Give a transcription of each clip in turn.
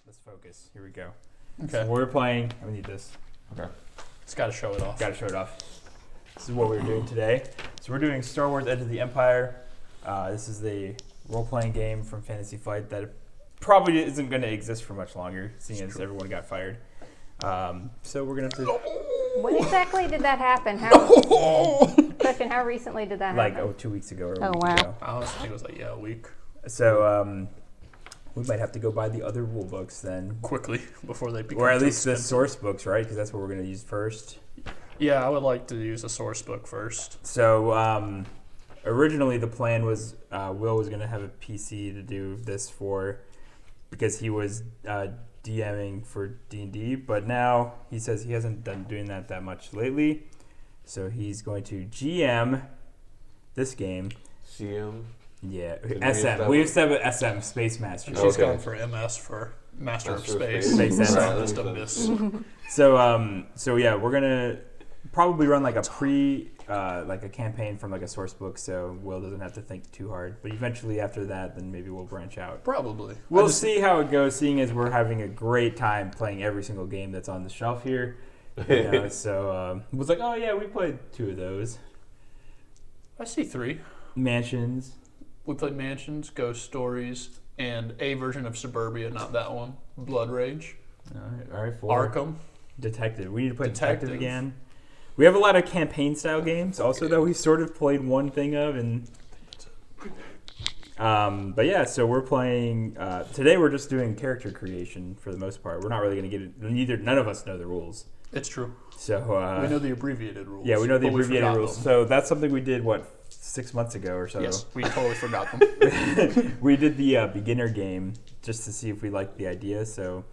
Let's focus. Here we go. Okay. So we're playing. I need this. Okay. It's got to show it off. Got to show it off. This is what we're doing today. So we're doing Star Wars: Edge of the Empire. This is the role-playing game from Fantasy Flight that probably isn't going to exist for much longer, seeing as everyone got fired. So we're going to have to... When exactly did that happen? Question, how recently did that happen? 2 weeks ago or a Oh, week wow. ago. I honestly think it was a week. So we might have to go buy the other rule books then. Quickly, before they become Or at too least the expensive. source books, right? Because that's what we're going to use first. Yeah, I would like to use a source book first. So originally the plan was Will was going to have a PC to do this for because he was DMing for D&D, but now he says he hasn't done doing that much lately. So he's going to GM this game. CM? Yeah, Did we SM. We used to have an SM, Space Master. And she's Okay. gone for MS for Master of Master of Space. Space. Makes sense. Scientist of Miss. So yeah, we're gonna probably run like a campaign from like a source book, so Will doesn't have to think too hard. But eventually, after that, then maybe we'll branch out. Probably. We'll see how it goes, seeing as we're having a great time playing every single game that's on the shelf here. You know, so it was like, oh yeah, we played 2 of those. I see 3. Mansions. We played Mansions, Ghost Stories, and a version of Suburbia, not that one. Blood Rage. All right, 4. Arkham. Detective. We need to play Detective Detective. again. We have a lot of campaign-style games also that we sort of played one thing of, and but yeah, so we're playing today. We're just doing character creation for the most part. We're not really going to get it. None of us know the rules. It's true. So We know the abbreviated rules. yeah, we know the but we abbreviated forgot rules. them. So that's something we did 6 months ago or so. Yes, we totally forgot them. We did the beginner game just to see if we liked the idea. So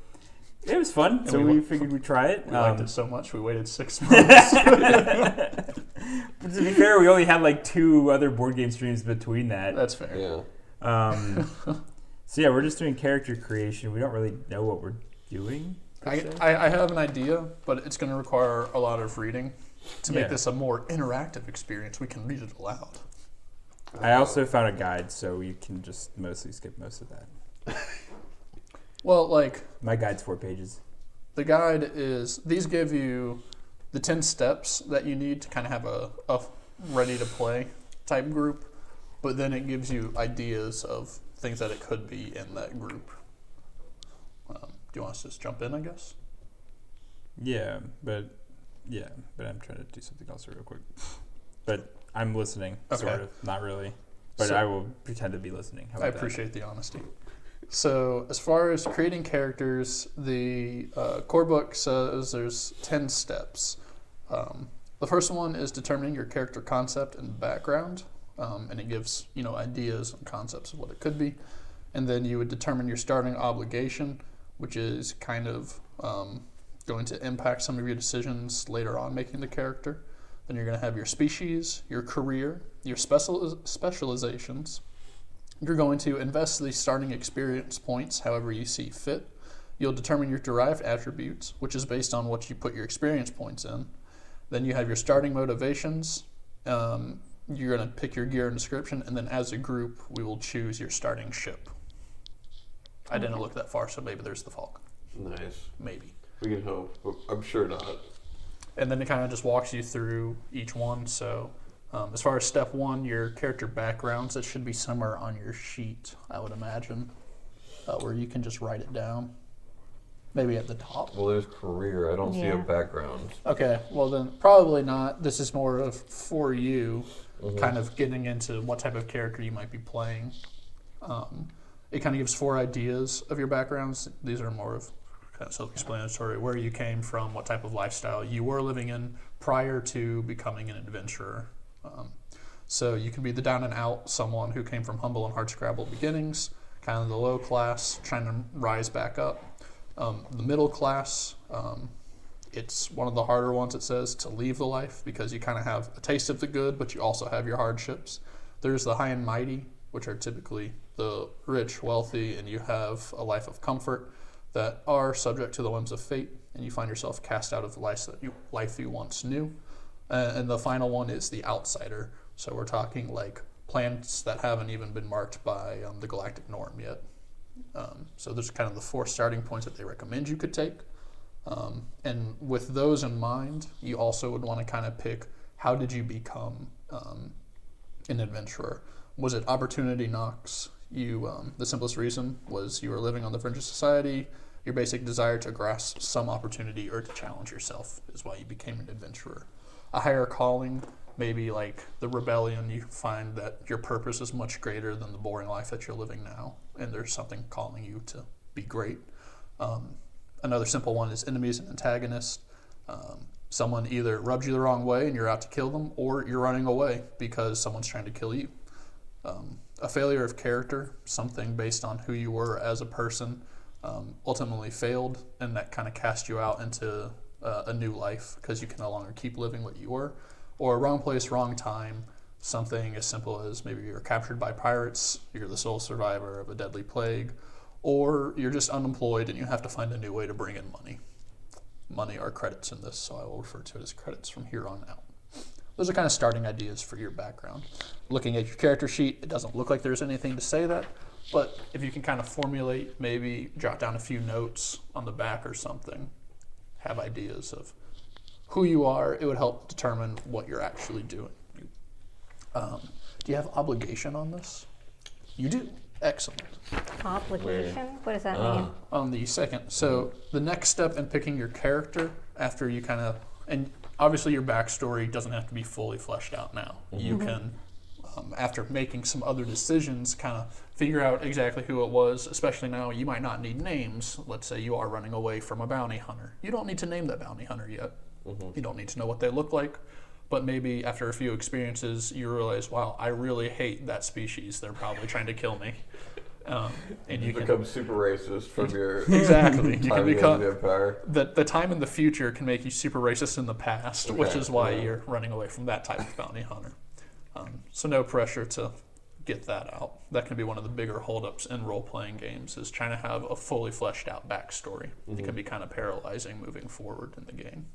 it was fun. And So we we figured we'd try it. We liked it so much, we waited 6 months. But to be fair, we only had like 2 other board game streams between that. That's fair. Yeah. So yeah, we're just doing character creation. We don't really know what we're doing. per se. I have an idea, but it's going to require a lot of reading to make Yeah. this a more interactive experience. We can read it aloud. I also found a guide, so we can just mostly skip most of that. Well, like, My guide's 4 pages. the guide is, these give you the 10 steps that you need to kind of have a ready-to-play type group, but then it gives you ideas of things that it could be in that group. Do you want us to just jump in, I guess? Yeah, but I'm trying to do something else real quick. But I'm listening, Okay. sort of, not really. But So- I will pretend to be listening. How I about that? appreciate the honesty. So, as far as creating characters, the core book says there's 10 steps. The first one is determining your character concept and background, and it gives ideas and concepts of what it could be. And then you would determine your starting obligation, which is kind of going to impact some of your decisions later on making the character. Then you're going to have your species, your career, your specializations. You're going to invest the starting experience points however you see fit. You'll determine your derived attributes, which is based on what you put your experience points in. Then you have your starting motivations. You're going to pick your gear and description, and then as a group, we will choose your starting ship. I didn't look that far, so maybe there's the Falcon. Nice. Maybe. We can hope, but I'm sure not. And then it kind of just walks you through each one. So as far as step 1, your character backgrounds, it should be somewhere on your sheet, I would imagine, where you can just write it down. Maybe at the top. Well, there's career. I don't see a Yeah. background. Okay, well then probably not. This is more of for you, kind of getting into what type of character you might be playing. It kind of gives 4 ideas of your backgrounds. These are more of kind of self-explanatory, where you came from, what type of lifestyle you were living in prior to becoming an adventurer. So you can be the down and out, someone who came from humble and hardscrabble beginnings, kind of the low class, trying to rise back up. The middle class, it's one of the harder ones, it says, to leave the life because you kind of have a taste of the good, but you also have your hardships. There's the high and mighty, which are typically the rich, wealthy, and you have a life of comfort that are subject to the whims of fate, and you find yourself cast out of the life you once knew. And the final one is the outsider. So we're talking like planets that haven't even been marked by the galactic norm yet. So there's kind of the 4 starting points that they recommend you could take. And with those in mind, you also would want to kind of pick, how did you become an adventurer? Was it opportunity knocks? The simplest reason was you were living on the fringe of society. Your basic desire to grasp some opportunity or to challenge yourself is why you became an adventurer. A higher calling, maybe like the rebellion, you find that your purpose is much greater than the boring life that you're living now, and there's something calling you to be great. Another simple one is enemies and antagonists. Someone either rubs you the wrong way and you're out to kill them, or you're running away because someone's trying to kill you. A failure of character, something based on who you were as a person, ultimately failed, and that kind of cast you out into a new life because you can no longer keep living what you were. Or wrong place, wrong time, something as simple as maybe you're captured by pirates, you're the sole survivor of a deadly plague, or you're just unemployed and you have to find a new way to bring in money. Money are credits in this, so I will refer to it as credits from here on out. Those are kind of starting ideas for your background. Looking at your character sheet, it doesn't look like there's anything to say that, but if you can kind of formulate, maybe jot down a few notes on the back or something, have ideas of who you are, it would help determine what you're actually doing. Do you have obligation on this? You do. Excellent. Obligation? What does that mean? On the second. So the next step in picking your character, after you kind of, and obviously your backstory doesn't have to be fully fleshed out now. You can, after making some other decisions, kind of figure out exactly who it was, especially now you might not need names. Let's say you are running away from a bounty hunter. You don't need to name that bounty hunter yet. You don't need to know what they look like. But maybe after a few experiences, you realize, wow, I really hate that species. They're probably trying to kill me. And you become super racist from your exactly. You can become the empire. the time in the future can make you super racist in the past, which is why you're running away from that type of bounty hunter. So no pressure to get that out. That can be one of the bigger holdups in role-playing games, is trying to have a fully fleshed out backstory. It can be kind of paralyzing moving forward in the game.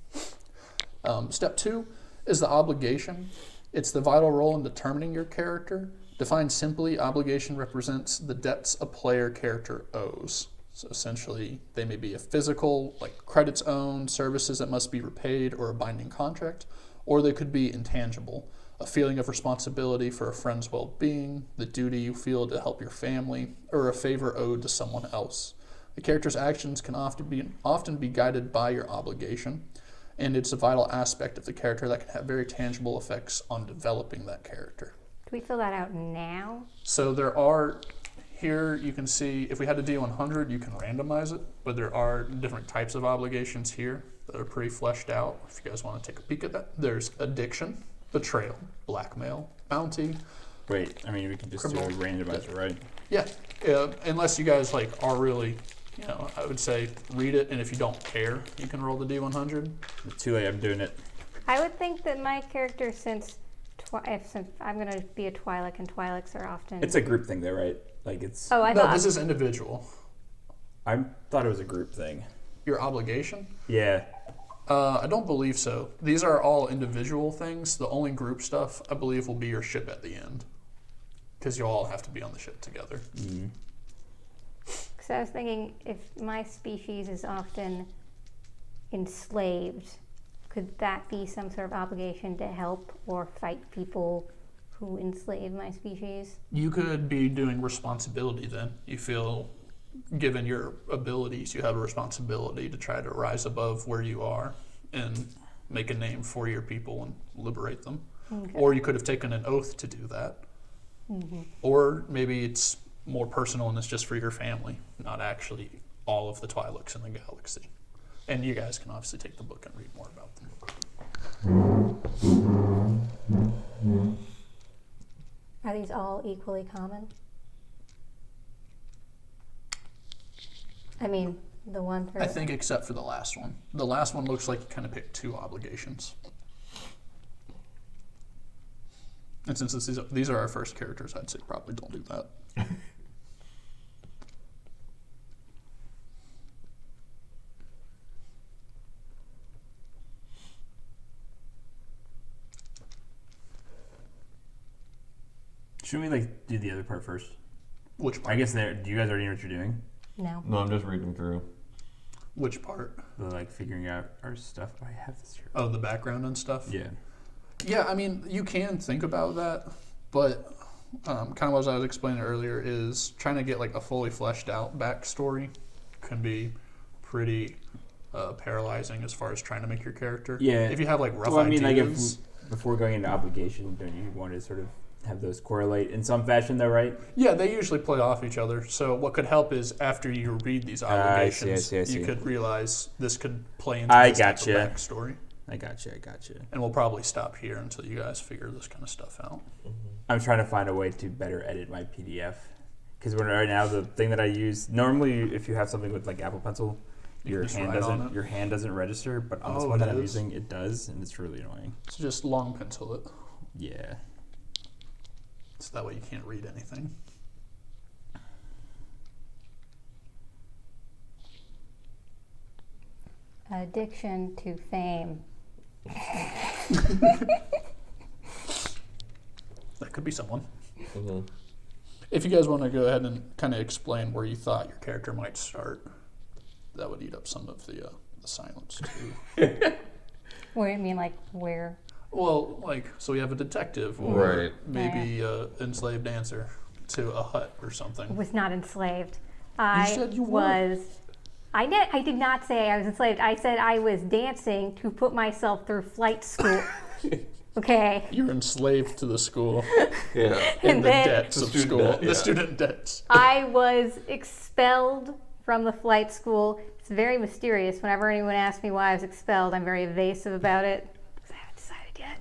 Step 2 is the obligation. It's the vital role in determining your character. Defined simply, obligation represents the debts a player character owes. So essentially, they may be a physical, like credits owned, services that must be repaid, or a binding contract, or they could be intangible, a feeling of responsibility for a friend's well-being, the duty you feel to help your family, or a favor owed to someone else. The character's actions can often be guided by your obligation, and it's a vital aspect of the character that can have very tangible effects on developing that character. Do we fill that out now? So there are, here you can see, if we had a D100, you can randomize it, but there are different types of obligations here that are pretty fleshed out. If you guys want to take a peek at that, there's addiction, betrayal, blackmail, bounty. Wait, I mean, we can just do a Criminal. randomizer, right? Yeah, unless you guys are really, I would say read it, and if you don't care, you can roll the D100. It's too late, I'm doing it. I would think that my character, since I'm going to be a Twi'lek, and Twi'leks are often... It's a group thing though, right? Like it's... Oh, I No, thought... this is individual. I thought it was a group thing. Your obligation? Yeah. I don't believe so. These are all individual things. The only group stuff, I believe, will be your ship at the end. Because you all have to be on the ship together. Mm-hmm. Because I was thinking, if my species is often enslaved, could that be some sort of obligation to help or fight people who enslave my species? You could be doing responsibility then. You feel, given your abilities, you have a responsibility to try to rise above where you are and make a name for your people and liberate them. Okay. Or you could have taken an oath to do that. Mm-hmm. Or maybe it's more personal and it's just for your family, not actually all of the Twi'leks in the galaxy. And you guys can obviously take the book and read more about them. Are these all equally common? I mean, the one through... I think except for the last one. The last one looks like you kind of picked 2 obligations. And since these are our first characters, I'd say probably don't do that. Should we do the other part first? Which part? I guess do you guys already know what you're doing? No. No, I'm just reading through. Which part? The like figuring out our stuff. I have this here. Oh, the background and stuff? Yeah. Yeah, I mean, you can think about that, but kind of what I was explaining earlier is trying to get like a fully fleshed out backstory can be pretty paralyzing as far as trying to make your character. Yeah. If you have like rough Well, I mean, ideas. before going into obligation, don't you want to sort of have those correlate in some fashion, though, right? Yeah, they usually play off each other. So what could help is after you read these obligations, I see. you could realize this could play into I this type of gotcha. backstory. I gotcha. And we'll probably stop here until you guys figure this kind of stuff out. I'm trying to find a way to better edit my PDF. Because right now, the thing that I use, normally if you have something with like Apple Pencil, your just hand write on doesn't it? your hand doesn't register, but on this Oh, one it that I'm is? using, it does, and it's really annoying. So just long pencil it. Yeah. So that way you can't read anything. Addiction to fame. That could be someone. Mm-hmm. If you guys want to go ahead and kind of explain where you thought your character might start, that would eat up some of the silence too. What do you mean, like where? Well, like, so we have a detective or Right. maybe enslaved dancer to a hut or something. Was not enslaved. said you were. I did not say I was enslaved. I said I was dancing to put myself through flight school. Okay. You're enslaved to the school Yeah. and the then- debts The of student school. debt, The yeah. student debts. I was expelled from the flight school. It's very mysterious. Whenever anyone asks me why I was expelled, I'm very evasive about it. Because I haven't decided yet.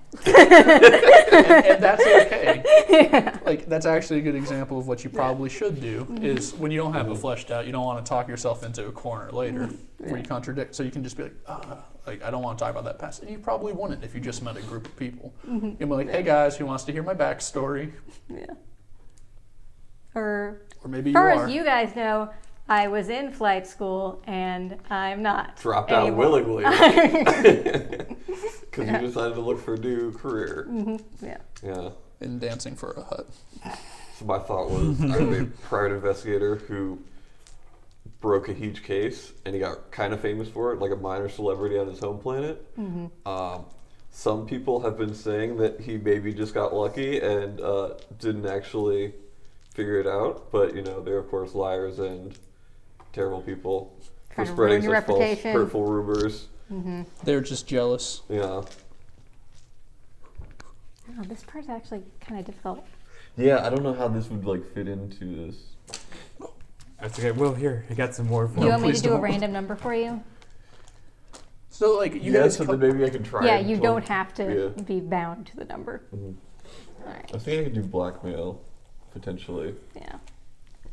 And that's okay. Like, that's actually a good example of what you probably should do is when you don't have it fleshed out, you don't want to talk yourself into a corner later where you contradict. So you can just be like, I don't want to talk about that past. And you probably wouldn't if you just met a group of people. You'd be like, hey guys, who wants to hear my backstory? Yeah. Or Or maybe as you far are. as you guys know, I was in flight school and I'm not. Dropped out anymore. willingly. Because you decided to look for a new career. Yeah. Yeah. In dancing for a hut. So my thought was I'm a private investigator who broke a huge case and he got kind of famous for it, like a minor celebrity on his home planet. Some people have been saying that he maybe just got lucky and didn't actually figure it out, but you know, they're of course liars and terrible people for Trying to spreading ruin your such false, reputation. hurtful rumors. They're just jealous. Yeah. Oh, this part's actually kind of difficult. Yeah, I don't know how this would like fit into this. That's okay. Will, here, I got some more for Do you want me to please do a don't. random number for you? So, like, you Yeah, guys. so then maybe I can try. Yeah, and you plug- don't have to Yeah. be bound to the number. Mhm. All right. I was thinking I could do blackmail, potentially. Yeah.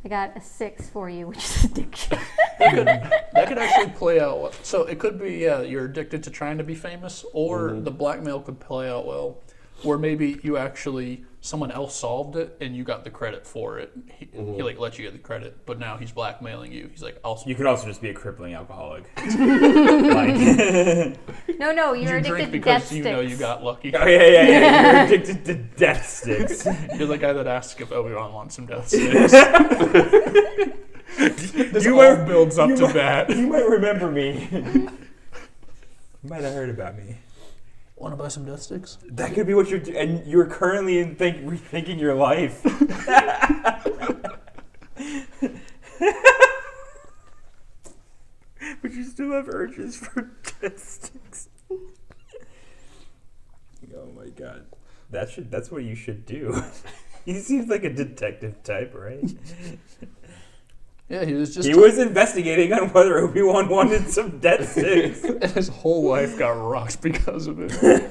I got a 6 for you, which is addiction. That could actually play out well. So it could be, yeah, you're addicted to trying to be famous, or the blackmail could play out well, where maybe you actually, someone else solved it and you got the credit for it. He like let you get the credit, but now he's blackmailing you. He's like, also, You could also just be a crippling alcoholic. Like, No, you you're drink addicted to death because you know sticks. you got lucky. oh yeah. You're addicted to death sticks. You're the guy that asks if Obi-Wan wants some death sticks. This You all might- builds up you to might- that. You might remember me. You might have heard about me. Want to buy some death sticks? That could be what you're doing, and you're currently rethinking your life. But you still have urges for death sticks. Oh my god. That's what you should do. He seems like a detective type, right? Yeah, he was just. He was investigating on whether Obi-Wan wanted some death sticks. And his whole life got rocked because of it.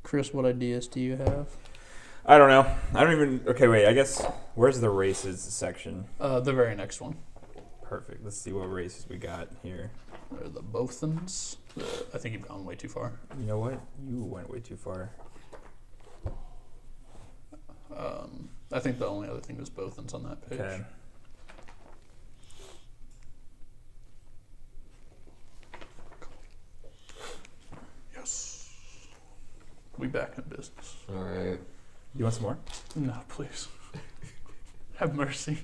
Chris, what ideas do you have? I don't know. I don't even. Okay, wait. I guess where's the races section? The very next one. Perfect. Let's see what races we got here. The Bothans. I think you've gone way too far. You know what? You went way too far. I think the only other thing is Bothan's on that page. Okay. Yes. We back in business. All right. You want some more? No, please. Have mercy.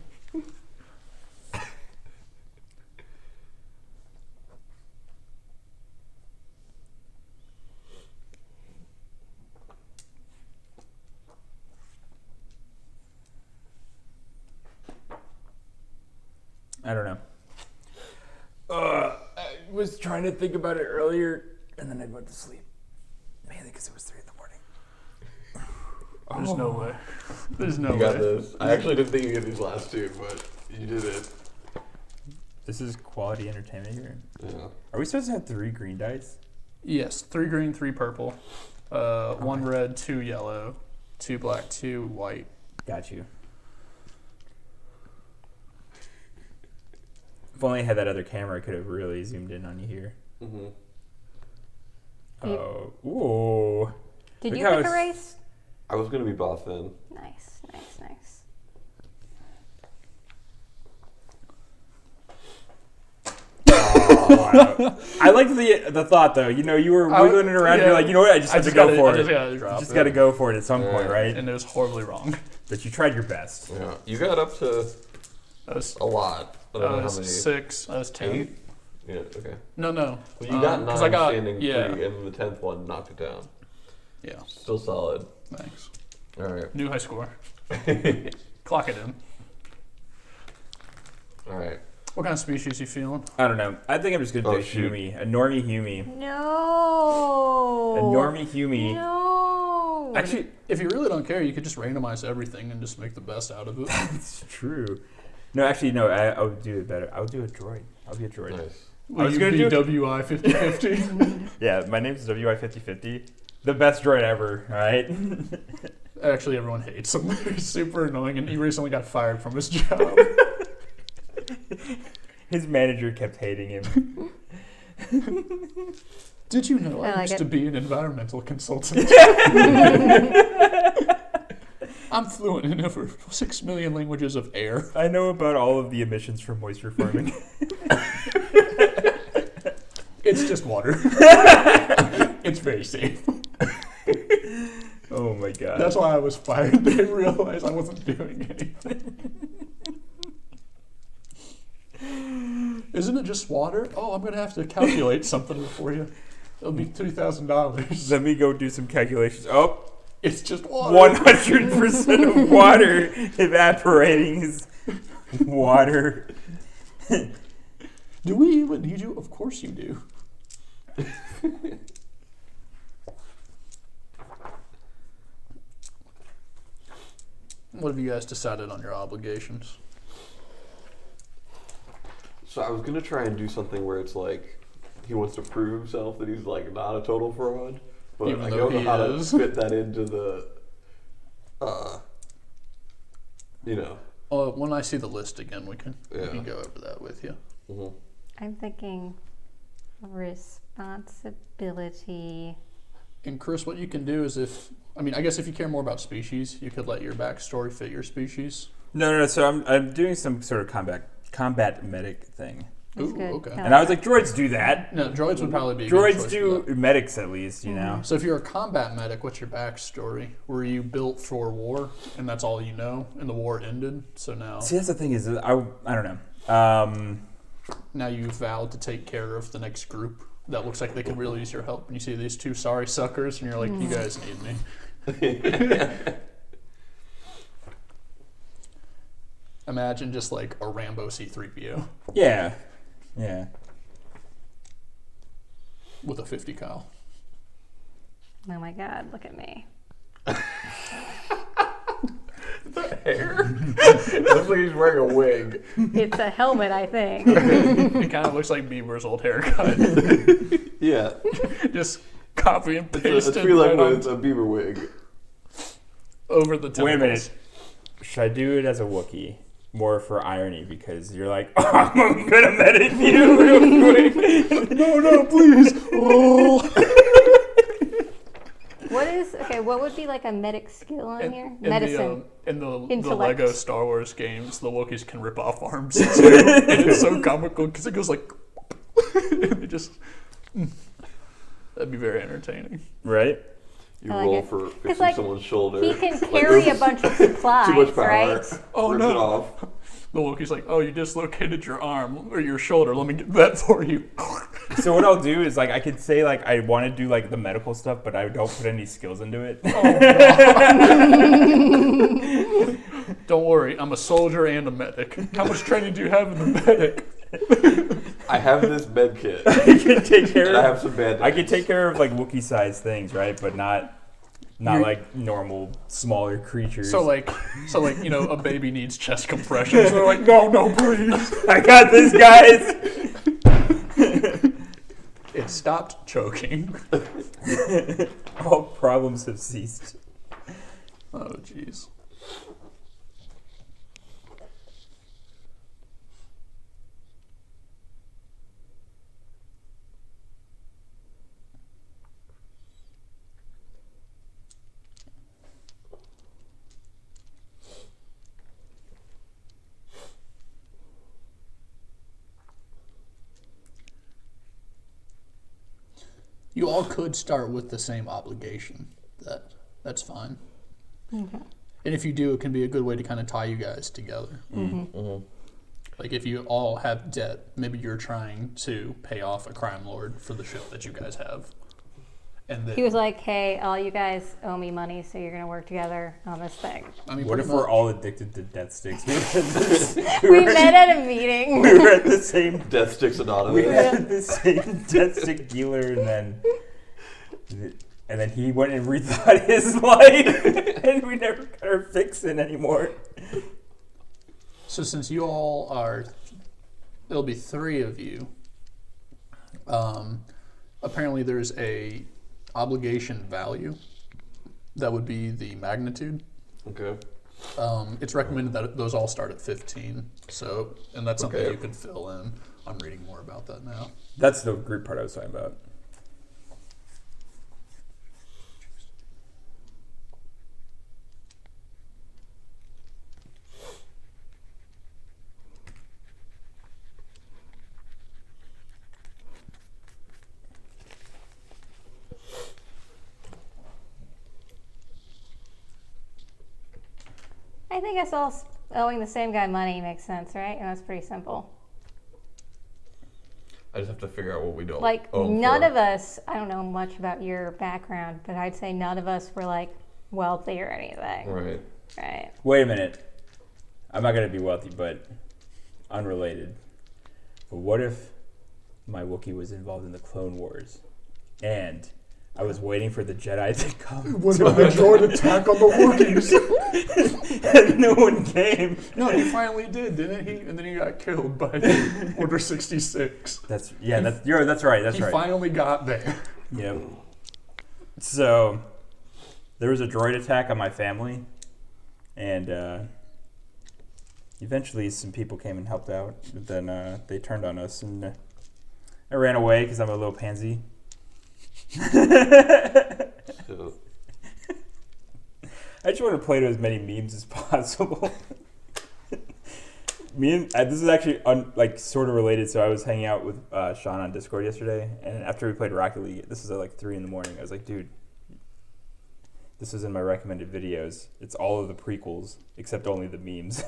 I don't know. I was trying to think about it earlier, and then I went to sleep. Mainly because it was 3 in the morning. There's no way. There's no You way. got this. I actually didn't think you get these last two, but you did it. This is quality entertainment here. Yeah. Are we supposed to have 3 green dice? Yes, 3 green, 3 purple, 1 red, 2 yellow, 2 black, 2 white. Got you. If only I had that other camera, I could have really zoomed in on you here. Mm-hmm. Oh, ooh. Did Look you how pick a it's- race? I was gonna be Bothan. Nice, nice, nice. Wow. I liked the thought though. You know, you were wiggling it around. yeah. You're like, you know what? I just have to go for I just it. gotta You drop just it. got to go for it at some Yeah. point, right? And it was horribly wrong. But you tried your best. Yeah. You got up to I was, a lot. I don't know how many. 6. I was 10. 8? Yeah. Okay. No. Well, you got 9 'cause I got, standing yeah. 3, and the 10th one knocked it down. Yeah. Still solid. Thanks. All right. New high score. Clock it in. All right. What kind of species you feeling? I don't know. I think I'm just gonna Oh, pick shoot. Humi, a normie Humi, No. a normie Humi. No. Actually, If you really don't care, you could just randomize everything and just make the best out of it. it's true. No, actually, no. I'll do it better. I'll do a droid. I'll be a droid. Nice. Will was you gonna be do- WI 50/50? Yeah, my name's WI5050. The best droid ever. All right. Actually, everyone hates him. He's super annoying, and he recently got fired from his job. His manager kept hating him. Did you know I I like used it. to be an environmental consultant? I'm fluent in over 6 million languages of air. I know about all of the emissions from moisture farming. It's just water. It's very safe. Oh my god. That's why I was fired. They realized I wasn't doing anything. Isn't it just water? Oh, I'm going to have to calculate something for you. It'll be $3,000. Let me go do some calculations. Oh, It's just water. 100% of water evaporating is water. Do we even need you? Of course you do. What have you guys decided on your obligations? So I was gonna try and do something where it's like he wants to prove himself that he's like not a total fraud, but Even I though don't know he how is. to fit that into the, you know. When I see the list again, we can Yeah. go over that with you. Mhm. I'm thinking responsibility. And Chris, what you can do is I guess if you care more about species, you could let your backstory fit your species. No. So I'm doing some sort of combat medic thing, That's Ooh, good. okay. and I was like, droids do that. No, droids would probably be a good Droids choice for do that. medics at least, you know. So if you're a combat medic, what's your backstory? Were you built for war, and that's all you know, and the war ended, so now See, that's the thing is, I don't know. now you vowed to take care of the next group that looks like they could really use your help, and you see these 2 sorry suckers, and you're like, you guys need me. Imagine just like a Rambo C-3PO Yeah. with a 50 cal. Oh my God, look at me. Hair? It looks like he's wearing a wig. It's a helmet, I think. It kind of looks like Bieber's old haircut. Yeah. Just copy and It's paste it Twi'lek right with a beaver wig. over the temples. Wait a minute. Should I do it as a Wookiee? More for irony, because you're like, oh, I'm gonna medic you real quick. No, please. Oh. What what would be like a medic skill on here? In Medicine. In the Intellect. Lego Star Wars games, the Wookiees can rip off arms too. And it's so comical because it goes like, and they just. That'd be very entertaining. Right? You I like roll it. for 'Cause, fixing like, someone's shoulder. He can carry a bunch of supplies, Too much power. right? Oh, Rips no. it off. The Wookiee's like, oh, you dislocated your arm or your shoulder. Let me get that for you. So what I'll do is like I could say like I want to do like the medical stuff, but I don't put any skills into it. Don't worry, I'm a soldier and a medic. How much training do you have in the medic? I have this med kit. I can take care And I of. have some band I can take care of like Wookiee-sized things, right? But not like normal smaller creatures. So like, a baby needs chest compressions. They're like, no, please. I got this, guys. It stopped choking. All problems have ceased. Oh, jeez. You all could start with the same obligation. That's fine. Okay. And if you do, it can be a good way to kind of tie you guys together. Mm-hmm. Like if you all have debt, maybe you're trying to pay off a crime lord for the ship that you guys have. And then, He was like, hey, all you guys owe me money, so you're going to work together on this thing. I mean, What if pretty we're much. all addicted to death sticks? We met at a meeting. We were at the same. Death Sticks We Anonymous. had the same death stick dealer, and then he went and rethought his life, and we never got our fix in anymore. So since you all are, it'll be 3 of you. Apparently there's a obligation value that would be the magnitude. Okay. It's recommended that those all start at 15. So, and that's something Okay. you could fill in. I'm reading more about that now. That's the group part I was talking about. I think us all owing the same guy money makes sense, right? And that's pretty simple. I just have to figure out what we don't Like, owe him none for. of us, I don't know much about your background, but I'd say none of us were, like, wealthy or anything. Right. Right. Wait a minute. I'm not gonna be wealthy, but unrelated. But what if my Wookiee was involved in the Clone Wars, and I was waiting for the Jedi to come, What about the droid attack on the Wookiees? and no one came? No, he finally did, didn't he? And then he got killed by Order 66. That's right. That's He right. finally got there. Yep. So there was a droid attack on my family, and eventually some people came and helped out. But then they turned on us, and I ran away because I'm a little pansy. So, I just want to play to as many memes as possible. This is actually sort of related. So I was hanging out with Sean on Discord yesterday, and after we played Rocket League, this is at like 3 a.m. I was like, dude, this is in my recommended videos. It's all of the prequels except only the memes.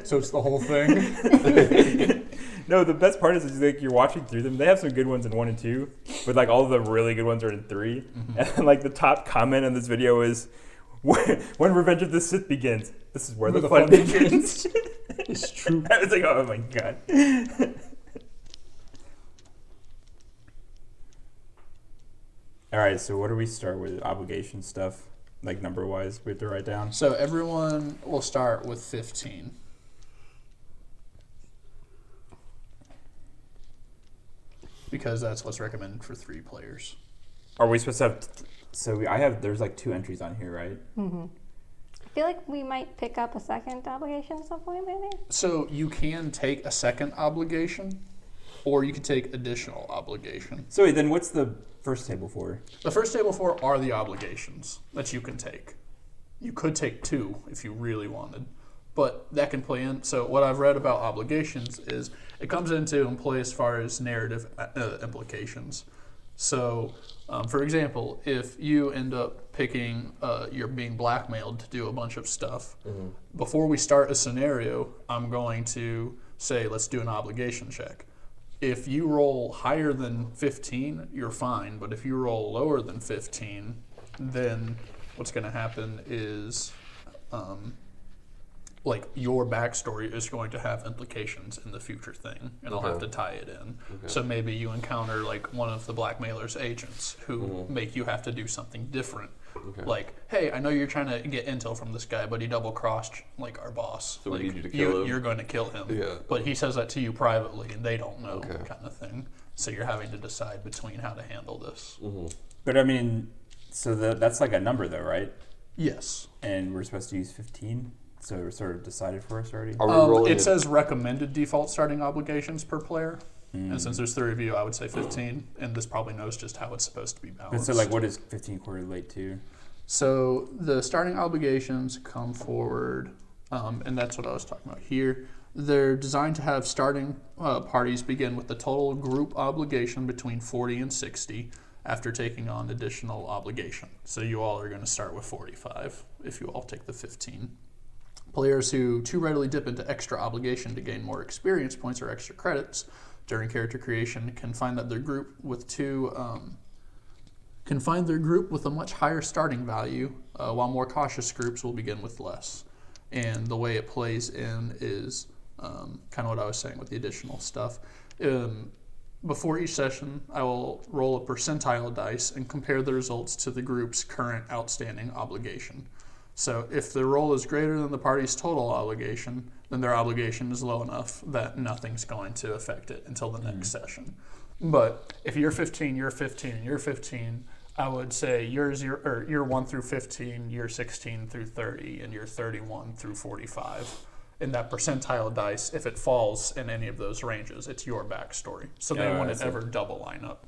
So it's the whole thing. No, the best part is like you're watching through them. They have some good ones in 1 and 2, but like all of the really good ones are in 3. Mm-hmm. And then, like the top comment on this video is, "When Revenge of the Sith begins, this is where the fun begins." It's true. I was like, oh my god. All right, so what do we start with? Obligation stuff, like number wise, we have to write down. So everyone will start with 15. Because that's what's recommended for 3 players. Are we supposed to have? There's like 2 entries on here, right? Mm-hmm. I feel like we might pick up a second obligation at some point, maybe. So you can take a second obligation, or you could take additional obligation. So wait, then what's the first table for? The first table 4 are the obligations that you can take. You could take 2 if you really wanted, but that can play in. So what I've read about obligations is it comes into play as far as narrative implications. So, for example, if you end up picking, you're being blackmailed to do a bunch of stuff, before we start a scenario, I'm going to say, let's do an obligation check. If you roll higher than 15, you're fine. But if you roll lower than 15, then what's going to happen is like your backstory is going to have implications in the future thing, and I'll have to tie it in. So maybe you encounter like one of the blackmailer's agents who make you have to do something different. Like, hey, I know you're trying to get intel from this guy, but he double-crossed like our boss. So like, we need you to kill him. You're going to kill him. Yeah. But he says that to you privately, and they don't know, kind of thing. So you're having to decide between how to handle this. But I mean, so that's like a number though, right? Yes. And we're supposed to use 15? So we're sort of decided for us already? Are we rolling It says recommended default starting obligations per player. And since there's 3 of you, I would say 15. And this probably knows just how it's supposed to be But balanced. so like what is 15 correlate to? So the starting obligations come forward, and that's what I was talking about here. They're designed to have starting parties begin with the total group obligation between 40 and 60 after taking on additional obligation. So you all are going to start with 45 if you all take the 15. Players who too readily dip into extra obligation to gain more experience points or extra credits during character creation can find that their group with a much higher starting value, while more cautious groups will begin with less. And the way it plays in is kind of what I was saying with the additional stuff. Before each session, I will roll a percentile dice and compare the results to the group's current outstanding obligation. So if the roll is greater than the party's total obligation, then their obligation is low enough that nothing's going to affect it until the next session. But if you're 15, you're 15, and you're 15, I would say you're 1 through 15, you're 16 through 30, and you're 31 through 45. In that percentile dice, if it falls in any of those ranges, it's your backstory. So they wouldn't ever double line up.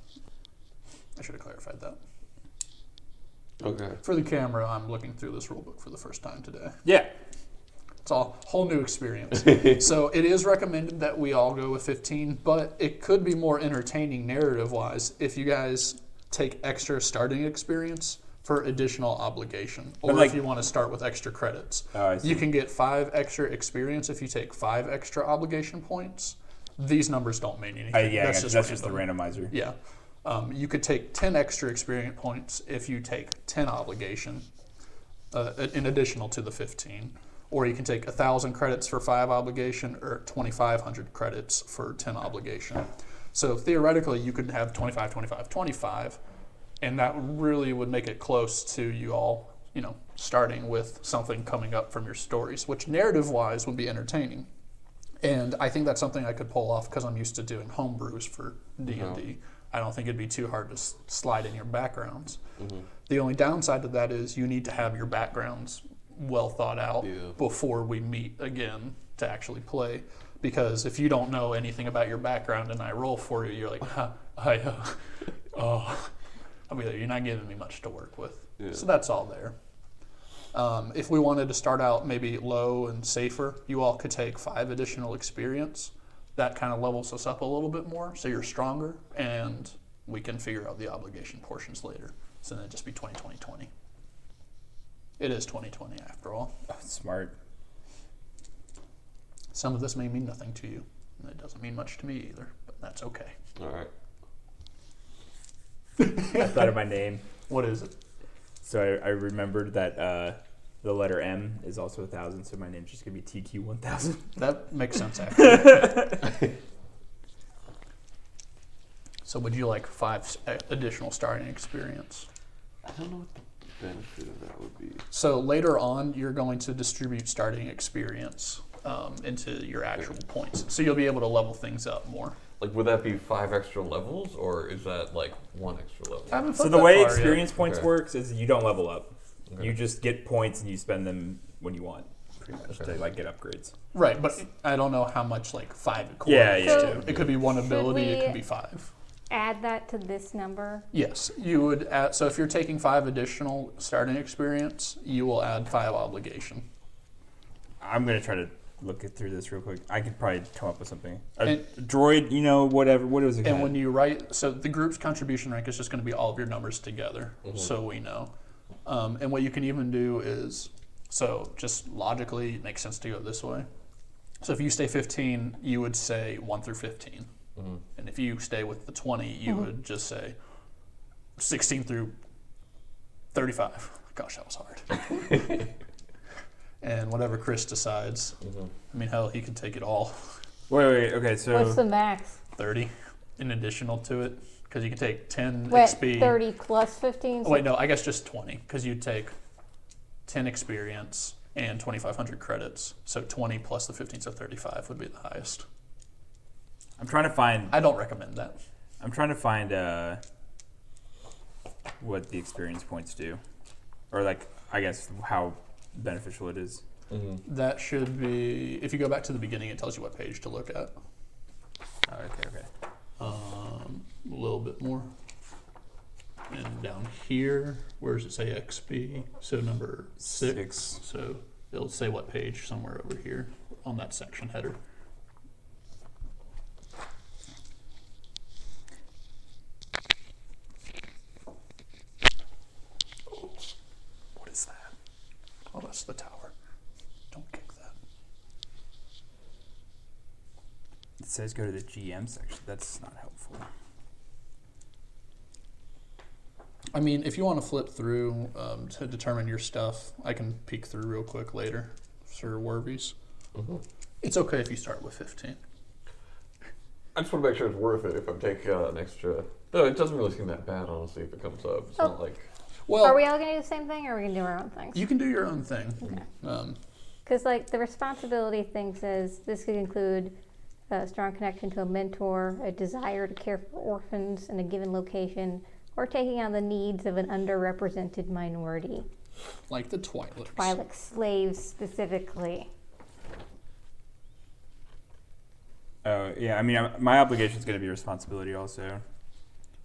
I should have clarified that. Okay. For the camera, I'm looking through this rulebook for the first time today. Yeah. It's a whole new experience. So it is recommended that we all go with 15, but it could be more entertaining narrative-wise if you guys take extra starting experience for additional obligation, or if you want to start with extra credits. You can get 5 extra experience if you take 5 extra obligation points. These numbers don't mean anything. That's just the randomizer. Yeah. You could take 10 extra experience points if you take 10 obligation, in additional to the 15. Or you can take 1,000 credits for 5 obligation, or 2,500 credits for 10 obligation. So theoretically, you could have 25, 25, 25, and that really would make it close to you all, starting with something coming up from your stories, which narrative-wise would be entertaining. And I think that's something I could pull off because I'm used to doing homebrews for D&D. I don't think it'd be too hard to slide in your backgrounds. The only downside to that is you need to have your backgrounds well thought out before we meet again to actually play. Because if you don't know anything about your background and I roll for you, you're like, I'll be like, you're not giving me much to work with. So that's all there. If we wanted to start out maybe low and safer, you all could take 5 additional experience. That kind of levels us up a little bit more, so you're stronger, and we can figure out the obligation portions later. So then it'd just be 20-20-20. It is 2020 after all. Oh, smart. Some of this may mean nothing to you, and it doesn't mean much to me either, but that's okay. All right. I thought of my name. What is it? So I remembered that the letter M is also 1,000, so my name's just going to be TQ1000. That makes sense, actually. So would you like 5 additional starting experience? I don't know what the benefit of that would be. So later on, you're going to distribute starting experience into your actual points. So you'll be able to level things up more. Like, would that be 5 extra levels, or is that like 1 extra level? So the way experience points works is you don't level up. Okay. You just get points and you spend them when you want. pretty much, to like get upgrades. Right, but I don't know how much like 5 equates Yeah, yeah, to. yeah. It could be one ability, it we- could be 5. Add that to this number. Yes, you would add, so if you're taking 5 additional starting experience, you will add 5 obligation. I'm gonna try to look it through this real quick. I could probably come up with something. A And- droid, whatever. What was it? And when you write, so the group's contribution rank is just going to be all of your numbers together, so we know. And what you can even do is, so just logically, it makes sense to go this way. So if you stay 15, you would say 1 through 15. And if you stay with the 20, you would just say 16 through 35. Gosh, that was hard. And whatever Chris decides, I mean, hell, he can take it all. Wait. Okay, so What's the max? 30 in additional to it, because you can take 10 Wait, XP. 30 plus 15? Oh, wait, no, I guess just 20, because you'd take 10 experience and 2,500 credits. So 20 plus the 15, so 35 would be the highest. I'm trying to find. I don't recommend that. I'm trying to find what the experience points do, or like I guess how beneficial it is. That should be, if you go back to the beginning, it tells you what page to look at. Oh, okay. A little bit more. And down here, where does it say XP? So number 6. So it'll say what page somewhere over here on that section header. What is that? Oh, that's the tower. Don't kick that. It says go to the GM section. That's not helpful. I mean, if you want to flip through to determine your stuff, I can peek through real quick later for Wervies. It's okay if you start with 15. I just want to make sure it's worth it if I'm taking an extra. Though it doesn't really seem that bad, honestly, if it comes up. It's not like. Well, Are we all going to do the same thing, or are we going to do our own things? you can do your own thing. Because, like, the responsibility thing says this could include a strong connection to a mentor, a desire to care for orphans in a given location, or taking on the needs of an underrepresented minority. Like the Twi'leks. Twi'lek slaves specifically. Yeah. I mean, my obligation is going to be responsibility also.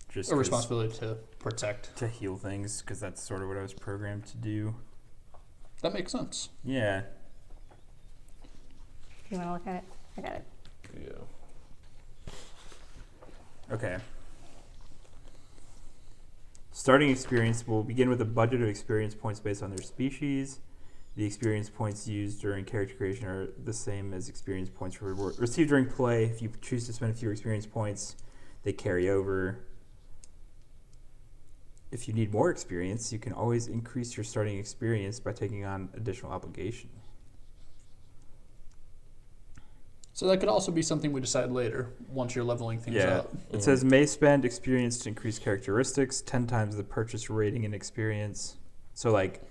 Just A responsibility to protect. to heal things, because that's sort of what I was programmed to do. That makes sense. Yeah. You want to look at it? I got it. Yeah. Okay. Starting experience will begin with a budget of experience points based on their species. The experience points used during character creation are the same as experience points received during play. If you choose to spend fewer experience points, they carry over. If you need more experience, you can always increase your starting experience by taking on additional obligation. So that could also be something we decide later once you're leveling things up. It says may spend experience to increase characteristics, 10 times the purchase rating and experience. So like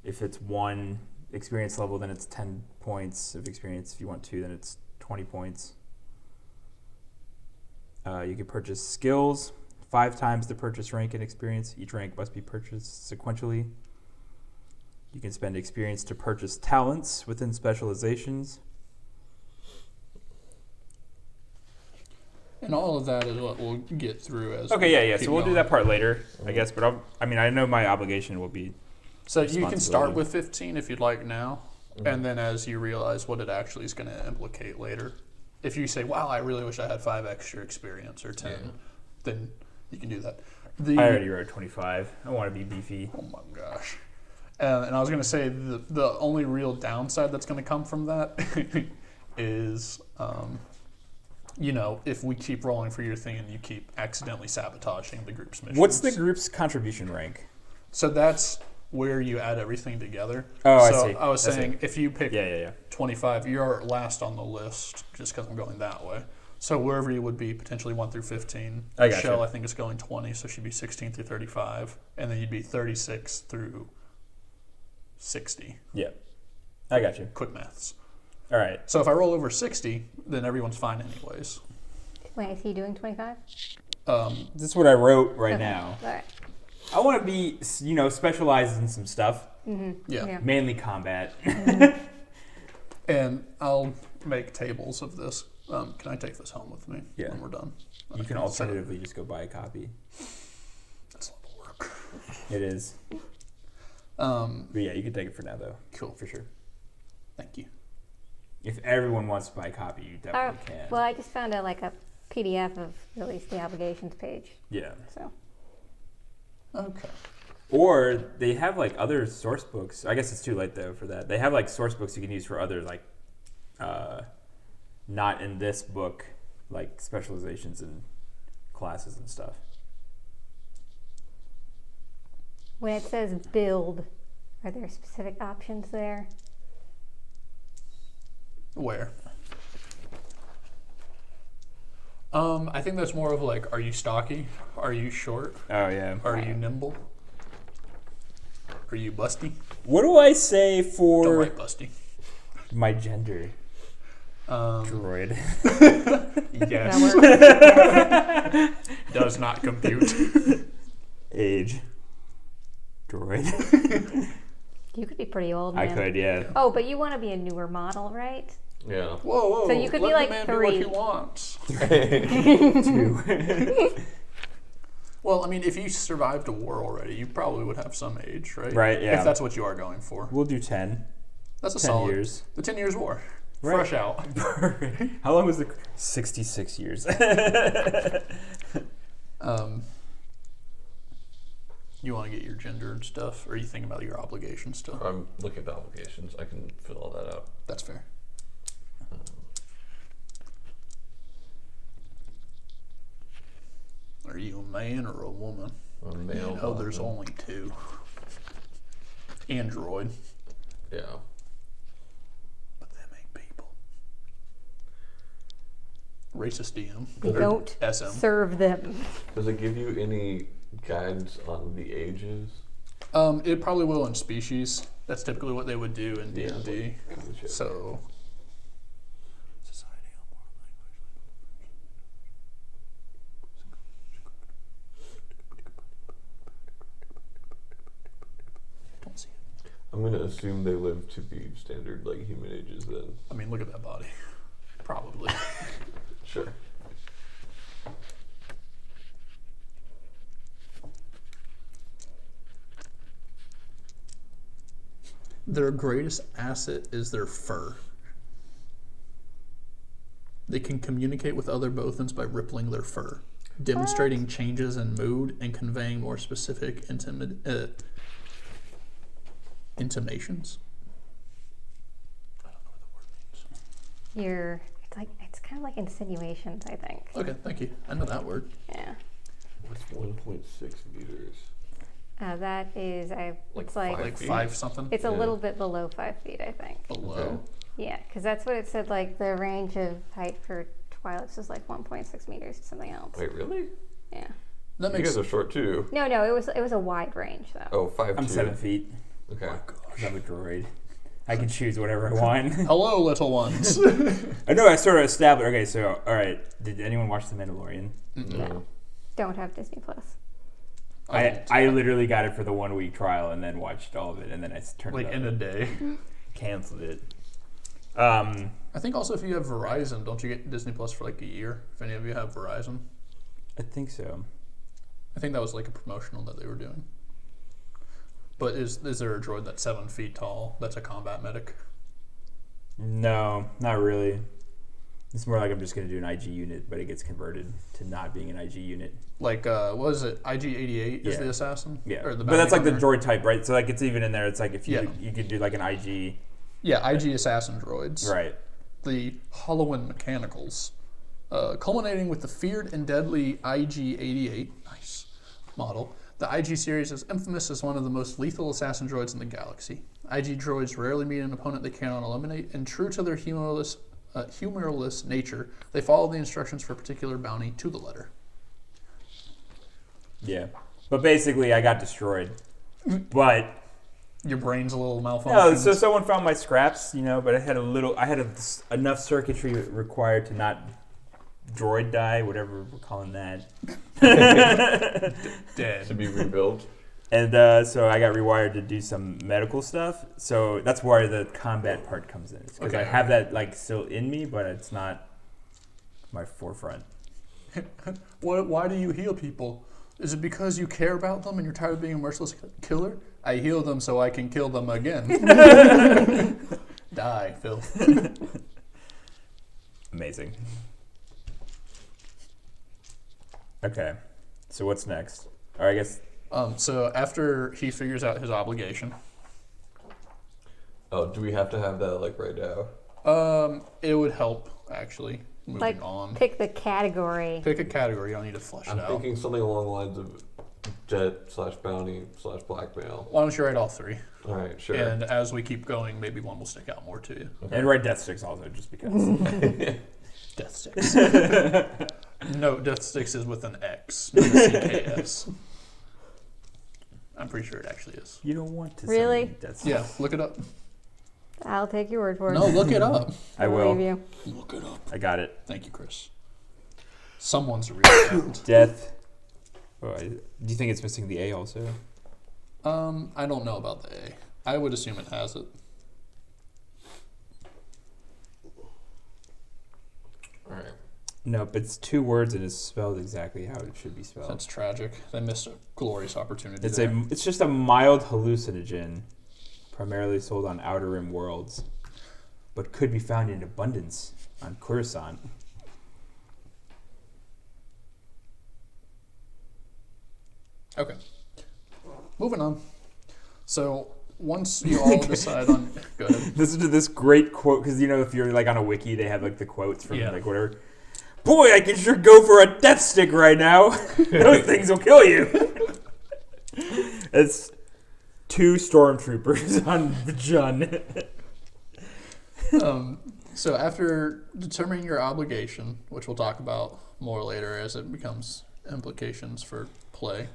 if it's 1 experience level, then it's 10 points of experience. If you want 2, then it's 20 points. You can purchase skills, 5 times the purchase rank and experience. Each rank must be purchased sequentially. You can spend experience to purchase talents within specializations. And all of that is what we'll get through as Okay, yeah. keep So we'll do going. that part later, I guess. But I know my obligation will be. So you can start responsibility. with 15 if you'd like now, and then as you realize what it actually is going to implicate later, if you say, wow, I really wish I had 5 extra experience or 10, then you can do that. I already wrote 25. I want to be beefy. Oh my gosh. And I was going to say the only real downside that's going to come from that is, if we keep rolling for your thing and you keep accidentally sabotaging the group's missions. What's the group's contribution rank? So that's where you add everything together. Oh, I so see. I was I saying see. if you pick Yeah. 25, you're last on the list just because I'm going that way. So wherever you would be potentially 1 through 15. I gotcha. Michelle, I think, is going 20, so she'd be 16 through 35. And then you'd be 36 through 60. Yeah. I got you. Quick maths. All right. So if I roll over 60, then everyone's fine anyways. Wait, is he doing 25? This is what I wrote right Okay. now. All right. I want to be, specialized in some stuff, Yeah. Yeah. mainly combat. And I'll make tables of this. Can I take this home with me when we're done? You can alternatively just go buy a copy. That's a lot of work. It is. But yeah, you can take it for now, though. Cool. For sure. Thank you. If everyone wants to buy a copy, you definitely can. Well, I just found out like a PDF of at least the obligations page. Yeah. So. Okay. Or they have like other source books. I guess it's too late though for that. They have like source books you can use for other like, not in this book, like specializations and classes and stuff. When it says build, are there specific options there? Where? I think that's more of like, are you stocky? Are you short? Oh yeah. Are you nimble? Are you busty? What do I say Don't for write busty. my gender? Droid. Yes. That works. Does not compute. Age. Droid. You could be pretty old, I man. could, yeah. Oh, but you want to be a newer model, right? Yeah. Whoa. So you could be let like the man 3. do what he wants. 2. Well, I mean, if you survived a war already, you probably would have some age, right? Right, yeah. If that's what you are going for. We'll do 10. That's a 10 solid. years. The 10 years war. Right. Fresh out. How long was the... 66 years. You want to get your gender and stuff, or are you thinking about your obligation stuff? I'm looking at the obligations. I can fill all that out. That's fair. Are you a man or a woman? I'm a male. Oh, there's only 2. Android. Yeah. But them ain't people. Racist DM. We Or don't SM. serve them. Does it give you any guidance on the ages? It probably will in species. That's typically what they would do in Yeah, D&D. Gotcha. So, don't see it. I'm gonna assume they live to be standard like human ages then. I mean, look at that body. Probably. Sure. Their greatest asset is their fur. They can communicate with other Bothans by rippling their fur, demonstrating changes in mood and conveying more specific intimations. I don't know what the word means. It's kind of like insinuations, I think. Okay, thank you. I know that word. Yeah. What's 1.6 meters? That is, it's like, Like feet? 5 something it's a Yeah. little bit below 5 feet, I think. below. Yeah, because that's what it said, like the range of height for Twi'leks is like 1.6 meters to something else. Wait, really? Yeah. That You makes guys are short too. No, it was a wide range though. Oh, 5'2". I'm 7 feet. Okay. Because I'm a droid. I can choose whatever I want. Hello, little ones. I know I sort of established. Okay, so, alright. Did anyone watch The Mandalorian? No. Don't have Disney Plus. I literally got it for the 1 week trial and then watched all of it and then I turned like it in a off. day. Canceled it. I think also if you have Verizon, don't you get Disney Plus for like a year? If any of you have Verizon, I think so. I think that was like a promotional that they were doing. But is there a droid that's 7 feet tall that's a combat medic? No, not really. It's more like I'm just going to do an IG unit, but it gets converted to not being an IG unit. Like, what was it? IG-88 is Yeah. the assassin? Yeah, Or the but that's like the bounty hunter? droid type, right? So like it's even in there. It's like if you Yeah. you could do like an IG, Yeah, IG assassin droids. right? The Halloween mechanicals. Culminating with the feared and deadly IG-88 nice model. The IG series is infamous as one of the most lethal assassin droids in the galaxy. IG droids rarely meet an opponent they cannot eliminate, and true to their humorless nature, they follow the instructions for a particular bounty to the letter. Yeah, but basically I got destroyed. But Your brain's a little malfunctioned. no, so someone found my scraps, but I had enough circuitry required to not droid die, whatever we're calling that. Dead. To be rebuilt. And so I got rewired to do some medical stuff. So that's where the combat part comes in. Because I have that like still in me, but it's not my forefront. Why do you heal people? Is it because you care about them and you're tired of being a merciless killer? I heal them so I can kill them again. Die, Phil. Amazing. Okay, so what's next? Or I guess. So after he figures out his obligation, Oh, do we have to have that like right now? it would help actually. Moving Like, on. pick the category. Pick a category. You don't need to flesh I'm it out. thinking something along the lines of jet/bounty/blackmail. Why don't you write all three? All right, sure. And as we keep going, maybe one will stick out more to you. And write death sticks also, just because. Death sticks. No, death sticks is with an X, not a CKS. I'm pretty sure it actually is. You don't want to Really? send me death sticks. Yeah, look it up. I'll take your word for it. No, look it up. I believe will. you. Look it up. I got it. Thank you, Chris. Someone's a real friend. Death. Oh, do you think it's missing the A also? I don't know about the A. I would assume it has it. All right. Nope, it's 2 words and it's spelled exactly how it should be spelled. That's tragic. They missed a glorious opportunity. It's there. it's just a mild hallucinogen, primarily sold on Outer Rim worlds, but could be found in abundance on Coruscant. Okay. Moving on. So once you all decide on, go ahead. Listen to this great quote, because if you're like on a wiki, they have like the quotes from Yeah. like whatever. Boy, I can sure go for a death stick right now. Those things will kill you. It's 2 stormtroopers on Jun. So after determining your obligation, which we'll talk about more later as it becomes implications for play,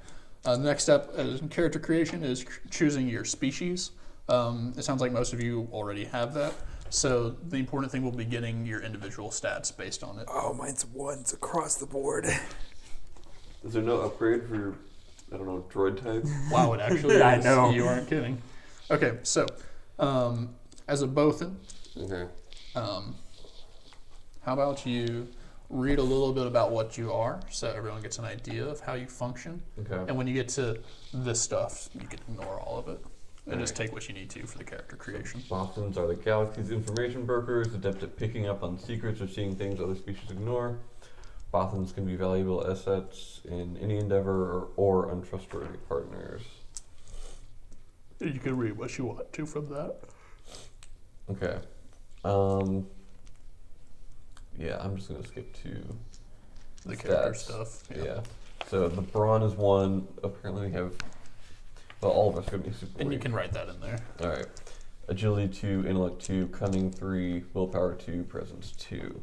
the next step in character creation is choosing your species. It sounds like most of you already have that. So the important thing will be getting your individual stats based on it. Oh, mine's 1s across the board. Is there no upgrade for your, I don't know, droid type? Wow, it actually is. I know. You aren't kidding. Okay, so as a Bothan, Okay. how about you read a little bit about what you are so everyone gets an idea of how you function. Okay. And when you get to this stuff, you can ignore all of it and just Alright. take what you need to for the character creation. Bothans are the galaxy's information brokers, adept at picking up on secrets or seeing things other species ignore. Bothans can be valuable assets in any endeavor or untrustworthy partners. You can read what you want to from that. Okay. Yeah, I'm just gonna skip to The character stats. stuff. Yeah. So the brawn is 1. Apparently we have. Well, all of us could be super. And you weak. can write that in there. All right. Agility 2, intellect 2, cunning 3, willpower 2, presence 2.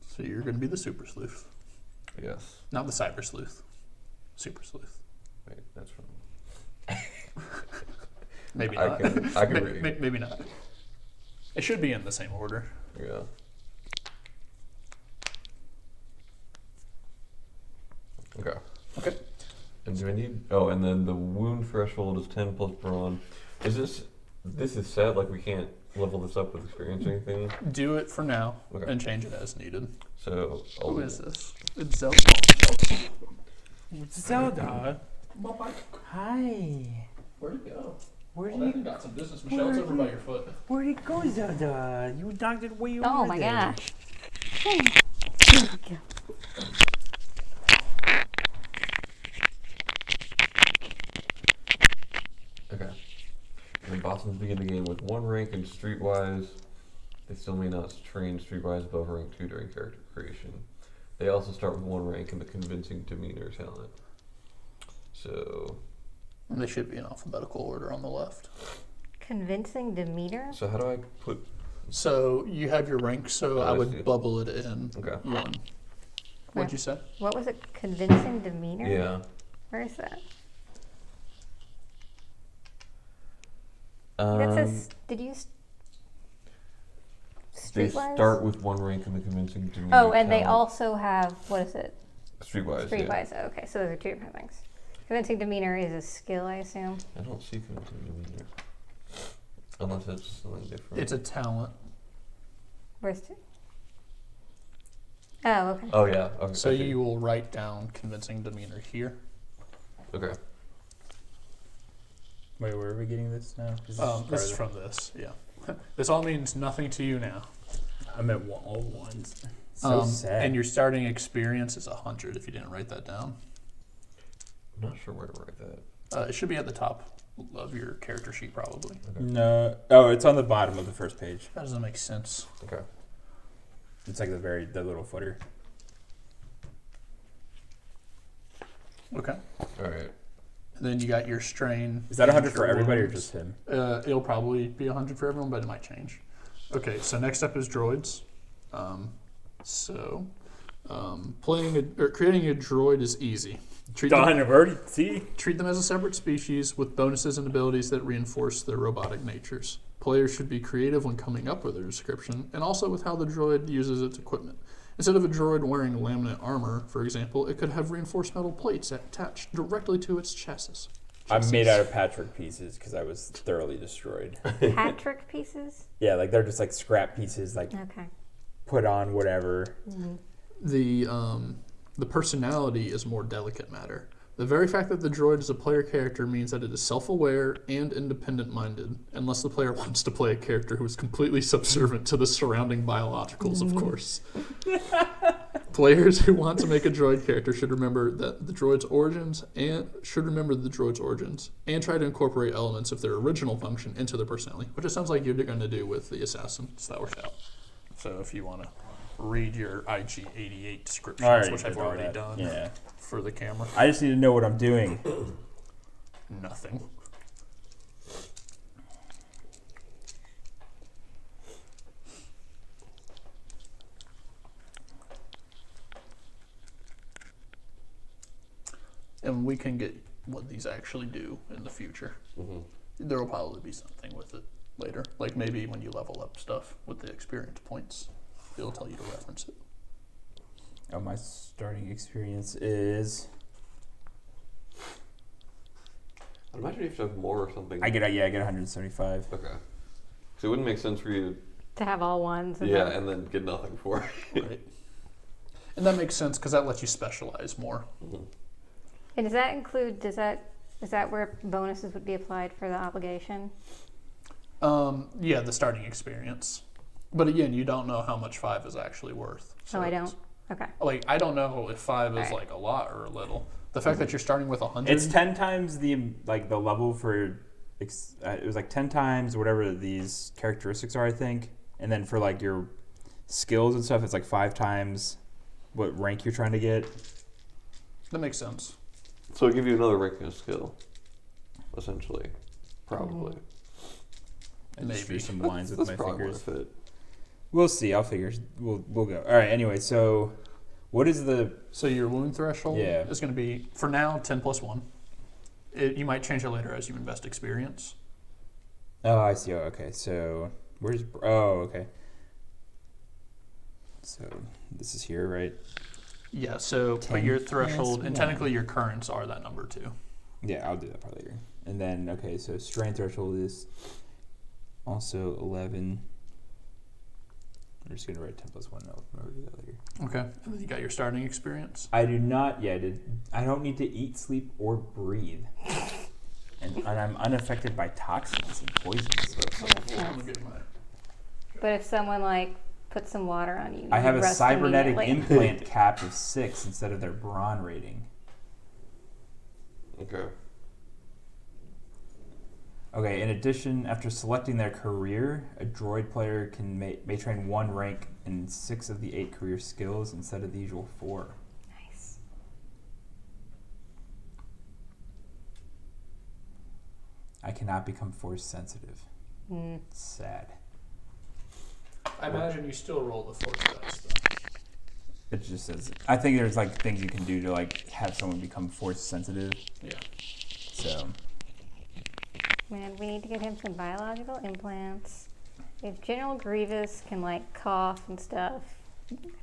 So you're going to be the super sleuth. Yes. Not the cyber sleuth. Super sleuth. Wait, that's from. Maybe I not. can read. Maybe not. It should be in the same order. Yeah. Okay. Okay. And do I need? Oh, and then the wound threshold is 10 plus brawn. Is this? This is set. Like we can't level this up with experience or anything. Do it for now Okay. and change it as needed. So. Who I'll- is this? It's Zelda. Zelda. Hi. Where'd it go? Where Oh, that got some business. Michelle's over by your foot. Where'd it go, Zelda? You knocked it way over Oh my there. gosh. Okay. And then Bothans begin the game with 1 rank in Streetwise. They still may not train Streetwise above rank 2 during character creation. They also start with 1 rank in the convincing demeanor talent. So. They should be in alphabetical order on the left. Convincing demeanor? So how do I put? So you have your rank, so Oh, I I would see. bubble it in Okay. 1. What'd you say? What was it? Convincing demeanor? Yeah. Where is that? Um, That says, did you they Streetwise? start with 1 rank in the convincing demeanor. Oh, and they talent. also have, what is it? Streetwise. Streetwise. Oh, okay, so those are 2 different things. Convincing demeanor is a skill, I assume. I don't see convincing demeanor. Unless it's something different. It's a talent. Where's it? Oh, okay. Oh, yeah. Okay. So you will write down convincing demeanor here. Okay. Wait, where are we getting this now? This is from this, yeah. This all means nothing to you now. I'm at all ones. So sad. And your starting experience is 100 if you didn't write that down. I'm not sure where to write that. It should be at the top of your character sheet, probably. Okay. No. Oh, it's on the bottom of the first page. That doesn't make sense. Okay. It's like the little footer. Okay. All right. And then you got your strain. Is that 100 and for your everybody or wounds. just him? It'll probably be 100 for everyone, but it might change. Okay, so next up is droids. Creating a droid is easy. Treat them, I've already see. treat them as a separate species with bonuses and abilities that reinforce their robotic natures. Players should be creative when coming up with their description, and also with how the droid uses its equipment. Instead of a droid wearing laminate armor, for example, it could have reinforced metal plates attached directly to its chassis. I'm made out of Patrick pieces because I was thoroughly destroyed. Patrick pieces? Yeah, like they're just like scrap pieces, like Okay. put on whatever. The personality is more delicate matter. The very fact that the droid is a player character means that it is self-aware and independent-minded, unless the player wants to play a character who is completely subservient to the surrounding biologicals, of course. Players who want to make a droid character should remember the droid's origins and try to incorporate elements of their original function into their personality, which it sounds like you're going to do with the assassins that works out. So if you want to read your IG-88 descriptions, which I've already done for the camera. I just need to know what I'm doing. Nothing. And we can get what these actually do in the future. Mm-hmm. There will probably be something with it later. Like maybe when you level up stuff with the experience points, it'll tell you to reference it. Oh, my starting experience is. I'd imagine you have to have more or something. I get 175. Okay. So it wouldn't make sense for you To have all ones. to, and then get nothing for it. Right. And that makes sense because that lets you specialize more. Mm-hmm. And does that include, is that where bonuses would be applied for the obligation? Yeah, the starting experience. But again, you don't know how much 5 is actually worth. Oh, I don't? Okay. Like, I don't know if 5 is Alright. like a lot or a little. The fact that you're starting with 100. It's 10 times the level for. It was like 10 times whatever these characteristics are, I think. And then for like your skills and stuff, it's like 5 times what rank you're trying to get. That makes sense. So it'll give you another ranking of skill, essentially. Probably. I just drew Maybe. some lines with That's my probably fingers. worth it. We'll see. I'll figure. We'll go. All right. Anyway, so what is the? So your wound threshold Yeah. is going to be, for now, 10 plus 1. You might change it later as you invest experience. Oh, I see. Oh, okay. So where's? Oh, okay. So this is here, right? Yeah, so 10 but your threshold, plus and 1. technically your currents are that number too. Yeah, I'll do that part later. And then okay, so strength threshold is also 11. I'm just gonna write 10 plus 1. I'll remember to do that later. Okay. And then you got your starting experience. I do not. Yeah, I don't need to eat, sleep, or breathe. And I'm unaffected by toxins and poisons. Let me get my- But if someone like puts some water on you, I have you a rust cybernetic immediately. implant cap of 6 instead of their brawn rating. Okay. Okay, in addition, after selecting their career, a droid player can may train 1 rank in 6 of the 8 career skills instead of the usual 4. Nice. I cannot become force sensitive. Mm. Sad. I imagine you still roll the force dice though. It just says, I think there's like things you can do to like have someone become force sensitive. Yeah. So Man, we need to get him some biological implants. If General Grievous can like cough and stuff,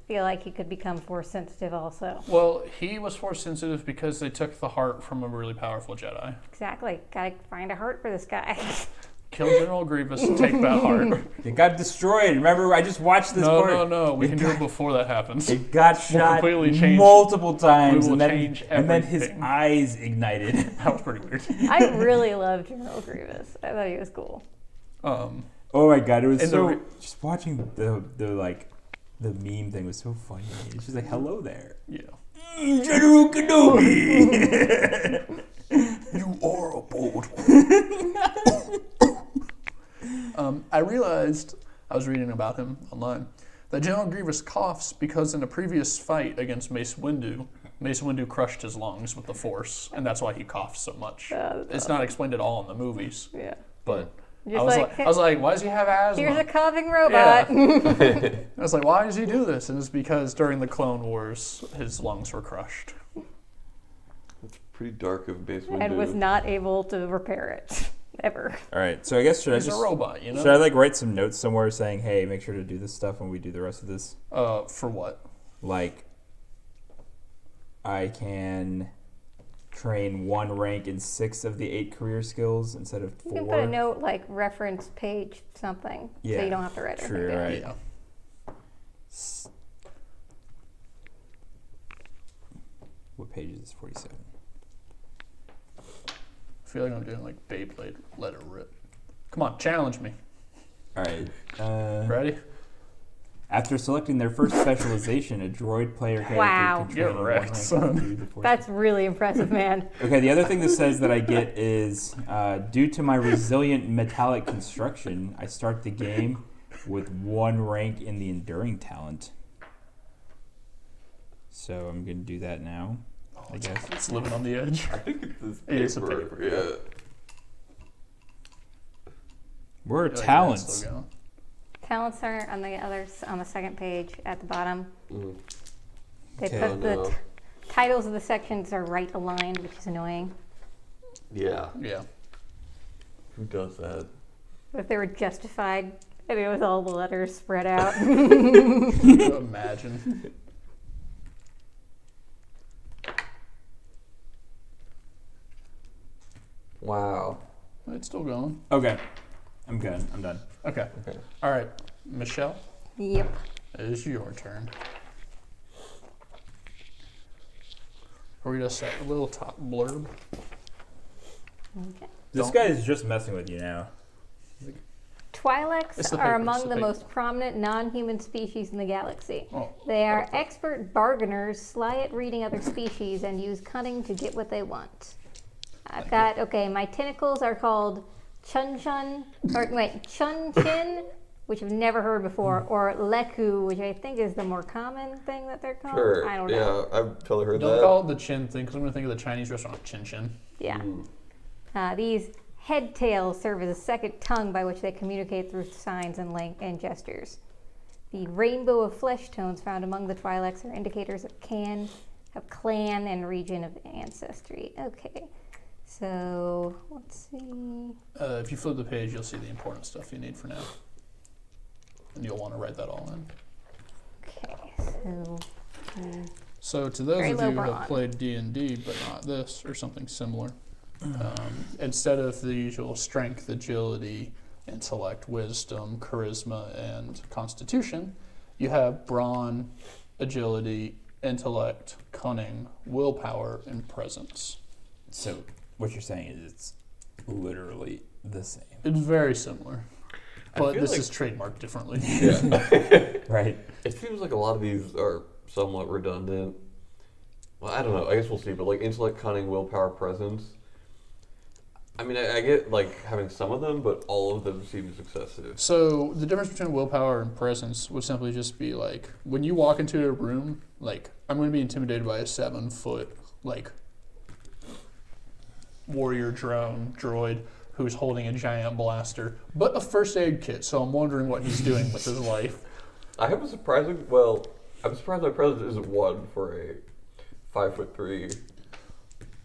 feel like he could become force sensitive also. Well, he was force sensitive because they took the heart from a really powerful Jedi. Exactly. Gotta find a heart for this guy. Kill General Grievous, take that heart. It got destroyed. Remember, I just watched this part. No. We can do it before that happens. It got shot completely change- multiple times, we will and change then his everything. eyes ignited. That was pretty weird. I really loved General Grievous. I thought he was cool. Oh my god, it was And so. Just watching the meme thing was so funny. It's just like, hello there, Yeah. General Kenobi. You are a bold one. I realized, I was reading about him online, that General Grievous coughs because in a previous fight against Mace Windu crushed his lungs with the Force, and that's why he coughs so much. It's not explained at all in the movies. Yeah. But Just I was like, why does he have asthma? Here's a coughing robot. I was like, why does he do this? And it's because during the Clone Wars, his lungs were crushed. It's pretty dark of Mace Windu. And was not able to repair it. Ever. All right, so I guess He's a robot, you know? should I like write some notes somewhere saying, hey, make sure to do this stuff when we do the rest of this? For what? Like, I can train 1 rank in 6 of the 8 career skills instead of 4. You can put a note like reference page something, so Yeah, you don't have to write true, everything. right. Yeah. What page is this? 47. I feel like I'm doing like Beyblade, let it rip. Come on, challenge me. All right. Ready? After selecting their first specialization, a droid player character Wow. can Get train 1 wrecked, rank son. through the Force. That's really impressive, man. Okay, the other thing this says that I get is, due to my resilient metallic construction, I start the game with 1 rank in the enduring talent. So I'm going to do that now, I guess. It's living on the edge. I think it's this It's a paper. paper, Yeah. Where are I feel like that's talents? still going. Talents are on the second page at the bottom. Mm. They Okay. put the Oh, no. titles of the sections are right aligned, which is annoying. Yeah. Yeah. Who does that? But if they were justified, I mean, with all the letters spread out. Can you imagine? Wow. It's still going. Okay. I'm good. I'm done. Okay. Okay. All right. Michelle, Yep. it is your turn. Read us a little top blurb. Okay. This Don't- guy is just messing with you now. It's Twi'leks the are paper, it's among the the paper. most prominent non-human species in the galaxy. Oh, They are expert bargainers, sly at reading other species, and use cunning to get what they want. I've got, okay, my tentacles are called Chun Chin, which I've never heard before, or Leku, which I think is the more common thing that they're called. Sure. I don't know. Yeah, I've totally heard Don't that. call it the chin thing because I'm going to think of the Chinese restaurant Chin Chin. Yeah. Mm. These head tails serve as a second tongue by which they communicate through signs and gestures. The rainbow of flesh tones found among the Twi'leks are indicators of clan and region of ancestry. Okay, so let's see. If you flip the page, you'll see the important stuff you need for now. And you'll want to write that all in. Okay, so So to those Very of low you who brawn. have played D&D, but not this, or something similar, instead of the usual strength, agility, intellect, wisdom, charisma, and constitution, you have brawn, agility, intellect, cunning, willpower, and presence. So what you're saying is it's literally the same. It's very similar, I but feel this like- is trademarked differently. Yeah. Right. It seems like a lot of these are somewhat redundant. Well, I don't know. I guess we'll see. But like intellect, cunning, willpower, presence. I mean, I get like having some of them, but all of them seem excessive. So the difference between willpower and presence would simply just be like when you walk into a room, like I'm going to be intimidated by a 7-foot like warrior droid who's holding a giant blaster, but a first aid kit. So I'm wondering what he's doing with his life. I have a surprising. Well, I'm surprised my presence isn't 1 for a 5'3".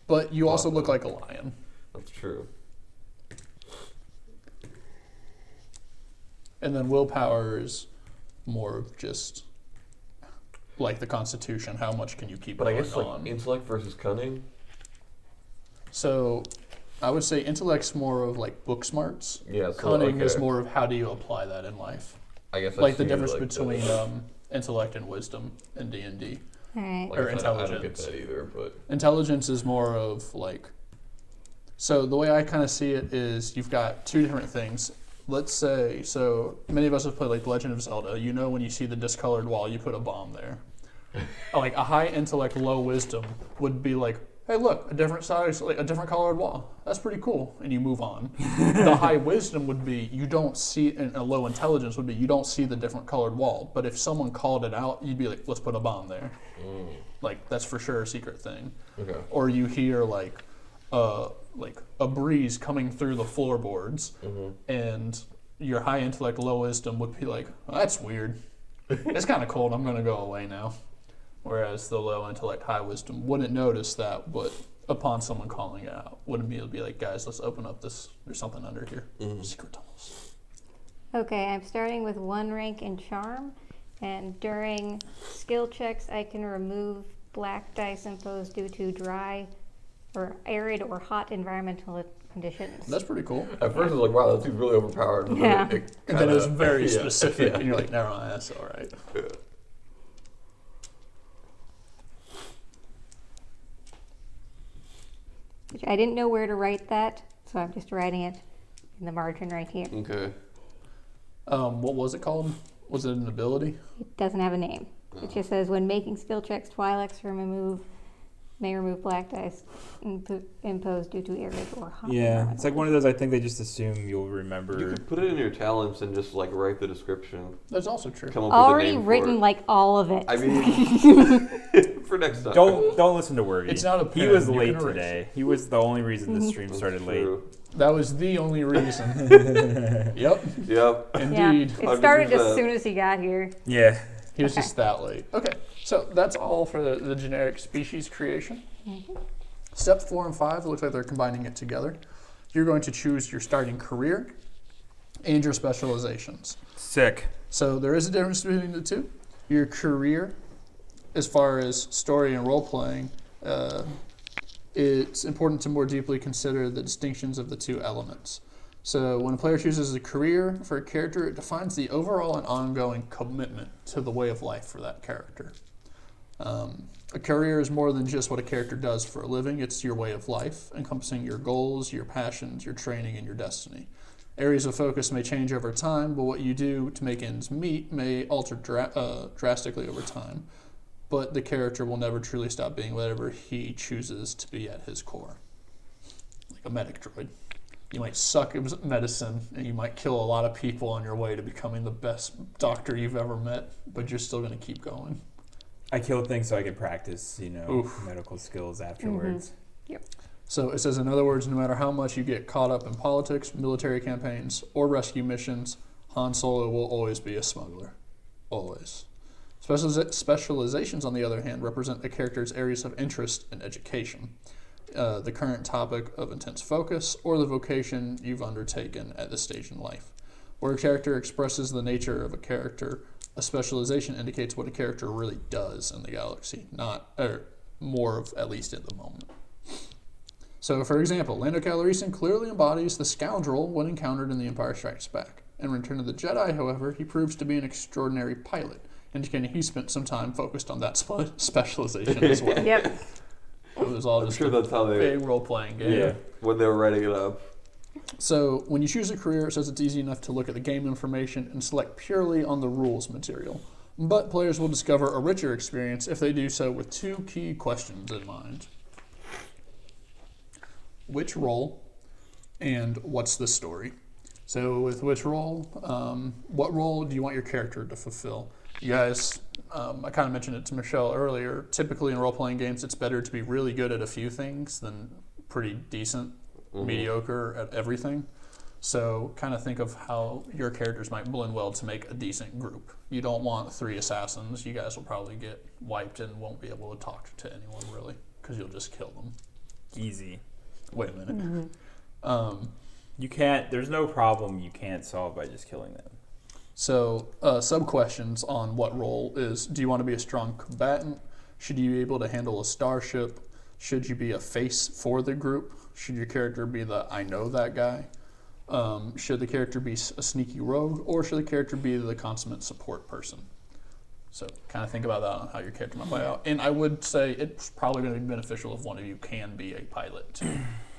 But you also look like a lion. That's true. And then willpower is more of just like the Constitution. How much can you keep But I going guess like on? intellect versus cunning. So I would say intellect's more of like book smarts. Yeah. So, Cunning is okay. more of how do you apply that in life. I guess Like the see, difference like, between intellect and wisdom in D&D. All right. like or I said, I don't get intelligence. that either, but Intelligence is more of like, so the way I kind of see it is you've got two different things. Let's say, so many of us have played like The Legend of Zelda. You know when you see the discolored wall, you put a bomb there. Like a high intellect, low wisdom would be like, hey, look, a different size, like a different colored wall. That's pretty cool, and you move on. The high wisdom would be you don't see, and a low intelligence would be you don't see the different colored wall. But if someone called it out, you'd be like, let's put a bomb there. Like that's for sure a secret thing. okay. Or you hear like a breeze coming through the floorboards, and your high intellect, low wisdom would be like, oh, that's weird. It's kind of cold. I'm gonna go away now. Whereas the low intellect, high wisdom wouldn't notice that, but upon someone calling it out, would immediately be like, guys, let's open up this. There's something under here. Secret tunnels. Okay, I'm starting with 1 rank in charm, and during skill checks, I can remove black dice imposed due to dry or arid or hot environmental conditions. That's pretty cool. At first, I was like, wow, that seems really overpowered. But Yeah. And then it was very yeah, specific, yeah. and you're like, never mind, that's all right. Yeah. I didn't know where to write that, so I'm just writing it in the margin right here. Okay. What was it called? Was it an ability? It doesn't have a name. It just says when making skill checks, Twi'leks may remove black dice imposed due to arid or hot. Yeah, it's like one of those. I think they just assume you'll You remember. could put it in your talents and just like write the description. That's also true. Come up Already with a name written for like all of it. it. I mean, for next time. Don't listen to Wordy. It's not a He pen, was you late can erase today. He was the only reason this stream That's started late. true. That was the only reason. Yep, Yep. indeed. Yeah, it started 100%. as soon as he got here. Yeah. He was just that late. Okay, so that's all for the generic species creation. Step 4 and 5, it looks like they're combining it together. You're going to choose your starting career and your specializations. Sick. So there is a difference between the two. Your career, as far as story and role playing, it's important to more deeply consider the distinctions of the two elements. So when a player chooses a career for a character, it defines the overall and ongoing commitment to the way of life for that character. A career is more than just what a character does for a living. It's your way of life, encompassing your goals, your passions, your training, and your destiny. Areas of focus may change over time, but what you do to make ends meet may alter drastically over time. But the character will never truly stop being whatever he chooses to be at his core. Like a medic droid. You might suck at medicine, and you might kill a lot of people on your way to becoming the best doctor you've ever met, but you're still going to keep going. I killed things so I could practice, Oof. medical skills afterwards. So it says, in other words, no matter how much you get caught up in politics, military campaigns, or rescue missions, Han Solo will always be a smuggler. Always. Specializations, on the other hand, represent a character's areas of interest and education, the current topic of intense focus, or the vocation you've undertaken at this stage in life. Where a character expresses the nature of a character, a specialization indicates what a character really does in the galaxy, more of at least in the moment. So, for example, Lando Calrissian clearly embodies the scoundrel when encountered in The Empire Strikes Back. In Return of the Jedi, however, he proves to be an extraordinary pilot, indicating he spent some time focused on that specialization as well. Yep. It was all I'm just sure a that's how they, big role-playing game. when they were writing it up. So when you choose a career, it says it's easy enough to look at the game information and select purely on the rules material. But players will discover a richer experience if they do so with two key questions in mind. Which role and what's the story? So with which role, what role do you want your character to fulfill? You guys, I kind of mentioned it to Michelle earlier, typically in role-playing games, it's better to be really good at a few things than pretty decent, mediocre at everything. So kind of think of how your characters might blend well to make a decent group. You don't want 3 assassins. You guys will probably get wiped and won't be able to talk to anyone really because you'll just kill them. Easy. Wait a minute. You can't. There's no problem you can't solve by just killing them. So, sub questions on what role is: do you want to be a strong combatant? Should you be able to handle a starship? Should you be a face for the group? Should your character be the I know that guy? Should the character be a sneaky rogue, or should the character be the consummate support person? So kind of think about that on how your character might play out. And I would say it's probably going to be beneficial if one of you can be a pilot too.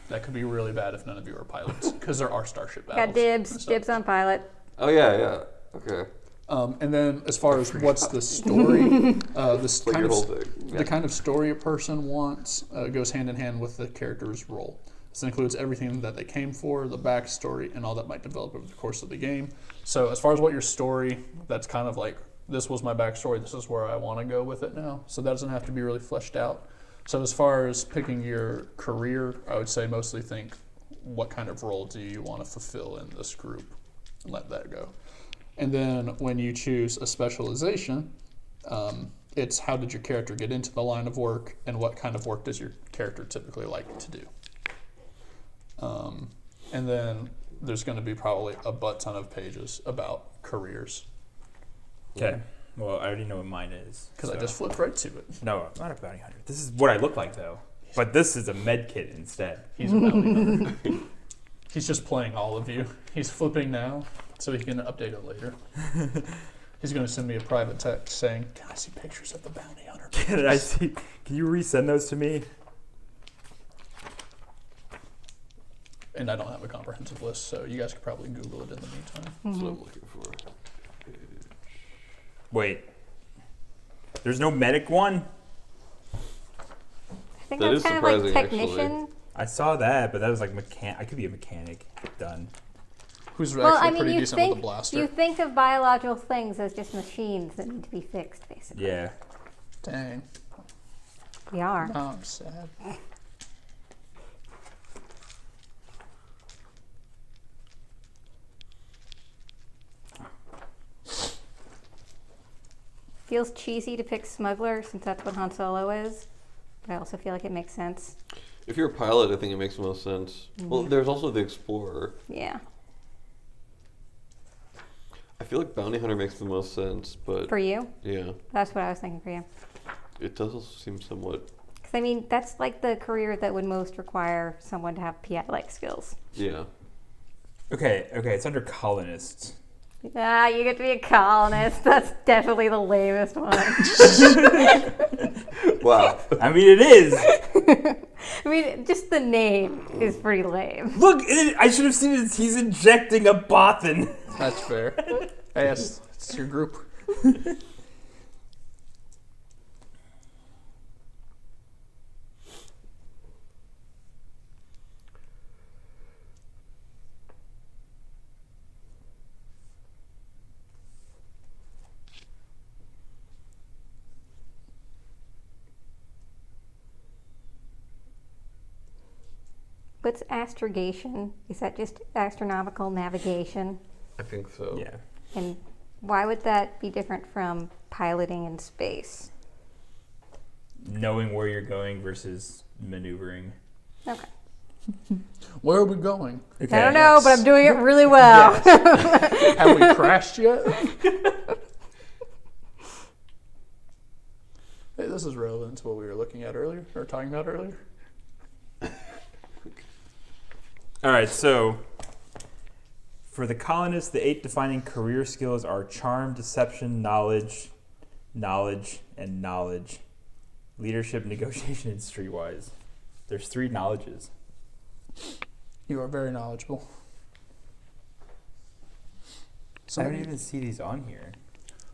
That could be really bad if none of you are pilots, because there are starship battles. Got dibs. Dibs on pilot. Oh yeah. Okay. And then as far as what's the story, this Like kind your of whole thing. the kind of story a person wants goes hand in hand with the character's role. This includes everything that they came for, the backstory, and all that might develop over the course of the game. So as far as what your story, that's kind of like, this was my backstory, this is where I want to go with it now. So that doesn't have to be really fleshed out. So as far as picking your career, I would say mostly think, what kind of role do you want to fulfill in this group? And let that go. And then when you choose a specialization, it's how did your character get into the line of work, and what kind of work does your character typically like to do? And then there's going to be probably a butt ton of pages about careers. Okay. Well, I already know what mine is. Because I just flipped right to it. No, I'm not a bounty hunter. This is what I look like, though. But this is a med kit instead. He's a bounty hunter. He's just playing all of you. He's flipping now, so he can update it later. He's going to send me a private text saying, "Can I see pictures of the bounty hunter?" Can I see? Can you resend those to me? And I don't have a comprehensive list, so you guys could probably Google it in the meantime. That's what I'm looking for. Wait. There's no medic one? I think That that's is kind of like surprising, actually. technician. I saw that, but that was like I could be a mechanic. Done. Who's Well, actually I mean, pretty you decent with a think blaster. you think of biological things as just machines that need to be fixed, basically. Yeah. Dang. We are. Now I'm sad. Feels cheesy to pick smuggler since that's what Han Solo is, but I also feel like it makes sense. If you're a pilot, I think it makes the most sense. Well, there's also the explorer. Yeah. I feel like bounty hunter makes the most sense, but For you? yeah, That's what I was thinking for you. it does also seem somewhat. Because, I mean, that's like the career that would most require someone to have PI-like skills. Yeah. Okay, it's under colonists. Ah, you get to be a colonist. That's definitely the lamest one. Wow. I mean, it is. I mean, just the name is pretty lame. Look, I should have seen it. He's injecting a bothan. That's fair. Hey, it's your group. What's astrogation? Is that just astronomical navigation? I think so. Yeah. And why would that be different from piloting in space? Knowing where you're going versus maneuvering. Okay. Where are we going? Okay. I don't know, but I'm doing it really well. Have we crashed yet? Hey, this is relevant to what we were looking at earlier, or talking about earlier. All right, so for the colonists, the 8 defining career skills are charm, deception, knowledge, and knowledge. Leadership, negotiation, and streetwise. There's 3 knowledges. You are very knowledgeable. I don't even see these on here.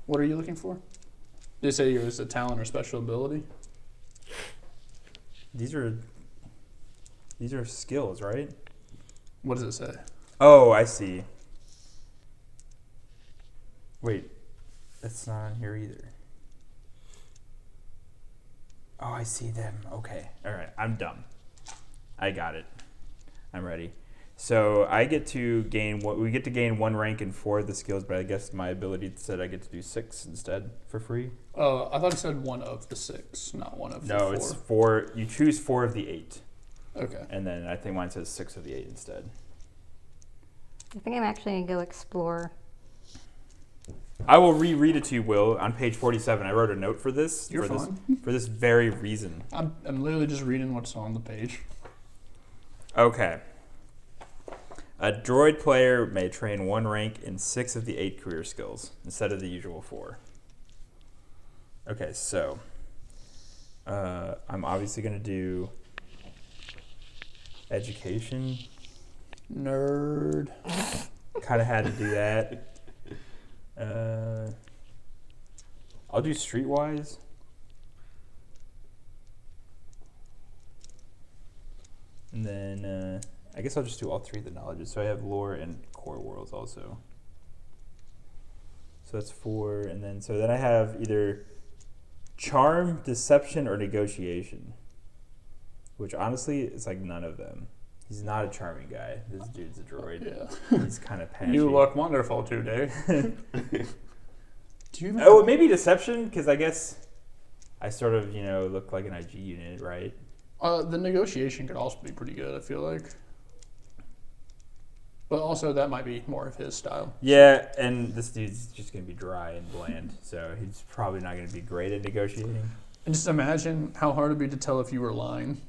What are you looking for? Did you say yours a talent or special ability? These are skills, right? What does it say? Oh, I see. Wait, that's not on here either. Oh, I see them. Okay. All right. I'm dumb. I got it. I'm ready. So I get to gain we get to gain 1 rank in 4 of the skills, but I guess my ability said I get to do 6 instead for free. Oh, I thought it said 1 of the 6, not 1 of the 4. No, it's 4. You choose 4 of the 8. Okay. And then I think mine says 6 of the 8 instead. I think I'm actually going to go explore. I will reread it to you, Will. On page 47, I wrote a note for this. You're for fine. For this very reason. I'm literally just reading what's on the page. Okay. A droid player may train 1 rank in 6 of the 8 career skills instead of the usual 4. Okay, so I'm obviously going to do education. Nerd. Kind of had to do that. I'll do streetwise. And then I guess I'll just do all 3 of the knowledges. So I have lore and core worlds also. So that's 4. And then so then I have either charm, deception, or negotiation. Which honestly is like none of them. He's not a charming guy. This dude's a droid. Yeah. He's kind of patchy. You look wonderful today. Do you even Oh, maybe deception, because I guess I sort of, look like an IG unit, right? The negotiation could also be pretty good, I feel like. But also, that might be more of his style. Yeah, and this dude's just going to be dry and bland, so he's probably not going to be great at negotiating. And just imagine how hard it'd be to tell if you were lying.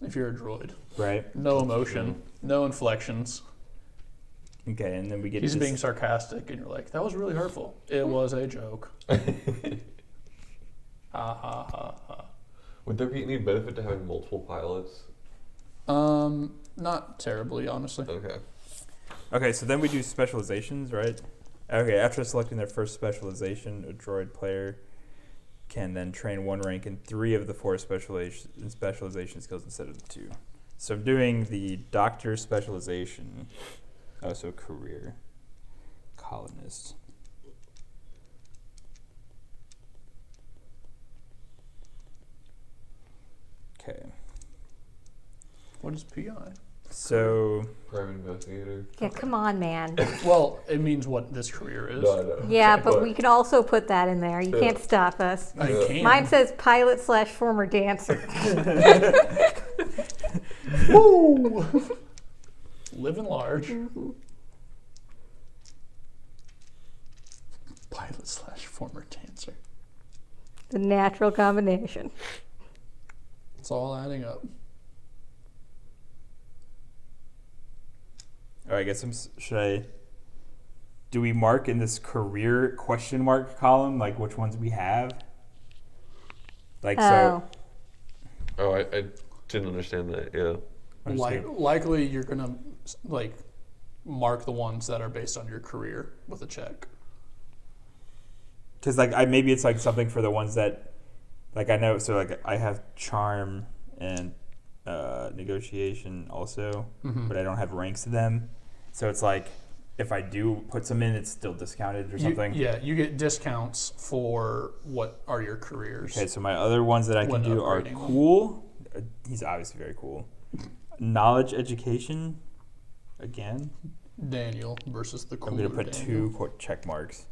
If you're a droid. Right. No emotion, no inflections. Okay, and then we get He's being sarcastic, and you're like, that was really hurtful. It was a joke. Ha ha ha ha. Would there be any benefit to having multiple pilots? Not terribly, honestly. Okay. Okay, so then we do specializations, right? Okay, after selecting their first specialization, a droid player can then train 1 rank in 3 of the 4 specialization skills instead of the 2. So I'm doing the doctor specialization. Oh, so career. Colonist. Okay. What is PI? So Private investigator. Yeah, come on, man. Well, it means what this career is. No, I know. Yeah, but we can also put that in there. You can't stop us. I Yeah. can. Mine says pilot/former dancer. Woo! Living large. Pilot/former dancer. The natural combination. It's all adding up. All right, I guess do we mark in this career question mark column, like which ones we have? Like, Oh, Oh, I didn't understand that. Yeah. Likely you're gonna mark the ones that are based on your career with a check. because maybe it's like something for the ones that, I know, so I have charm and negotiation also, but I don't have ranks to them. So it's like, if I do put some in, it's still discounted or something. You get discounts for what are your careers. Okay, so my other ones that I can When do are upgrading. cool. He's obviously very cool. Knowledge education, again. Daniel versus the cooler I'm going to put Daniel. 2 check marks.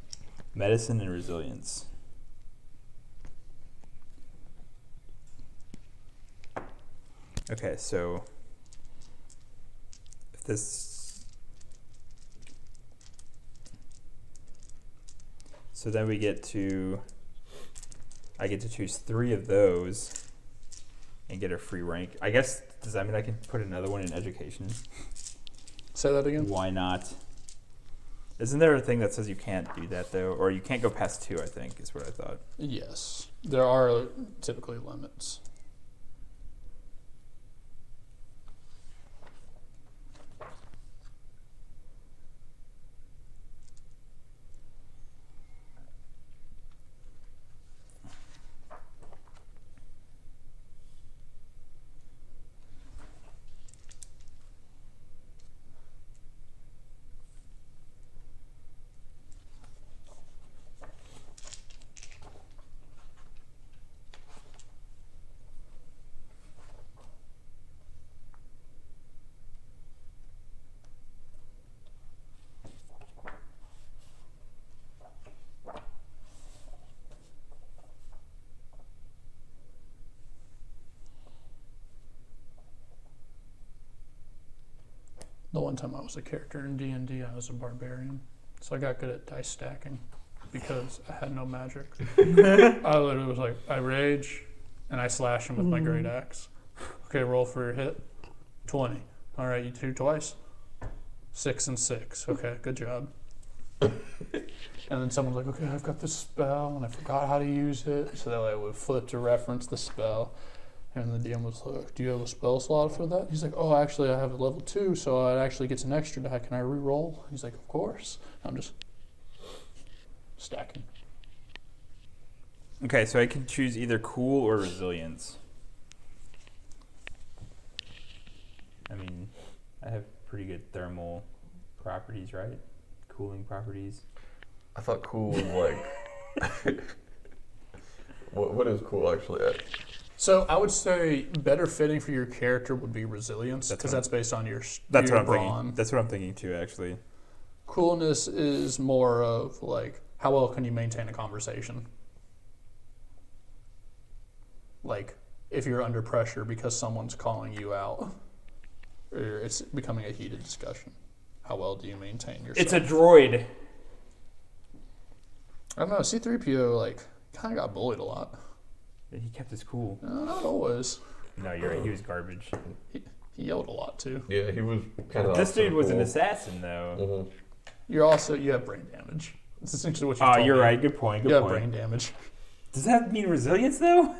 Medicine and resilience. Okay, so if this, so then I get to choose 3 of those and get a free rank. I guess, does that mean I can put another one in education? Say that again. Why not? Isn't there a thing that says you can't do that though, or you can't go past 2? I think is what I thought. Yes, there are typically limits. The one time I was a character in D&D, I was a barbarian. So I got good at dice stacking because I had no magic. I literally was like, I rage and I slash him with my great axe. Okay, roll for your hit. 20. All right, you do twice. 6 and 6. Okay, good job. And then someone's like, okay, I've got this spell and I forgot how to use it. So then I would flip to reference the spell. And the DM was like, do you have a spell slot for that? He's like, oh, actually, I have a level 2, so it actually gets an extra die. Can I re-roll? He's like, of course. I'm just stacking. Okay, so I can choose either cool or resilience. I mean, I have pretty good thermal properties, right? Cooling properties. I thought cool was like. What is cool actually? So I would say better fitting for your character would be resilience, because that's based on your That's your what I'm brawn. thinking. That's what I'm thinking too, actually. Coolness is more of like, how well can you maintain a conversation? Like, if you're under pressure because someone's calling you out, or it's becoming a heated discussion, how well do you maintain yourself? It's a droid. I don't know, C-3PO, like, kind of got bullied a lot. He kept his cool. Not always. No, you're right. He was garbage. He yelled a lot, too. Yeah, he was kind of. This dude was an assassin, though. Mm-hmm. You have brain damage. That's essentially what you Oh, told you're me. right. Good point. You Good have point. brain damage. Does that mean resilience, though?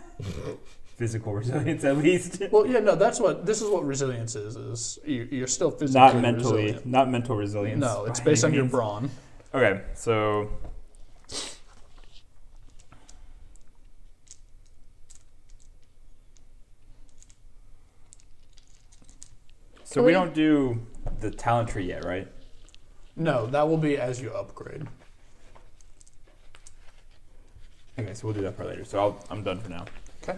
Physical resilience, at least. Well, yeah, no, this is what resilience is you're still physically Not mentally. resilient. Not mental resilience. No, it's by based any on your means. brawn. Okay, so. So we don't do the talent tree yet, right? No, that will be as you upgrade. Okay, so we'll do that part later. So I'm done for now. Okay.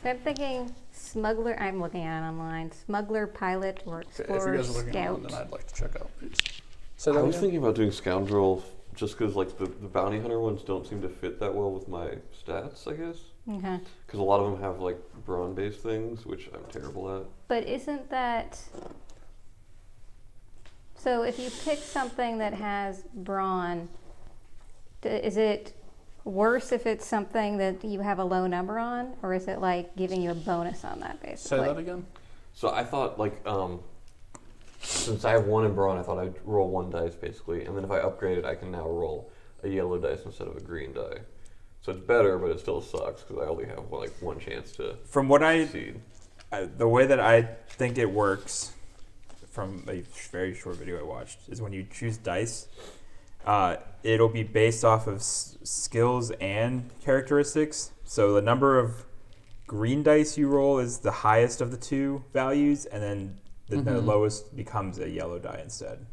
So I'm thinking smuggler. I'm looking at it online. Smuggler, pilot, or If you explorer, guys are looking at scout. it, then I'd like to check out these. Say I that was again? thinking about doing scoundrel just because like the bounty hunter ones don't seem to fit that well with my stats, I guess. Okay. Because a lot of them have like brawn based things, which I'm terrible at. But isn't that so? If you pick something that has brawn, is it worse if it's something that you have a low number on, or is it like giving you a bonus on that basically? Say that again? So I thought like since I have 1 in brawn, I thought I'd roll 1 dice basically, and then if I upgrade it, I can now roll a yellow dice instead of a green die. So it's better, but it still sucks because I only have like 1 chance to From what succeed. the way that I think it works, from a very short video I watched, is when you choose dice, it'll be based off of skills and characteristics. So the number of green dice you roll is the highest of the 2 values, and then the lowest becomes a yellow die instead.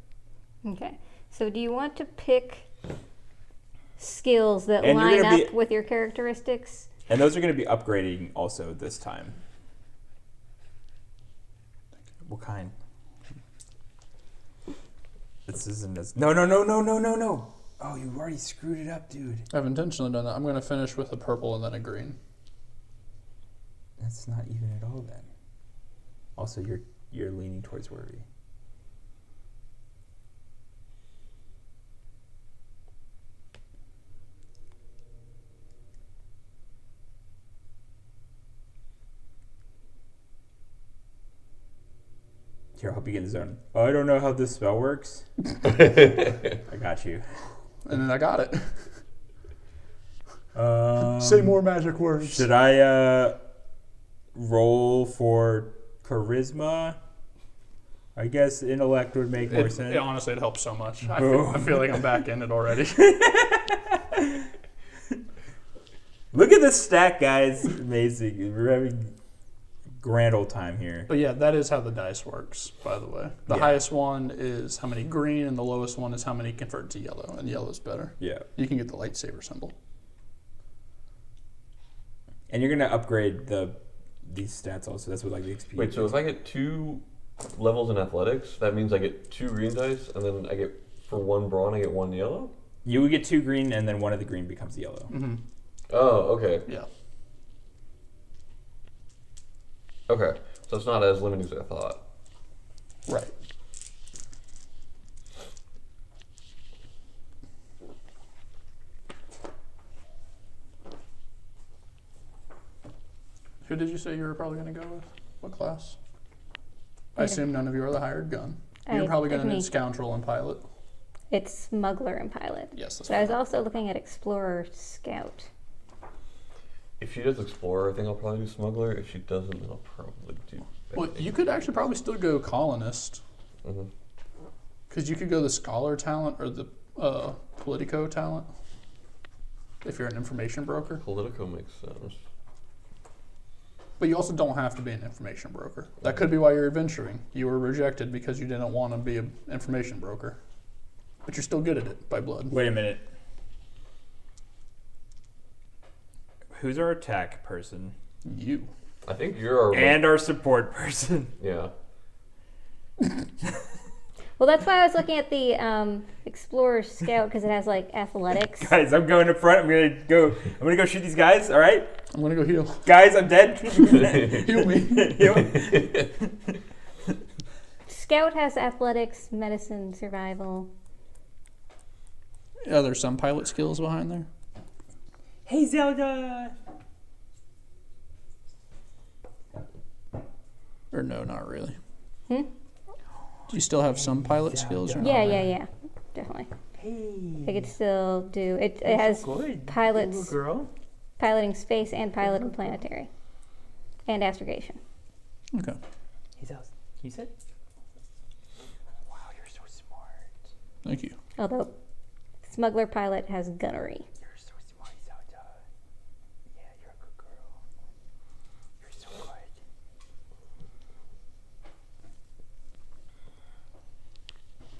Okay. So do you want to pick skills that And you're line gonna up with your characteristics? And those are going to be upgrading also this time. What kind? This isn't as... No. Oh, you already screwed it up, dude. I've intentionally done that. I'm going to finish with a purple and then a green. That's not even at all then. Also, you're leaning towards worry. Here, I'll help you get in the zone. Oh, I don't know how this spell works. I got you. And then I got it. Say more magic words. Should I roll for charisma? I guess intellect would make more sense. Honestly, it helps so much. I feel like I'm back in it already. Look at this stack, guys. Amazing. We're having grand old time here. But yeah, that is how the dice works, by the way. The Yeah. highest one is how many green, and the lowest one is how many convert to yellow, and yellow is better. Yeah. You can get the lightsaber symbol. And you're gonna upgrade these stats also. That's what like the XP. Wait, so if I get 2 levels in athletics, that means I get 2 green dice, and then I get for 1 brawn, I get 1 yellow? you would get 2 green, and then one of the green becomes yellow. Mm-hmm. Oh, okay. Yeah. Okay. So it's not as limiting as I thought. Right. Who did you say you were probably going to go with? What class? I assume none of you are the hired gun. You're probably going to need Scoundrel and Pilot. It's Smuggler and Pilot. Yes, that's But I was fine. also looking at Explorer Scout. If she does Explorer, I think I'll probably do Smuggler. If she doesn't, then I'll probably do... Well, you could actually probably still go Colonist. Mm-hmm. Because you could go the Scholar talent or the Politico talent. If you're an information broker. Politico makes sense. But you also don't have to be an information broker. That could be why you're adventuring. You were rejected because you didn't want to be an information broker. But you're still good at it by blood. Wait a minute. Who's our attack person? You. I think you're our... And our support person. Yeah. Well, that's why I was looking at the Explorer Scout because it has like athletics. Guys, I'm going up front. I'm gonna go shoot these guys. All right, I'm going to go heal. guys, I'm dead. Heal me. Scout has athletics, medicine, survival. Are there some pilot skills behind there? Hey, Zelda. Or no, not really. Hmm? Do you still have some pilot skills or not? Yeah, definitely. Hey. I could still do it. It has Good. pilots, Little girl. piloting space and piloting planetary, and astrogation. Okay. Hey, Zelda. You said. Wow, you're so smart. Thank you. Although Smuggler Pilot has gunnery. You're so smart, Zelda. Yeah, you're a good girl. You're so good.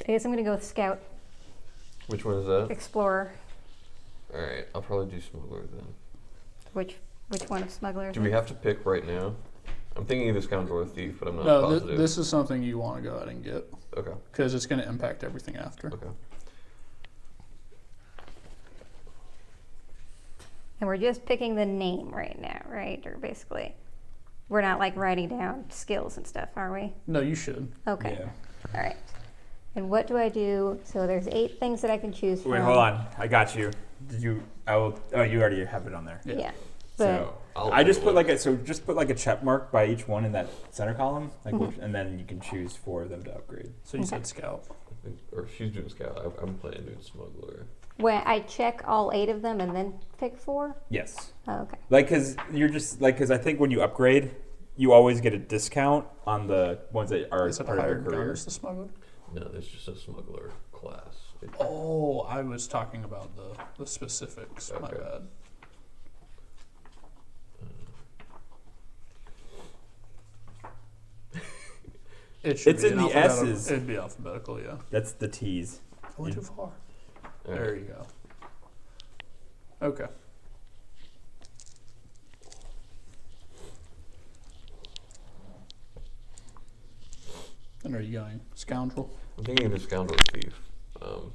I guess I'm gonna go with Scout, Which one is that? Explorer. Alright, I'll probably do Smuggler then. Which one of Smuggler? Do we have to pick right now? I'm thinking either Scoundrel or Thief, but I'm not No, positive. this is something you want to go ahead and get. Okay. Because it's going to impact everything after. Okay. And we're just picking the name right now, right? Or basically, we're not like writing down skills and stuff, are we? No, you should. Okay. Yeah. All right. And what do I do? So there's 8 things that I can choose from. Wait, hold on. I got you. Did you? I will. Oh, you already have it on there. Yeah. Yeah. But So I'll I just do put it. like just put like a check mark by each one in that center column, like Mm-hmm. which, and then you can choose 4 of them to upgrade. So you Okay. said Scout. Or she's doing Scout. I'm planning doing Smuggler. when I check all 8 of them and then pick 4? Yes. Oh, okay. Like, cause you're just like, cause I think when you upgrade, you always get a discount on the ones that are Is it a part of your hired gun career. as the smuggler? No, there's just a Smuggler class. Oh, I was talking about the specifics. My Okay. bad. It should It's be in the alphabetical- S's. It'd be alphabetical, yeah. That's the T's. I went too far. Alright. There you go. Okay. And are you going Scoundrel? I'm thinking either Scoundrel or Thief. Oh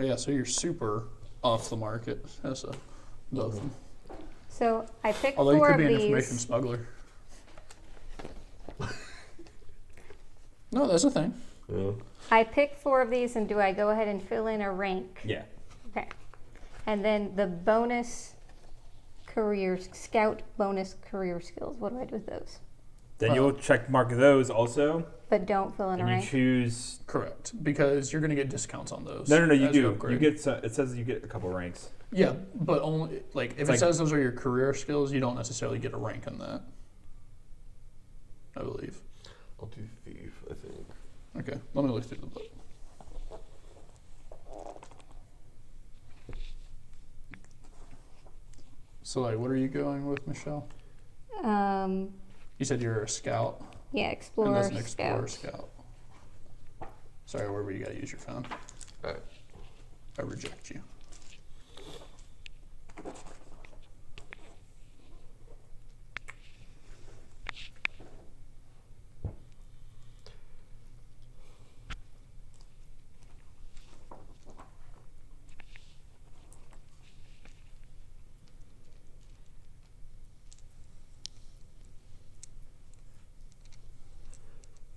yeah, so you're super off the market as a both. So I picked Although you 4 could of be an these. information smuggler. No, that's a thing. Yeah. I picked 4 of these, and do I go ahead and fill in a rank? Yeah. Okay. And then the bonus Scout bonus career skills. What do I do with those? Then Well- you'll check mark those also, But don't fill in a and you rank. choose. Correct, because you're going to get discounts on those. No, you as do. You upgrade. get. It says you get a couple ranks. Yeah, but only like if It's it like- says those are your career skills, you don't necessarily get a rank in that. I believe. I'll do Thief, I think. Okay, let me look through the book. So, like, what are you going with, Michelle? You said you're a scout, Yeah, and Explorer, there's an explorer Scout. scout. Sorry, wherever you gotta use your phone. Alright. I reject you.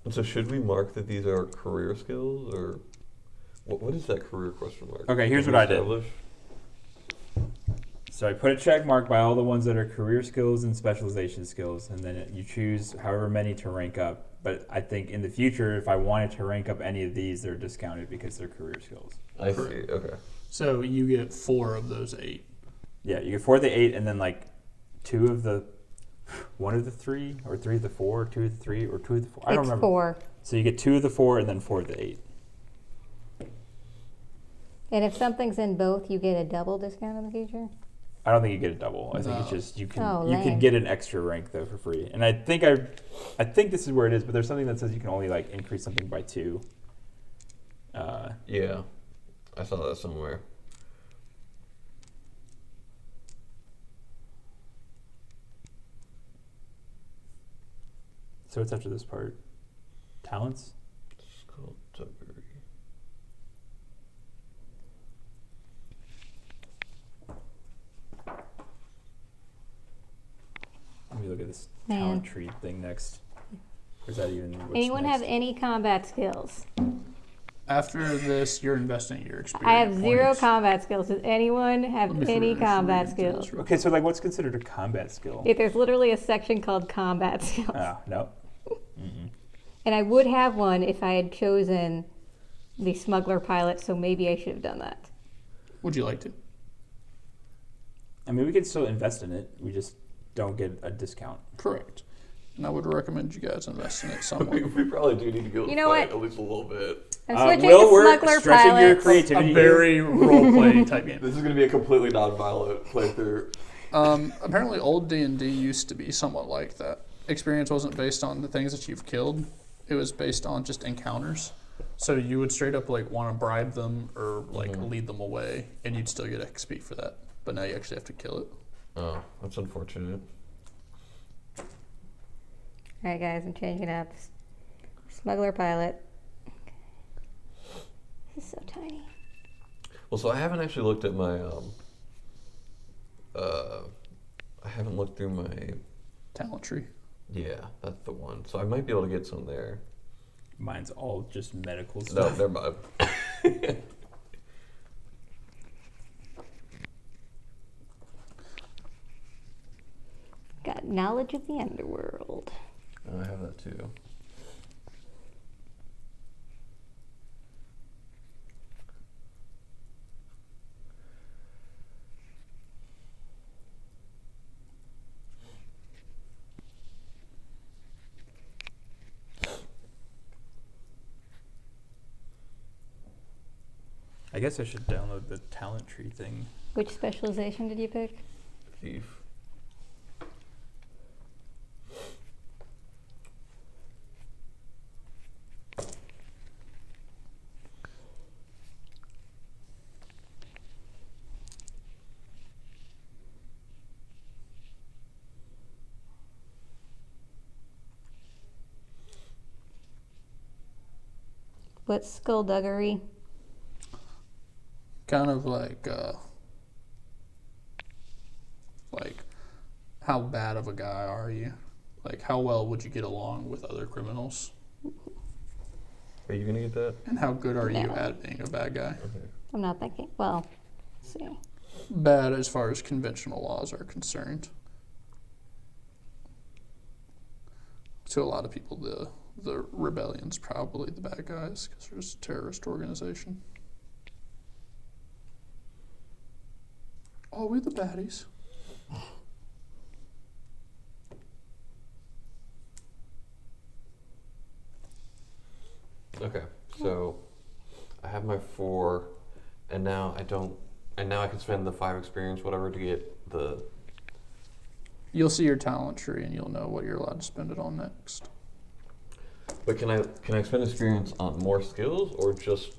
And so should we mark that these are career skills, or what is that career question mark? Okay, here's Did what we I did. establish? So I put a check mark by all the ones that are career skills and specialization skills, and then you choose however many to rank up. But I think in the future, if I wanted to rank up any of these, they're discounted because they're career skills. I see. Okay. So you get 4 of those 8. Yeah, you get 4 of the 8, and then like 2 of the 1 of the 3, or 3 of the 4, 2 of the 3, or 2 of the 4. I don't It's remember. 4. So you get 2 of the 4, and then 4 of the 8. And if something's in both, you get a double discount in the future? I don't think you get a double. I think it's No. just you can Oh, you can lame. get an extra rank though for free. And I think this is where it is, but there's something that says you can only like increase something by 2. Yeah, I saw that somewhere. So it's after this part. Talents? Skullduggery. Let me look at this Man. talent tree thing next. Or is that even what's Anyone next? have any combat skills? After this, you're investing your experience. I have 0 points. combat skills. Does anyone have Let me any finish combat reading through skills? this real Okay, so like what's considered a combat skill? There's literally a section called combat skills. No. And I would have one if I had chosen the smuggler pilot, so maybe I should have done that. Would you like to? I mean, we could still invest in it. We just don't get a discount. Correct. And I would recommend you guys invest in it We, somewhat. we probably do need to go You know fight what? at least a little bit. I'm switching Will, to we're smuggler stretching your pilot. creativity A here. very role-playing type game. This is going to be a completely non-violent playthrough. Apparently, old D&D used to be somewhat like that. Experience wasn't based on the things that you've killed. It was based on just encounters. So you would straight up like want to bribe them or like lead them away, and you'd still get XP for that. But now you actually have to kill it. Oh, that's unfortunate. Alright guys, I'm changing up. Smuggler pilot. This is so tiny. Well, so I haven't actually looked at my I haven't looked through my. Talent tree. Yeah, that's the one. So I might be able to get some there. Mine's all just medical No, stuff. never mind. Got knowledge of the underworld. I have that too. I guess I should download the talent tree thing. Which specialization did you pick? Thief. What's skullduggery? Kind of like how bad of a guy are you? Like how well would you get along with other criminals? Are you gonna get that? And how good are you No. at being a bad guy? Okay. I'm not thinking. Well, let's see. Bad as far as conventional laws are concerned. To a lot of people, the rebellion's probably the bad guys because there's a terrorist organization. Oh, we're the baddies. Okay, so I have my 4, and now I don't. And now I can spend the 5 experience, whatever, to get the. You'll see your talent tree and you'll know what you're allowed to spend it on next. But can I spend experience on more skills or just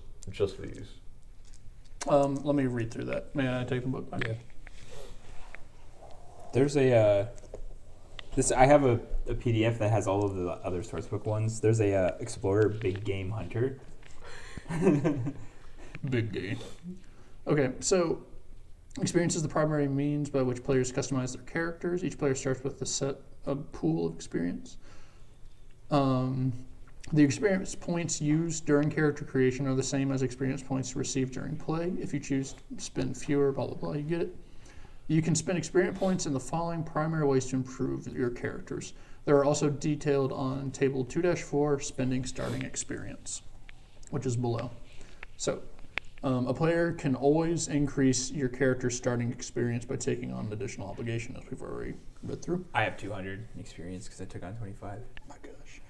these? Let me read through that. May I take the book back? Yeah. There's a I have a PDF that has all of the other sourcebook ones. There's a Explorer Big Game Hunter. Big game. Okay, so experience is the primary means by which players customize their characters. Each player starts with a pool of experience. The experience points used during character creation are the same as experience points received during play. If you choose to spend fewer, blah, blah, blah, you get it. You can spend experience points in the following primary ways to improve your characters. They are also detailed on table 2-4, spending starting experience, which is below. So, a player can always increase your character's starting experience by taking on an additional obligation, as we've already read through. I have 200 experience because I took on 25. My gosh.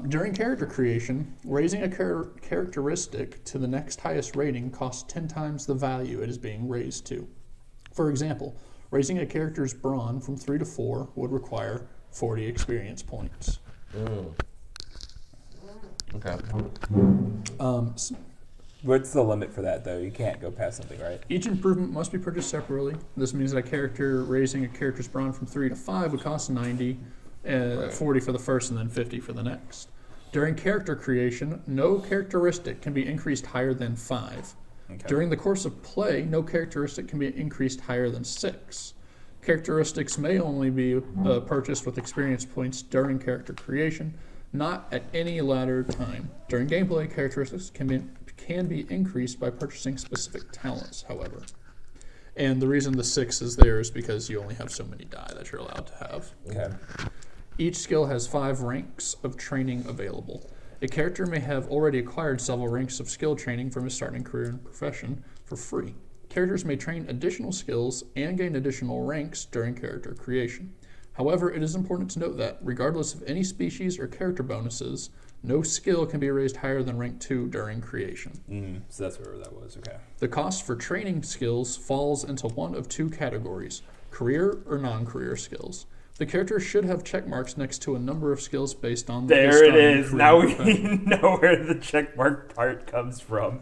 During character creation, raising a characteristic to the next highest rating costs 10 times the value it is being raised to. For example, raising a character's brawn from 3 to 4 would require 40 experience points. Okay. What's the limit for that, though? You can't go past something, right? Each improvement must be purchased separately. This means that a character raising a character's brawn from 3 to 5 would cost 90, 40 for the first, and then 50 for the next. During character creation, no characteristic can be increased higher than 5. Okay. During the course of play, no characteristic can be increased higher than 6. Characteristics may only be purchased with experience points during character creation, not at any latter time. During gameplay, characteristics can be increased by purchasing specific talents, however. And the reason the 6 is there is because you only have so many die that you're allowed to have. Okay. Each skill has 5 ranks of training available. A character may have already acquired several ranks of skill training from his starting career and profession for free. Characters may train additional skills and gain additional ranks during character creation. However, it is important to note that, regardless of any species or character bonuses, no skill can be raised higher than rank 2 during creation. So that's where that was, okay. The cost for training skills falls into one of 2 categories, career or non-career skills. The character should have check marks next to a number of skills based on the There it is. career Now we profession. know where the checkmark part comes from.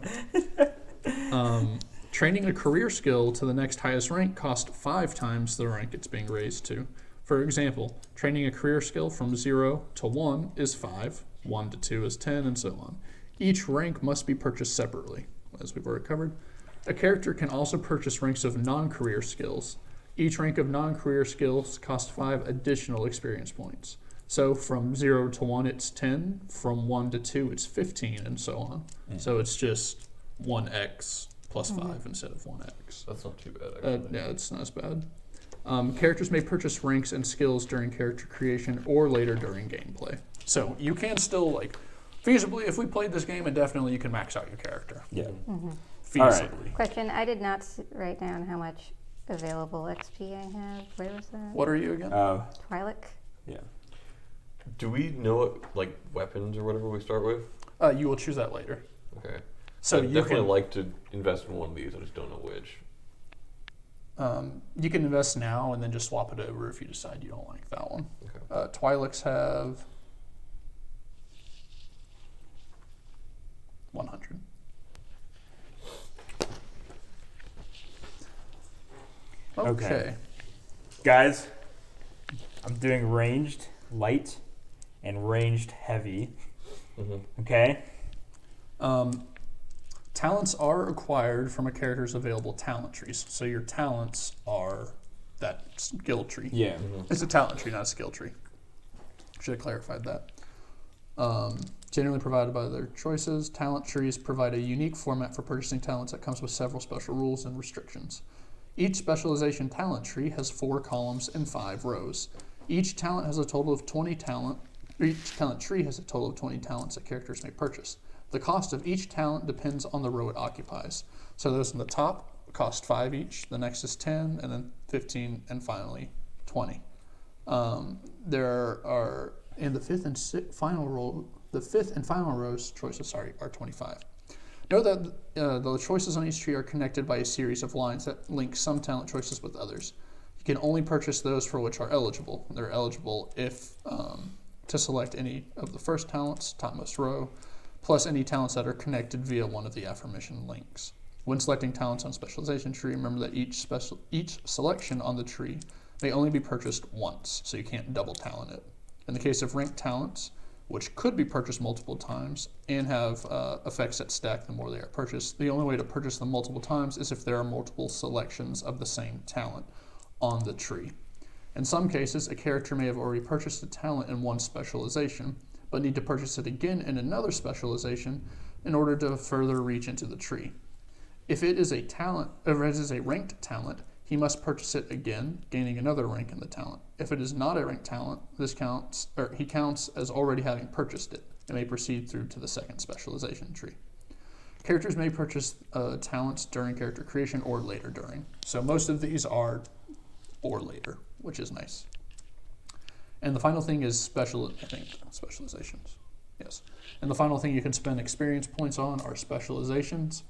Training a career skill to the next highest rank costs 5 times the rank it's being raised to. For example, training a career skill from 0 to 1 is 5, 1 to 2 is 10, and so on. Each rank must be purchased separately, as we've already covered. A character can also purchase ranks of non-career skills. Each rank of non-career skills costs 5 additional experience points. So from 0 to 1, it's 10. From 1 to 2, it's 15, and so on. So it's just 1x plus 5 instead of 1x. That's not too bad, actually. Yeah, it's not as bad. Characters may purchase ranks and skills during character creation or later during gameplay. So you can still, like, feasibly, if we played this game, indefinitely, you can max out your character. Yeah. Feasibly. All right. Question, I did not write down how much available XP I have. Where was that? What are you again? Twi'lek? Yeah. Do we know what, like, weapons or whatever we start with? You will choose that later. Okay. So I'd you definitely can, like to invest in one of these. I just don't know which. you can invest now and then just swap it over if you decide you don't like that one. Okay. Twi'leks have 100. Okay. Guys, I'm doing ranged light and ranged heavy. Okay? Talents are acquired from a character's available talent trees. So your talents are that skill tree. Yeah. It's a talent tree, not a skill tree. Should have clarified that. Generally provided by their choices, talent trees provide a unique format for purchasing talents that comes with several special rules and restrictions. Each specialization talent tree has 4 columns and 5 rows. Each talent has a total of 20 talent. Each talent tree has a total of 20 talents that characters may purchase. The cost of each talent depends on the row it occupies. So those in the top cost 5 each, the next is 10, and then 15, and finally 20. There are in the fifth and final rows choices are 25. Note that the choices on each tree are connected by a series of lines that link some talent choices with others. You can only purchase those for which are eligible. They're eligible if to select any of the first talents, topmost row, plus any talents that are connected via one of the aforementioned links. When selecting talents on specialization tree, remember that each selection on the tree may only be purchased once, so you can't double talent it. In the case of ranked talents, which could be purchased multiple times and have effects that stack the more they are purchased, the only way to purchase them multiple times is if there are multiple selections of the same talent on the tree. In some cases, a character may have already purchased a talent in one specialization, but need to purchase it again in another specialization in order to further reach into the tree. If it is a ranked talent, he must purchase it again, gaining another rank in the talent. If it is not a ranked talent, he counts as already having purchased it and may proceed through to the second specialization tree. Characters may purchase talents during character creation or later during. So most of these are or later, which is nice. And the final thing is specializations. Yes. And the final thing you can spend experience points on are specializations.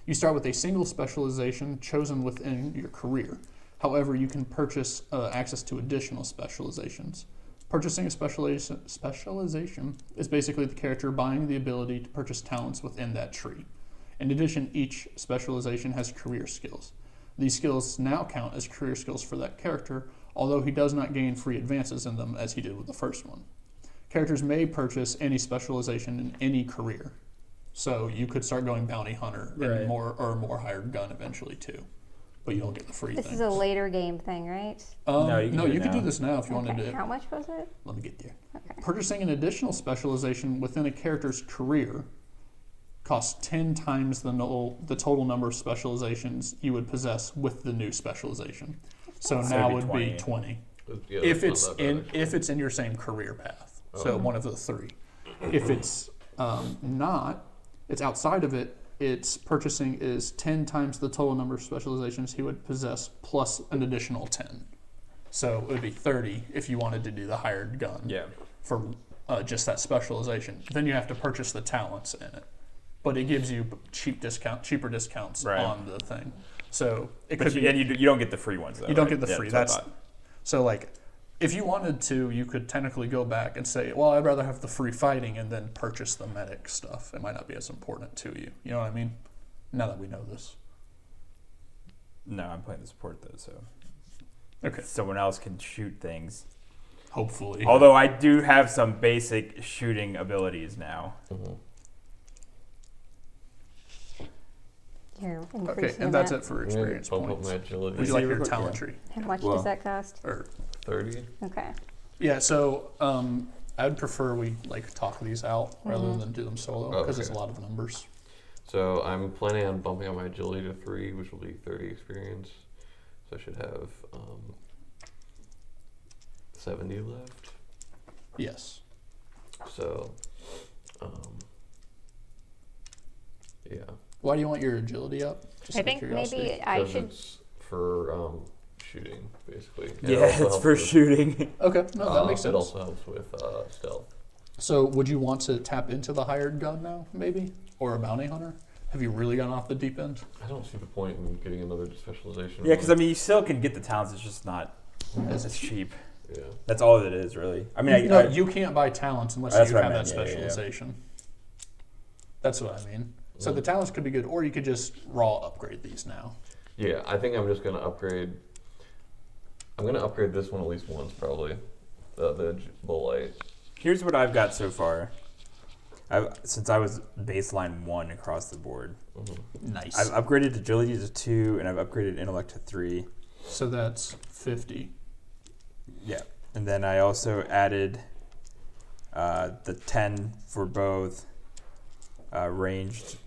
You start with a single specialization chosen within your career. However, you can purchase access to additional specializations. Purchasing a specialization is basically the character buying the ability to purchase talents within that tree. In addition, each specialization has career skills. These skills now count as career skills for that character, although he does not gain free advances in them as he did with the first one. Characters may purchase any specialization in any career. So you could start going bounty hunter and more hired gun eventually too, but you don't get the free This things. is a later game thing, right? No, you can could do do this now if you wanted Okay. to. How much was it? Let me get there. Okay. Purchasing an additional specialization within a character's career costs 10 times the total number of specializations you would possess with the new specialization. So So now it'd would be be 20. Yeah, If that's it's not that bad, in actually. if it's in your same career path. So one of the three. If it's not, it's outside of it. Its purchasing is 10 times the total number of specializations he would possess plus an additional 10. So it would be 30 if you wanted to do the hired gun Yeah. for just that specialization. Then you have to purchase the talents in it, but it gives you cheaper discounts Right. on the thing. So it But could be. you don't get the free ones though. You don't right? get the Yeah, free. what I That's thought. so like, if you wanted to, you could technically go back and say, well, I'd rather have the free fighting and then purchase the medic stuff. It might not be as important to you. You know what I mean? Now that we know this. No, I'm playing the support though, so Okay. someone else can shoot things. Hopefully. Although I do have some basic shooting abilities now. You're Okay, increasing and that's that. it for I'm gonna experience bump up points. my agility. Would you like See, your real quick, talent yeah. tree? How much Well- does that cost? Or 30. Okay. yeah, so I'd prefer we like talk these out rather than do them solo Oh, because it's a okay. lot of numbers. So I'm planning on bumping up my agility to 3, which will be 30 experience. So I should have 70 left. Yes. So, yeah. Why do you want your agility up? Just I out of think curiosity. maybe I Because should. it's for shooting, basically. And it Yeah, also it's helps for with, shooting. Okay, no, that makes It sense. also helps with stealth. So, would you want to tap into the hired gun now, maybe, or a bounty hunter? Have you really gone off the deep end? I don't see the point in getting another specialization. Yeah, because I mean, you still can get the talents. It's just not as cheap. Yeah. That's all it is, really. I mean, No, I you can't buy talents unless That's you what have I that meant, yeah, yeah, yeah. specialization. That's what I mean. So Mm. the talents could be good, or you could just raw upgrade these now. Yeah, I think I'm just gonna upgrade. I'm gonna upgrade this one at least once, probably. The light. here's what I've got so far. Since I was baseline 1 across the board, Nice. I've upgraded agility to 2, and I've upgraded intellect to 3. So that's 50. Yeah, and then I also added the 10 for both ranged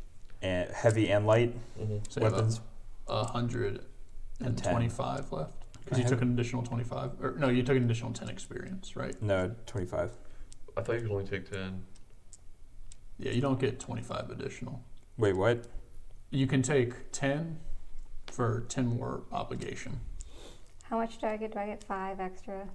and heavy and light So you have weapons. 125 left. Because you took an additional 25. Or no, you took an additional 10 experience, right? No, 25. I thought you could only take 10. Yeah, you don't get 25 additional. Wait, what? You can take 10 for 10 more obligation. How much do I get? Do I get 5 extra?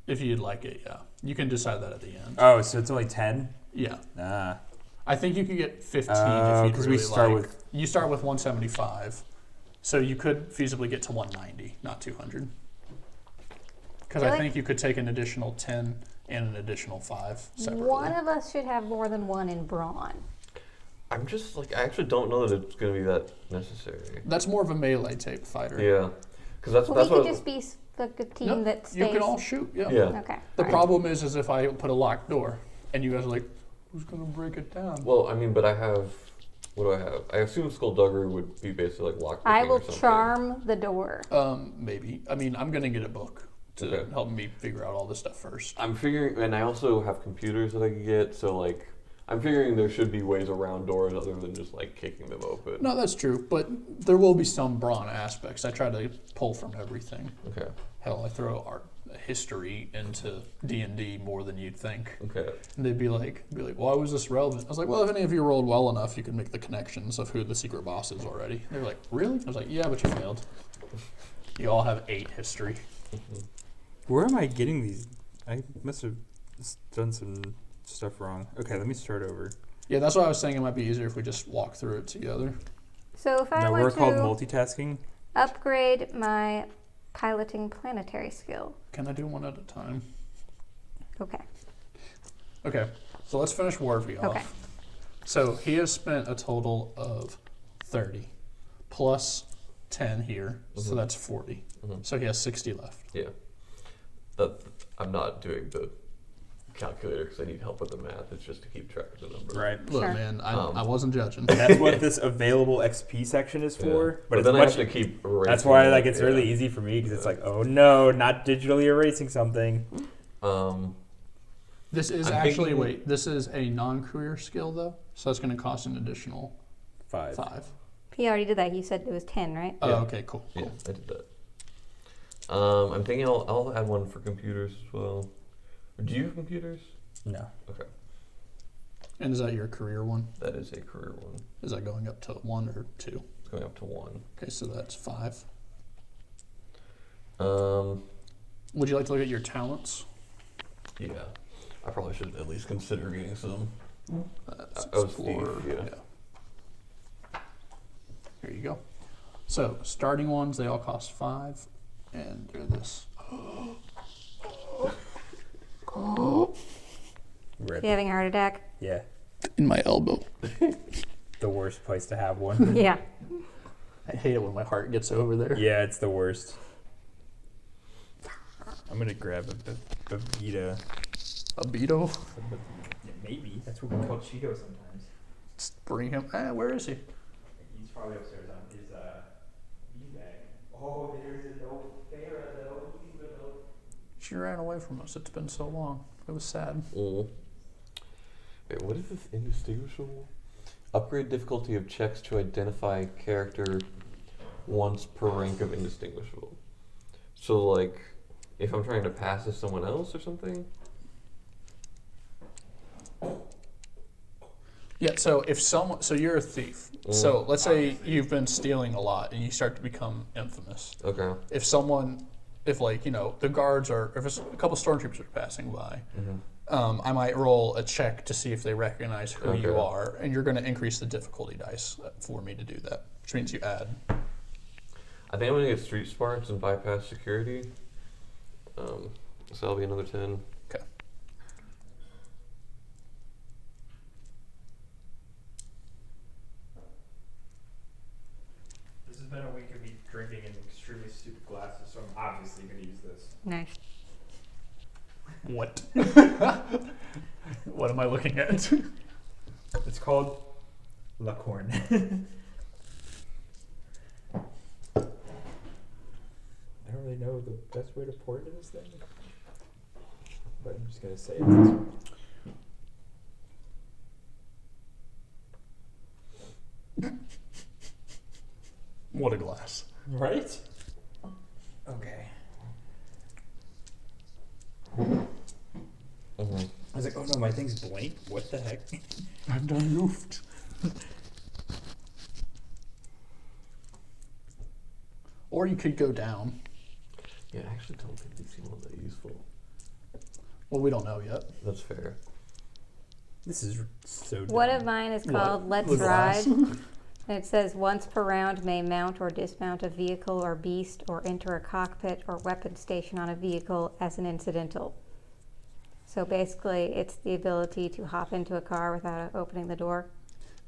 If you'd like it, yeah. You can decide that at the end. Oh, so it's only 10? Yeah. Ah. I think you could get 15 Oh, if you'd 'cause really we start like. with- You start with 175. So you could feasibly get to 190, not 200. Because Feel I like- think you could take an additional 10 and an additional 5 separately. One of us should have more than one in brawn. I'm just like, I actually don't know that it's gonna be that necessary. That's more of a melee type fighter. Yeah, because that's Well, we what. could just be like a team No, that stays. you can all shoot, yeah. Yeah. Okay. The alright. problem is if I put a locked door and you guys are like, who's going to break it down? Well, I mean, but I have. What do I have? I assume Skullduggery would be basically like lockpicking I will or something. charm the door. Maybe. I mean, I'm going to get a book to Okay. help me figure out all this stuff first. I'm figuring, and I also have computers that I could get. So like, I'm figuring there should be ways around doors other than just like kicking them open. No, that's true, but there will be some brawn aspects. I try to pull from everything. Okay. Hell, I throw art history into D&D more than you'd think. Okay. And they'd be like, why was this relevant? I was like, well, if any of you rolled well enough, you can make the connections of who the secret boss is already. They were like, really? I was like, yeah, but you failed. You all have 8 history. Where am I getting these? I must have done some stuff wrong. Okay, let me start over. Yeah, that's why I was saying it might be easier if we just walk through it together. So if I Now want we're called to multitasking. upgrade my piloting planetary skill. Can I do one at a time? Okay. Okay, so let's finish Warvey off. Okay. So he has spent a total of 30 plus 10 here, so that's 40. So he has 60 left. Yeah. I'm not doing the calculator because I need help with the math. It's just to keep track of the number. Right. Look, Sure. man, I wasn't judging. That's what this available XP section is for. Yeah. But it's then I much. have to keep erasing. That's why it. it's really easy for me because it's like, oh no, not digitally erasing something. This is this is a non-career skill though, so it's going to cost an additional 5. He already did that. He said it was 10, right? Oh, Yeah. okay, cool. Yeah, I did that. I'm thinking I'll add one for computers as well. Do you have computers? No. Okay. And is that your career one? That is a career one. Is that going up to 1 or 2? It's going up to 1. Okay, so that's 5. Um, Would you like to look at your talents? yeah. I probably should at least consider getting some. That's Oh, Explorer. Steve, yeah. Here you go. So starting ones, they all cost 5, and they're this. Rip. You having a heart attack? Yeah. In my elbow. The worst place to have one. Yeah. I hate it when my heart gets over there. Yeah, it's the worst. I'm gonna grab a Vita. A Beetle. Yeah, maybe. That's what we call Cheeto sometimes. Just bring him. Where is he? He's probably upstairs on his beanbag. Oh, there's a dope Farrah though. He's a dope. She ran away from us. It's been so long. It was sad. Wait, what is this indistinguishable? Upgrade difficulty of checks to identify character once per rank of indistinguishable. So, like, if I'm trying to pass as someone else or something? Yeah, so if someone, so you're a thief. So let's say you've been stealing a lot and you start to become infamous. Okay. If like, you know, the guards are, if it's a couple stormtroopers are passing by, I might roll a check to see if they recognize who you Okay. are, and you're going to increase the difficulty dice for me to do that, which means you add. I think I'm gonna get street smarts and bypass security. So that'll be another 10. Okay. This has been a week of me drinking in extremely stupid glasses, so I'm obviously gonna use this. Nice. What? What am I looking at? It's called La Corne. I don't really know the best way to pour into this thing, but I'm just gonna say it's this one. What a glass. Right? Okay. I was like, oh no, my thing's blank. What the heck? I'm done goofed. Or you could go down. Yeah, I actually don't think these seem all that useful. Well, we don't know yet. That's fair. This is so dumb. One of mine is called Let's The Ride. glass. And it says once per round may mount or dismount a vehicle or beast or enter a cockpit or weapon station on a vehicle as an incidental. So basically, it's the ability to hop into a car without opening the door.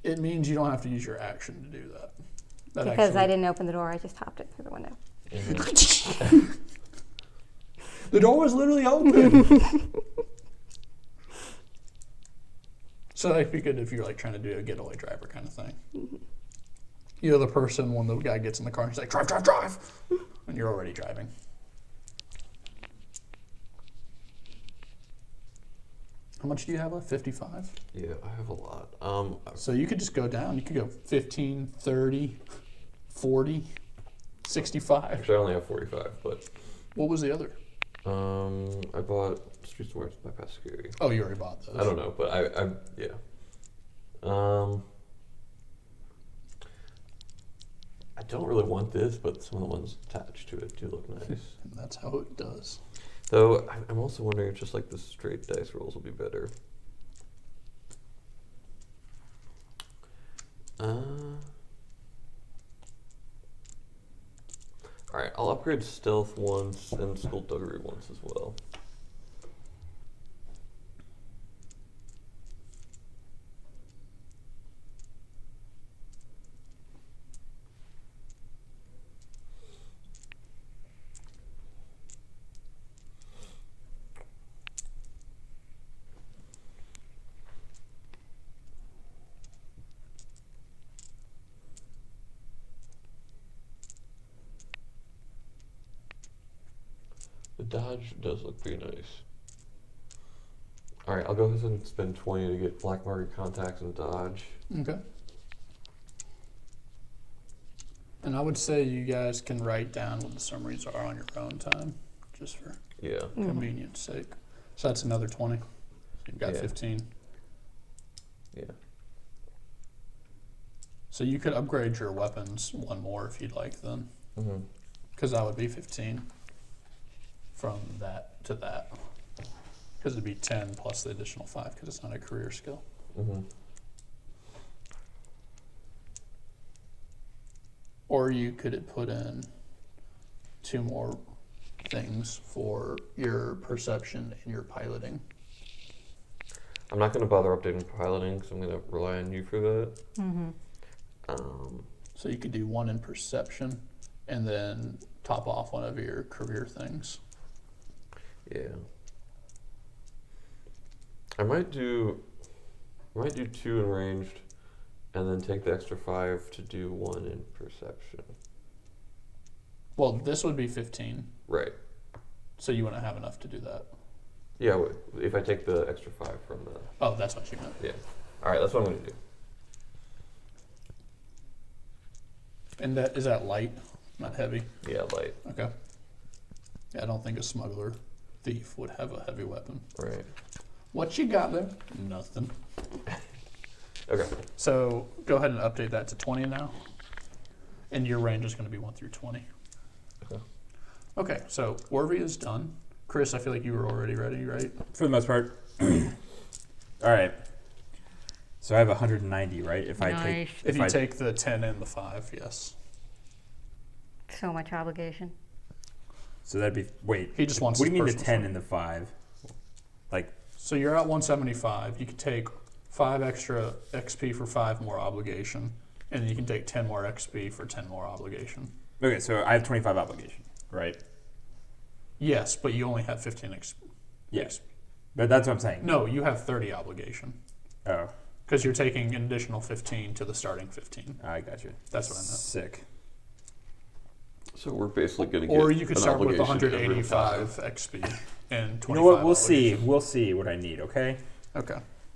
It means you don't have to use your action to do that. Because I didn't open the door, I just hopped it through the window. The door was literally open. So that'd be good if you're like trying to do a getaway driver kind of thing. You're the person when the guy gets in the car and he's like, drive, drive, drive. And you're already driving. much do you have left? 55? Yeah, I have a lot. So you could just go down. You could go 15, 30, 40, 65. Actually, I only have 45, but What was the other? I bought Streets of Rage by Pascari. Oh, you already bought those. I don't know, but I yeah. I don't really want this, but some of the ones attached to it do look nice. And that's how it does. Though I'm also wondering if just like the straight dice rolls will be better. Alright, I'll upgrade stealth once and skullduggery once as well. The dodge does look pretty nice. Alright, I'll go ahead and spend 20 to get black market contacts and dodge. Okay. And I would say you guys can write down what the summaries are on your own time, just for Yeah. convenience sake. So that's another 20. So you've got Yeah. 15. Yeah. So you could upgrade your weapons one more if you'd like then. Mm-hmm. Because that would be 15 from that to that. Because it'd be 10 plus the additional 5 because it's not a career skill. Mm-hmm. Or you could put in 2 more things for your perception and your piloting. I'm not going to bother updating piloting because I'm going to rely on you for that. Mm-hmm. So you could do 1 in perception and then top off one of your career things. Yeah. I might do 2 in ranged and then take the extra 5 to do 1 in perception. Well, this would be 15, Right. so you wouldn't have enough to do that. Yeah, if I take the extra 5 from the... Oh, that's what you meant. Yeah. Alright, that's what I'm going to do. And that is that light, not heavy? Yeah, light. Okay. Yeah, I don't think a smuggler thief would have a heavy weapon. Right. What you got there? Nothing. Okay. So go ahead and update that to 20 now. And your range is going to be 1 through 20. Okay. Okay, so Orvie is done. Chris, I feel like you were already ready, right? For the most part. All right. So I have 190, right? If I take If you take the 10 and the 5, yes. So much obligation. So that'd be wait. He just wants What do you his mean the personal 10 and the 5? Like So you're at 175. You could take 5 extra XP for 5 more obligation, and then you can take 10 more XP for 10 more obligation. okay, so I have 25 obligation, right? Yes, but you only have 15 XP. Yes. But that's what I'm saying. No, you have 30 obligation Oh, because you're taking an additional 15 to the starting 15. I got you. That's what I meant. Sick. So we're basically going to get Or you could an start with obligation every 185 time. XP and 25. You know what? We'll see. obligation. We'll see what I need. Okay. Okay.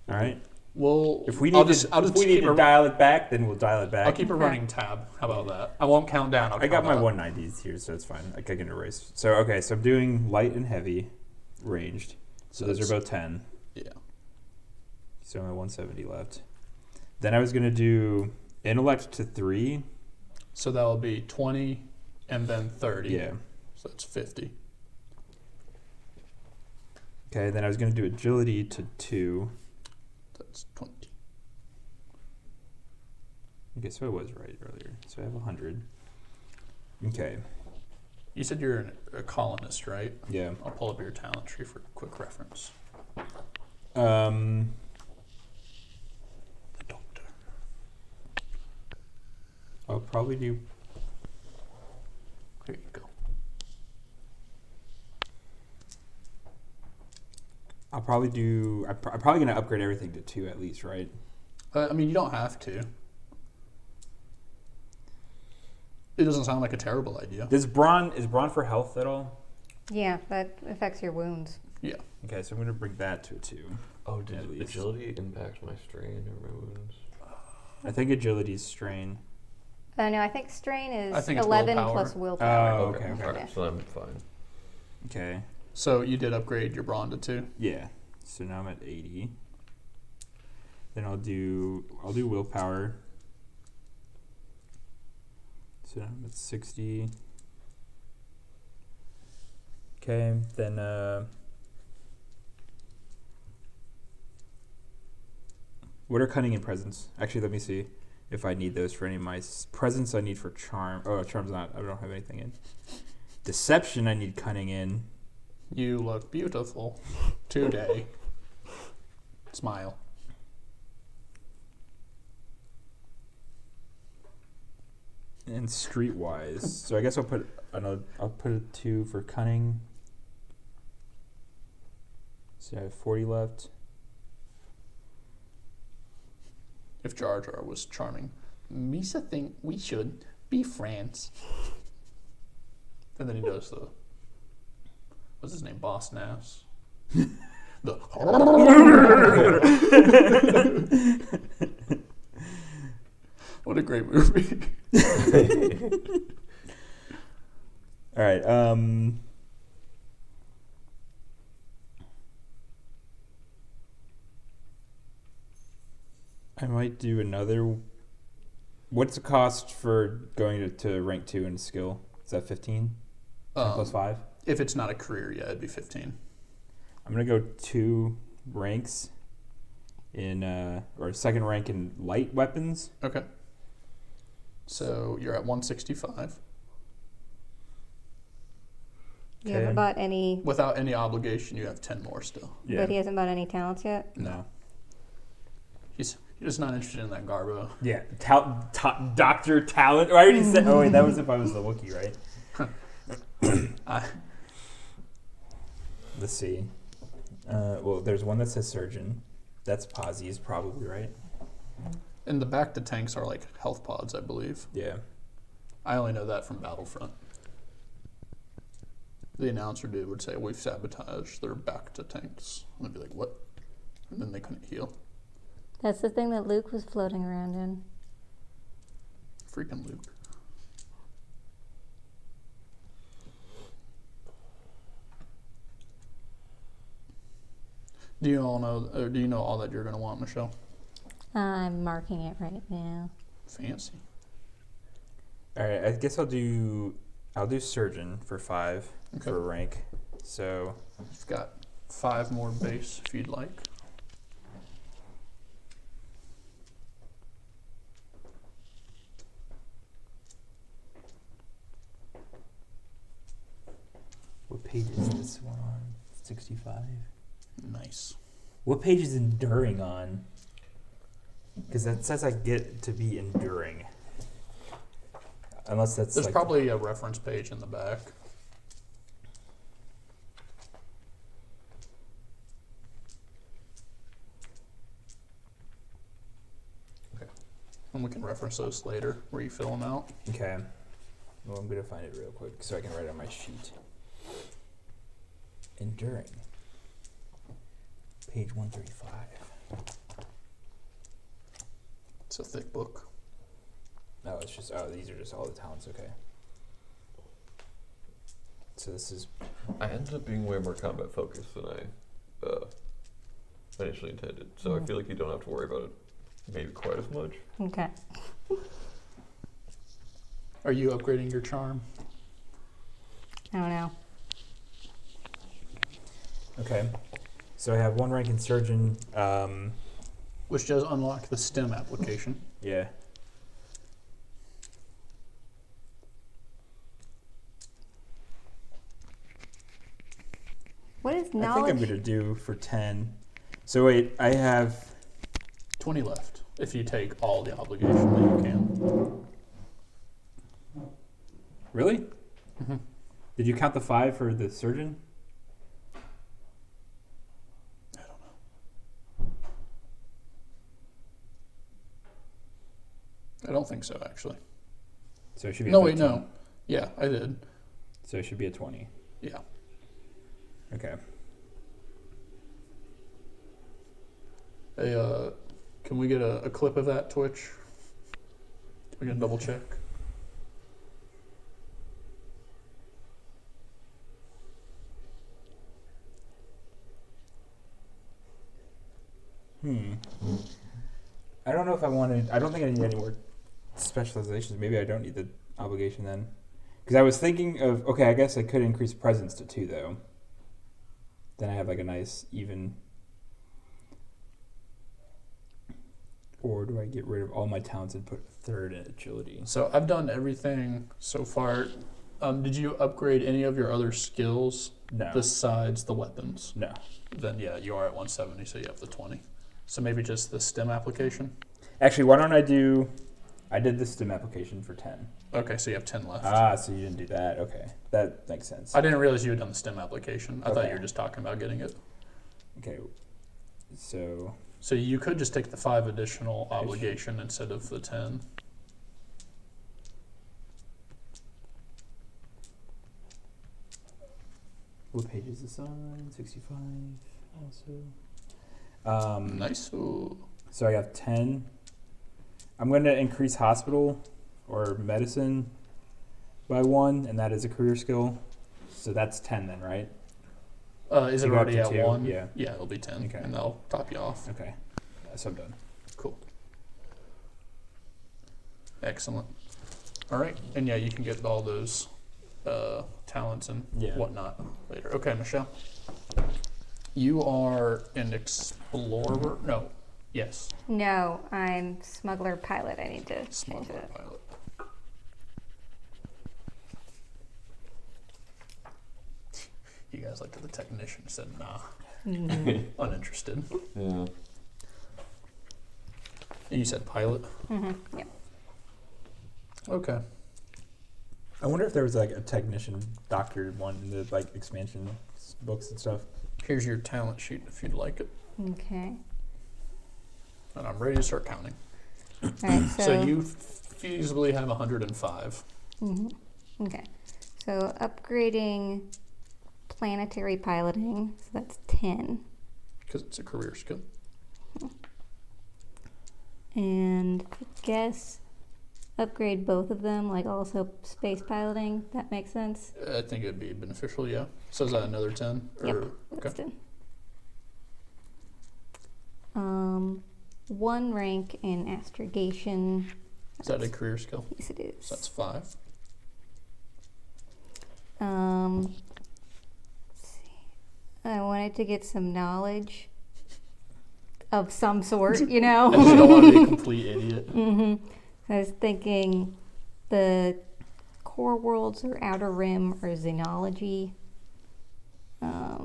All right. Well, If we need I'll to, just if we need keep to a, dial it back, then we'll dial it back. I'll keep a running tab. How about that? I won't count down. I'll I got count my up. 190s here, so it's fine. I can erase. So okay, so I'm doing light and heavy, ranged. So those are both 10. Yeah. So I have 170 left. Then I was gonna do intellect to 3. So that will be 20 and then 30. Yeah. So that's 50. Okay. Then I was gonna do agility to 2. That's 20. Okay, so I was right earlier. So I have 100. Okay. You said you're a colonist, right? Yeah. I'll pull up your talent tree for quick reference. Um. The doctor. I'll probably do. There you go. I'll probably do. I'm probably gonna upgrade everything to 2 at least, right? I mean, you don't have to. It doesn't sound like a terrible idea. Is Braun for health at all? Yeah, that affects your wounds. Yeah. Okay, so I'm gonna bring that to a 2. Oh, At did least. agility impact my strain or my wounds? I think agility's strain. No, I think strain I is think it's 11 willpower. plus willpower. Oh, okay. Alright, Yeah. so I'm fine. Okay. So you did upgrade your brawn to 2. Yeah. So now I'm at 80. Then I'll do willpower. So now I'm at 60. Okay, then what are cunning and presence? Actually, let me see if I need those for any of my presence. I need for charm. Oh, charm's not. I don't have anything in. Deception. I need cunning in. You look beautiful today. Smile. And streetwise. So I guess I'll put a 2 for cunning. So I have 40 left. If Jar Jar was charming, Misa think we should be friends. And then he does the, what's his name, Boss Nass. The what a great movie. All right. I might do another. What's the cost for going to rank 2 in skill? Is that 15? 10 plus 5? If it's not a career, yeah, it'd be 15. I'm gonna go 2 ranks in or second rank in light weapons. Okay. So you're at 165 You haven't bought any, without any obligation. You have 10 more still. but he hasn't bought any talents yet. No. He's just not interested in that Garbo. Yeah. Doctor Talent. I already said. Oh wait, that was if I was the Wookiee, right? Let's see. Well, there's one that says surgeon. That's Posi's probably, right? And the back to tanks are like health pods, I believe. Yeah. I only know that from Battlefront. The announcer dude would say, "We've sabotaged their back to tanks." And I'd be like, "What?" And then they couldn't heal. That's the thing that Luke was floating around in. Freaking Luke. Do you all know, or do you know all that you're going to want, Michelle? I'm marking it right now. Fancy. All right. I guess I'll do surgeon for 5 Okay. for rank. So You've got 5 more base if you'd like. what page is this one on? 65. Nice. What page is enduring on? Because that says I get to be enduring. Unless that's There's like probably a reference page in the back. Okay. And we can reference those later where you fill them out. Okay. Well, I'm gonna find it real quick so I can write it on my sheet. Enduring. Page 135. It's a thick book. No, it's just these are just all the talents. Okay. So this is I ended up being way more combat focused than I initially intended. So I feel like you don't have to worry about it maybe quite as much. Okay. Are you upgrading your charm? I don't know. okay. So I have 1 rank in surgeon. Which does unlock the STEM application. Yeah. What is I think knowledge? I'm gonna do for 10. So wait, I have 20 left if you take all the obligation that you can. really? Mhm. Did you count the 5 for the surgeon? I don't know. I don't think so, actually. So it should be. No, a wait, 15. no. Yeah, I did. So it should be a 20. Yeah. Okay. Hey, can we get a clip of that, Twitch? We can double check. I don't know if I wanted. I don't think I need any more specializations. Maybe I don't need the obligation then. Because I was thinking of, okay, I guess I could increase presence to 2 though. Then I have like a nice even. Or do I get rid of all my talents and put 3rd in agility? So I've done everything so far. Did you upgrade any of your other skills No. besides the weapons? No. Then yeah, you are at 170, so you have the 20. So maybe just the STEM application? Actually, why don't I do. I did the STEM application for 10. Okay, so you have 10 left. Ah, so you didn't do that. Okay. That makes sense. I didn't realize you had done the STEM application. I thought Okay. you were just talking about getting it. Okay. So. So you could just take the 5 additional obligation instead of the 10. What page is this on? 65 also. Nice. Ooh. So I have 10. I'm going to increase hospital or medicine by 1, and that is a career skill. So that's 10 then, right? Is You it go up already to at 2? 1? Yeah. Yeah, it'll be 10, Okay. and they'll top you off. Okay. Yeah, so I'm done. Cool. Excellent. All right, and yeah, you can get all those talents and Yeah. whatnot later. Okay, Michelle. You are an explorer? No. Yes. No, I'm smuggler pilot. I need to change Smuggler that. pilot. You guys looked at the technician and said, nah, uninterested. Yeah. And you said pilot? Yep. Okay. I wonder if there was like a technician doctor one in the like expansion books and stuff. Here's your talent sheet if you'd like it. Okay. And I'm ready to start counting. All right. So you feasibly have 105. Okay. So upgrading planetary piloting. So that's 10. Because it's a career skill. And I guess upgrade both of them, like also space piloting. That makes sense. I think it'd be beneficial, yeah. So is that another 10? Yep, Or, that's okay. 10. 1 rank in astrogation. Is that a career skill? Yes, it is. So that's 5. Let's see. I wanted to get some knowledge of some sort, you know? I just don't want to be a complete idiot. I was thinking the core worlds or outer rim or xenology. I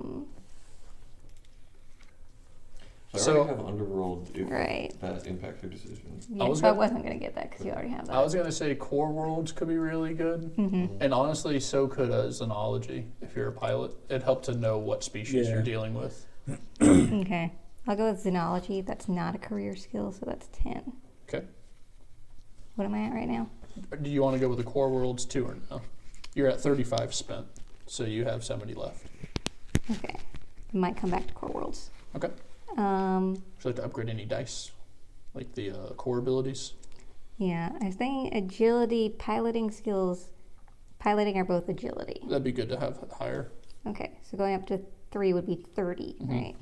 So- already have Underworld if Right. that impacts your decision. Yeah, was so I gonna- wasn't going to get that because you already have that. I was going to say core worlds could be really good. And honestly, so could a xenology if you're a pilot. It'd help to know what species Yeah. you're dealing with. Okay. I'll go with xenology. That's not a career skill, so that's 10. Okay. What am I at right now? Do you want to go with the core worlds too or no? You're at 35 spent, so you have 70 left. Okay. Might come back to core worlds. Okay. Would you like to upgrade any dice? Like the core abilities? Yeah, I was thinking agility, piloting skills. Piloting are both agility. That'd be good to have higher. Okay, so going up to 3 would be 30, right?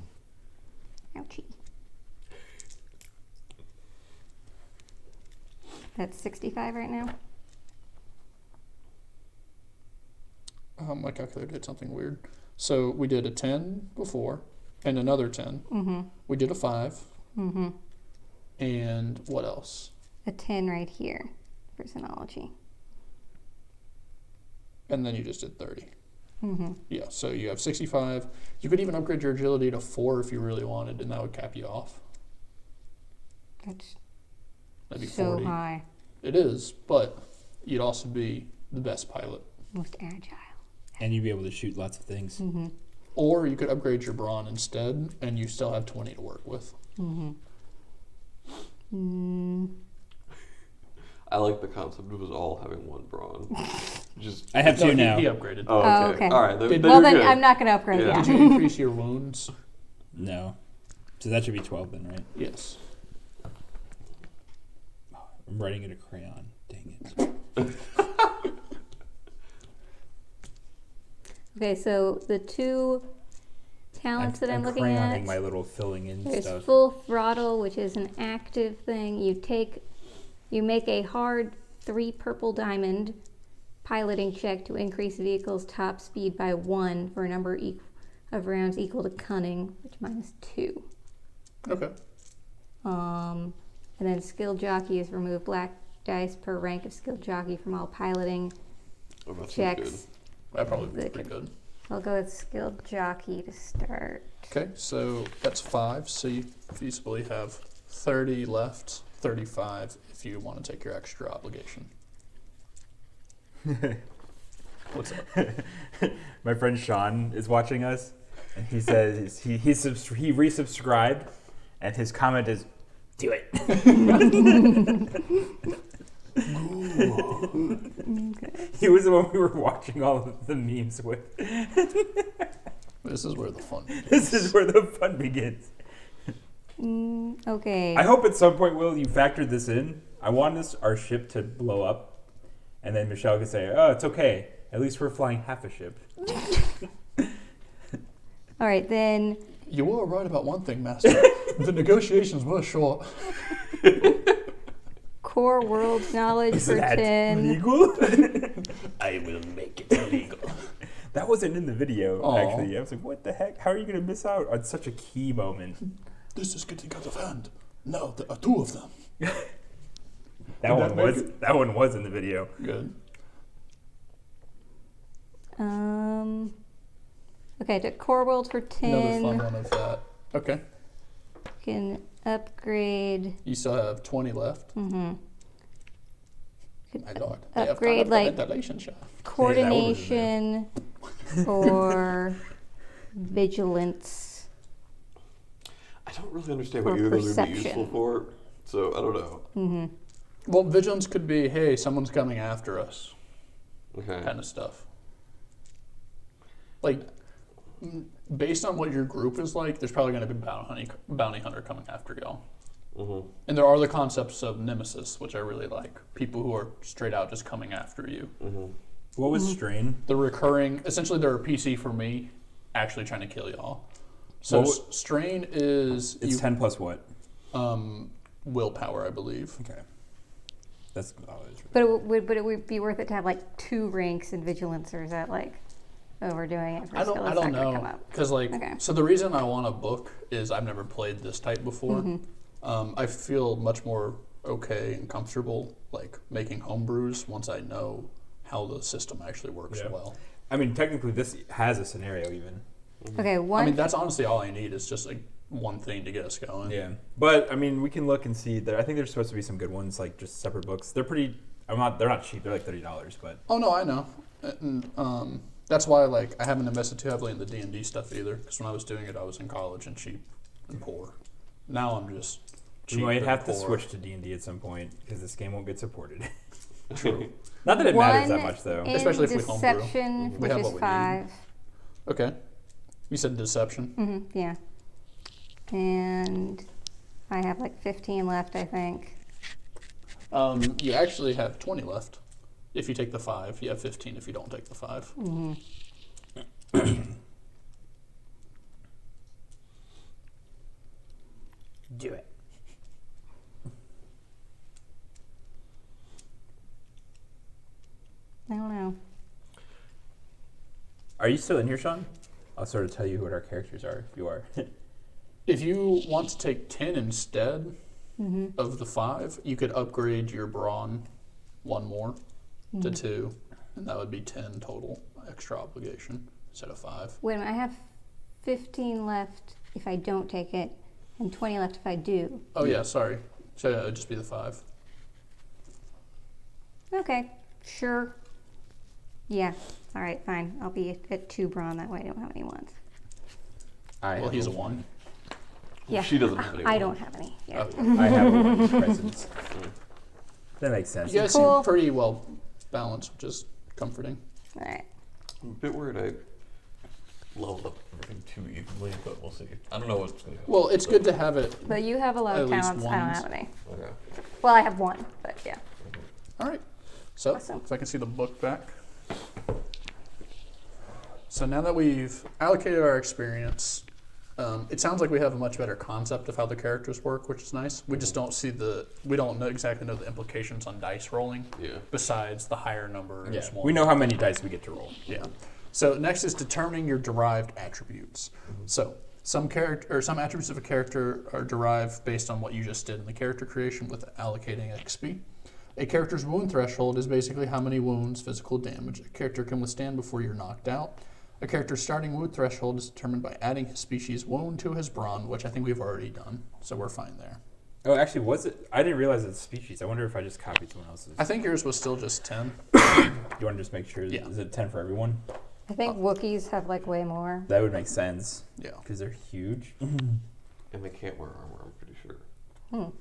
Ouchie. That's 65 right now? My calculator did something weird. So we did a 10 before, and another 10. We did a 5. And what else? A 10 right here for xenology. And then you just did 30. Yeah, so you have 65. You could even upgrade your agility to 4 if you really wanted, and that would cap you off. That's That'd be so 40. high. It is, but you'd also be the best pilot. Most agile. And you'd be able to shoot lots of things. Or you could upgrade your brawn instead, and you still have 20 to work with. I like the concept of us all having one brawn. Just. I have No, two now. he upgraded. Oh, Oh, okay. okay. All right. Did- Then Well, you're then good. I'm not going to upgrade. Yeah. Yeah. Did you increase your wounds? No. So that should be 12 then, right? Yes. I'm writing it a crayon. Dang it. Okay, so the two talents that I'm looking crayoning at. my little filling in There's stuff. full throttle, which is an active thing. You make a hard 3 purple diamond piloting check to increase the vehicle's top speed by 1 for a number of rounds equal to cunning, which mine is 2. Okay. And then skill jockey is remove black dice per rank of skill jockey from all piloting Oh, that sounds checks. That probably be pretty good. I'll go with skill jockey to start. Okay, so that's 5. So you feasibly have 30 left, 35 if you want to take your extra obligation. What's up? My friend Sean is watching us, and he says he resubscribed, and his comment is, "Do it." He was the one we were watching all of the memes with. This is where the fun begins. This is where the fun begins. Okay. I hope at some point, Will, you factored this in. I want our ship to blow up, and then Michelle can say, "Oh, it's okay. At least we're flying half a ship." All right, then. You were right about one thing, Master. The negotiations were short. Core world knowledge Is for that 10. legal? I will make it illegal. That wasn't in the video, Aw. actually. I was like, what the heck? How are you going to miss out on such a key moment? This is getting out of hand. Now there are 2 of them. That Did one that make was that one was in the video. Good. Okay, to core world for 10. Another fun one of that. Okay. Can upgrade. You still have 20 left. Mm-hmm. My lord. Upgrade, like, ventilation shaft. Coordination or vigilance. I don't really understand what Or either of those would be perception. useful for, so I don't know. Mm-hmm. Well, vigilance could be, hey, someone's coming after us, Okay. kind of stuff. Like, based on what your group is like, there's probably going to be bounty hunter coming after y'all. Mm-hmm. And there are the concepts of nemesis, which I really like. People who are straight out just coming after you. Mm-hmm. What was strain? The recurring, essentially they're a PC for me, actually trying to kill y'all. So What strain is It's 10 plus what? willpower, I believe. Okay. That's all it is. But it would be worth it to have like 2 ranks in vigilance, or is that like overdoing it for I skill? don't It's not gonna know, come up. because like, Okay. so the reason I want a book is I've never played this type before. Mm-hmm. I feel much more okay and comfortable like making homebrews once I know how the system actually works Yeah. well. I mean, technically, this has a scenario even. Okay, one. I mean, that's honestly all I need is just like one thing to get us going. Yeah. But, I mean, we can look and see. I think there's supposed to be some good ones, like just separate books. They're pretty... They're not cheap. They're like $30, but... Oh no, I know. And, that's why like I haven't invested too heavily in the D&D stuff either. Because when I was doing it, I was in college and cheap and poor. Now I'm just cheap We might and have to poor. switch to D&D at some point, because this game won't get supported. True. Not that it matters that much, though. In Especially if we homebrew. deception, We which have is what we need. 5. Okay. You said deception. Mm-hmm, yeah. And I have like 15 left, I think. You actually have 20 left. If you take the 5, you have 15 if you don't take the 5. Mm-hmm. Do it. I don't know. Are you still in here, Sean? I'll sort of tell you what our characters are, if you are. If you want to take 10 instead Mm-hmm. of the 5, you could upgrade your brawn 1 more to 2, and that would be 10 total extra obligation instead of 5. Wait a minute, I have 15 left if I don't take it, and 20 left if I do. Oh yeah, sorry. So yeah, it would just be the 5. Okay, sure. Yeah, all right, fine. I'll be at 2 brawn, that way I don't have any ones. Well, he's a 1. Yeah, She doesn't have any. I don't have any. Yeah. Okay. I have a one presence. That makes sense. You guys Cool. seem pretty well balanced, which is comforting. All right. I'm a bit worried I leveled up everything too evenly, but we'll see. I don't know what's going to happen. Well, it's good to have it. But you have a lot of At least talents. I don't ones. have any. Okay. Well, I have one, but yeah. All right. So, Awesome. if I can see the book back. So now that we've allocated our experience, it sounds like we have a much better concept of how the characters work, which is nice. We just don't see we don't exactly know the implications on dice rolling. Yeah. Besides the higher number and Yeah. smaller. We know how many dice we get to roll. Yeah. So next is determining your derived attributes. So some attributes of a character are derived based on what you just did in the character creation with allocating XP. A character's wound threshold is basically how many wounds, physical damage, a character can withstand before you're knocked out. A character's starting wound threshold is determined by adding his species wound to his brawn, which I think we've already done, so we're fine there. Oh, actually, was it? I didn't realize it's species. I wonder if I just copied someone else's. I think yours was still just 10. You want to just make sure? Yeah. Is it 10 for everyone? I think Wookiees have like way more. That would make sense Yeah. because they're huge. And they can't wear armor, I'm pretty sure.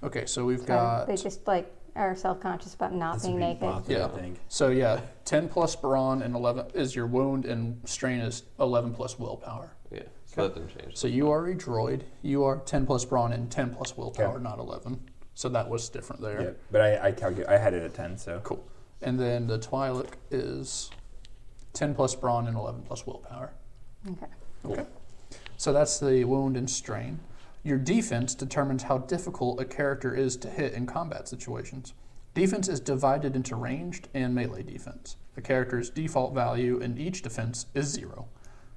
Okay, so we've So got... they just like are self-conscious about not This being would be naked. Mothra, Yeah. I think. So yeah, 10 plus brawn and 11 is your wound, and strain is 11 plus willpower. Yeah, so that didn't change. So you are a droid. You are 10 plus brawn and 10 plus willpower, Okay. not 11. So that was different there. Yeah, but I calculate. I had it at 10, so. Cool. And then the Twi'lek is 10 plus brawn and 11 plus willpower. Okay. Okay. So that's the wound and strain. Your defense determines how difficult a character is to hit in combat situations. Defense is divided into ranged and melee defense. A character's default value in each defense is 0.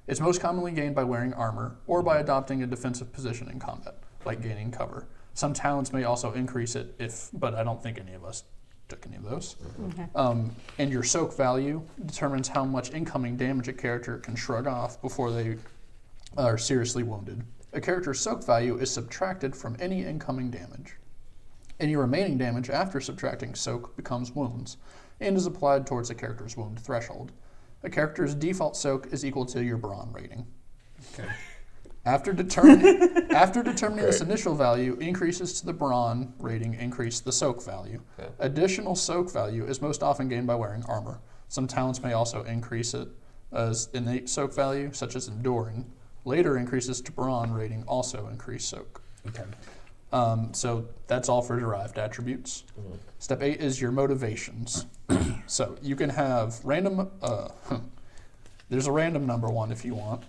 It's most commonly gained by wearing armor or by adopting a defensive position in combat, like gaining cover. Some talents may also increase it, but I don't think any of us took any of those. Okay. And your soak value determines how much incoming damage a character can shrug off before they are seriously wounded. A character's soak value is subtracted from any incoming damage. Any remaining damage after subtracting soak becomes wounds and is applied towards a character's wound threshold. A character's default soak is equal to your brawn rating. Okay. After determining this initial value increases to the brawn rating, increase the soak value. Okay. Additional soak value is most often gained by wearing armor. Some talents may also increase it as innate soak value, such as enduring. Later increases to brawn rating also increase soak. Okay. So that's all for derived attributes. Step 8 is your motivations. So you can have random, there's a random number one if you want,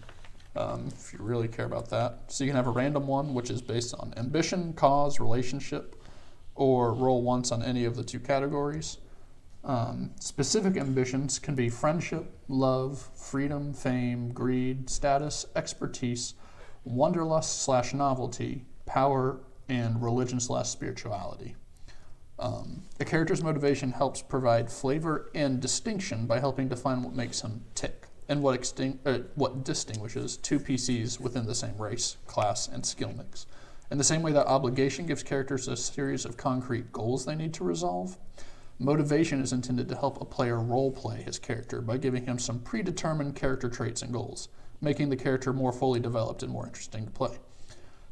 if you really care about that. So you can have a random one, which is based on ambition, cause, relationship, or roll once on any of the two categories. Specific ambitions can be friendship, love, freedom, fame, greed, status, expertise, wanderlust/novelty, power, and religion/spirituality. A character's motivation helps provide flavor and distinction by helping define what makes him tick and what distinguishes two PCs within the same race, class, and skill mix. In the same way that obligation gives characters a series of concrete goals they need to resolve, motivation is intended to help a player role-play his character by giving him some predetermined character traits and goals, making the character more fully developed and more interesting to play.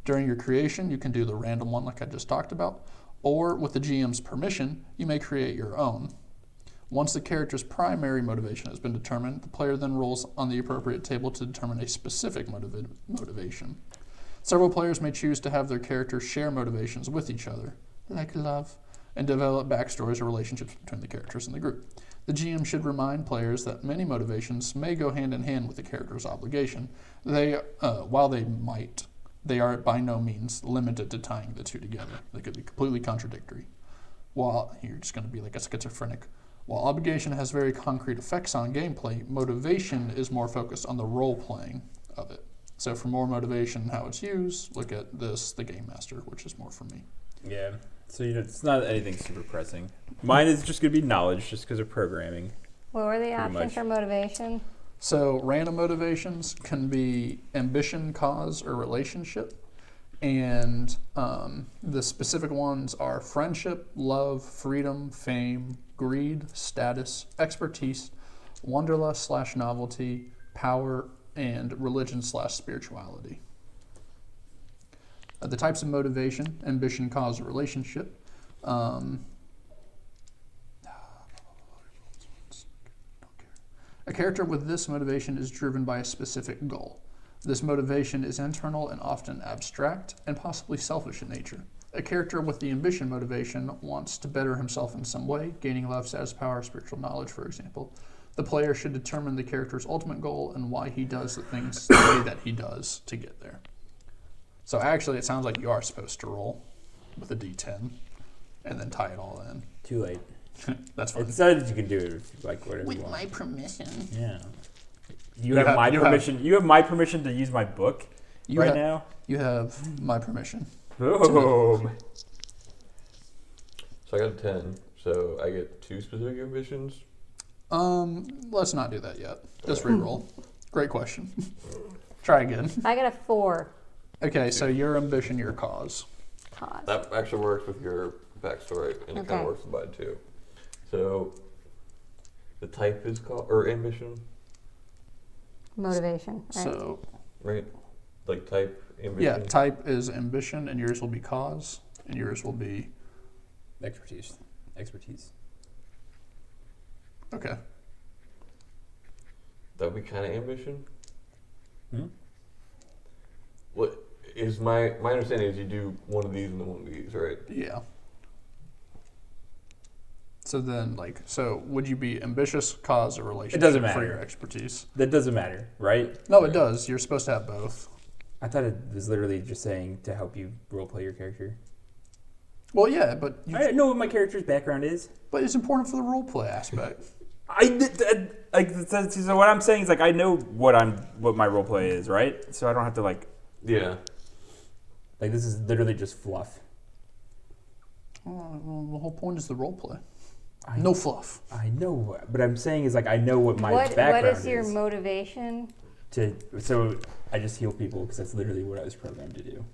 During your creation, you can do the random one like I just talked about, or with the GM's permission, you may create your own. Once the character's primary motivation has been determined, the player then rolls on the appropriate table to determine a specific motivation. Several players may choose to have their characters share motivations with each other, like love, and develop backstories or relationships between the characters in the group. The GM should remind players that many motivations may go hand in hand with the character's obligation. While they are by no means limited to tying the two together. They could be completely contradictory. While you're just going to be like a schizophrenic. While obligation has very concrete effects on gameplay, motivation is more focused on the role-playing of it. So for more motivation, how it's used, look at this, the Game Master, which is more for me. Yeah. So it's not anything super pressing. Mine is just going to be knowledge, just because of programming. What were the Pretty options much. for motivation? So random motivations can be ambition, cause, or relationship. And the specific ones are friendship, love, freedom, fame, greed, status, expertise, wanderlust/novelty, power, and religion/spirituality. The types of motivation: ambition, cause, or relationship. A character with this motivation is driven by a specific goal. This motivation is internal and often abstract and possibly selfish in nature. A character with the ambition motivation wants to better himself in some way, gaining love, status, power, spiritual knowledge, for example. The player should determine the character's ultimate goal and why he does the things the way that he does to get there. So actually, it sounds like you are supposed to roll with a d10 and then tie it all in. Too late. That's fine. It said you can do it if, like, whatever you With want. my permission. Yeah. You have my permission. You have my permission to use my book right now. You have my permission. Boom. So I got a 10. So I get 2 specific ambitions. Let's not do that yet. Just re-roll. Great question. Try again. I got a 4. Okay, so your ambition, your cause. Cause. That actually works with your backstory, and it kind Okay. of works with mine too. So the type is called, or ambition, Motivation. Right? So, right? Like type, ambition. yeah, type is ambition, and yours will be cause, and yours will be... Expertise. Okay. That would be kind of ambition. Hmm? What is my understanding is you do one of these and then one of these, right? Yeah. So then, would you be ambitious, cause, or relationship doesn't for matter. your expertise? That doesn't matter, right? No, it does. You're supposed to have both. I thought it was literally just saying to help you roleplay your character. Well, yeah, but I know what my character's background is. but it's important for the role play aspect. So what I'm saying is like I know what my roleplay is, right? So I don't have to like Yeah. this is literally just fluff. Well, the whole point is the role play. I- No fluff. I know, but I'm saying is like I know what my What background is your motivation? So I just heal people because that's literally what I was programmed to do.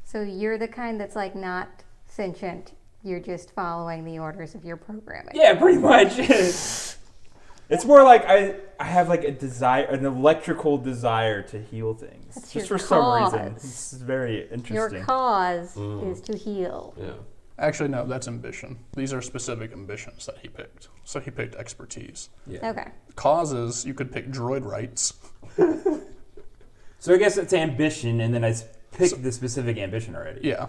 So you're the kind that's like not sentient. You're just following the orders of your programming. Yeah, pretty much. It's more like I have like a desire, an electrical desire to heal things. That's just your for some reason. cause. It's very Your interesting. cause is to heal. Yeah. Actually, no, that's ambition. These are specific ambitions that he picked. So he picked expertise. Yeah. Okay. Causes, you could pick droid rights. So I guess it's ambition, and then I picked the specific ambition already. Yeah.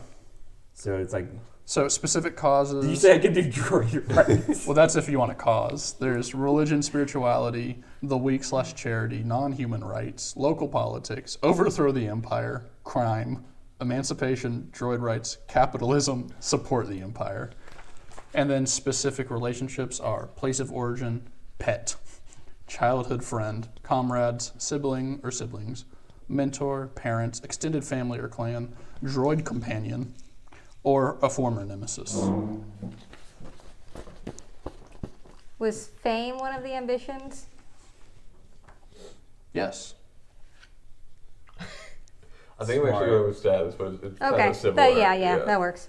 So it's like, So specific causes. did you say I could do droid rights? Well, that's if you want a cause. There's religion, spirituality, the weak/charity, non-human rights, local politics, overthrow the empire, crime, emancipation, droid rights, capitalism, support the empire. And then specific relationships are place of origin, pet, childhood friend, comrades, sibling or siblings, mentor, parents, extended family or clan, droid companion, or a former nemesis. Was fame one of the ambitions? Yes. I think I'm actually going with status, but it's kind Okay. of similar. But yeah, that works.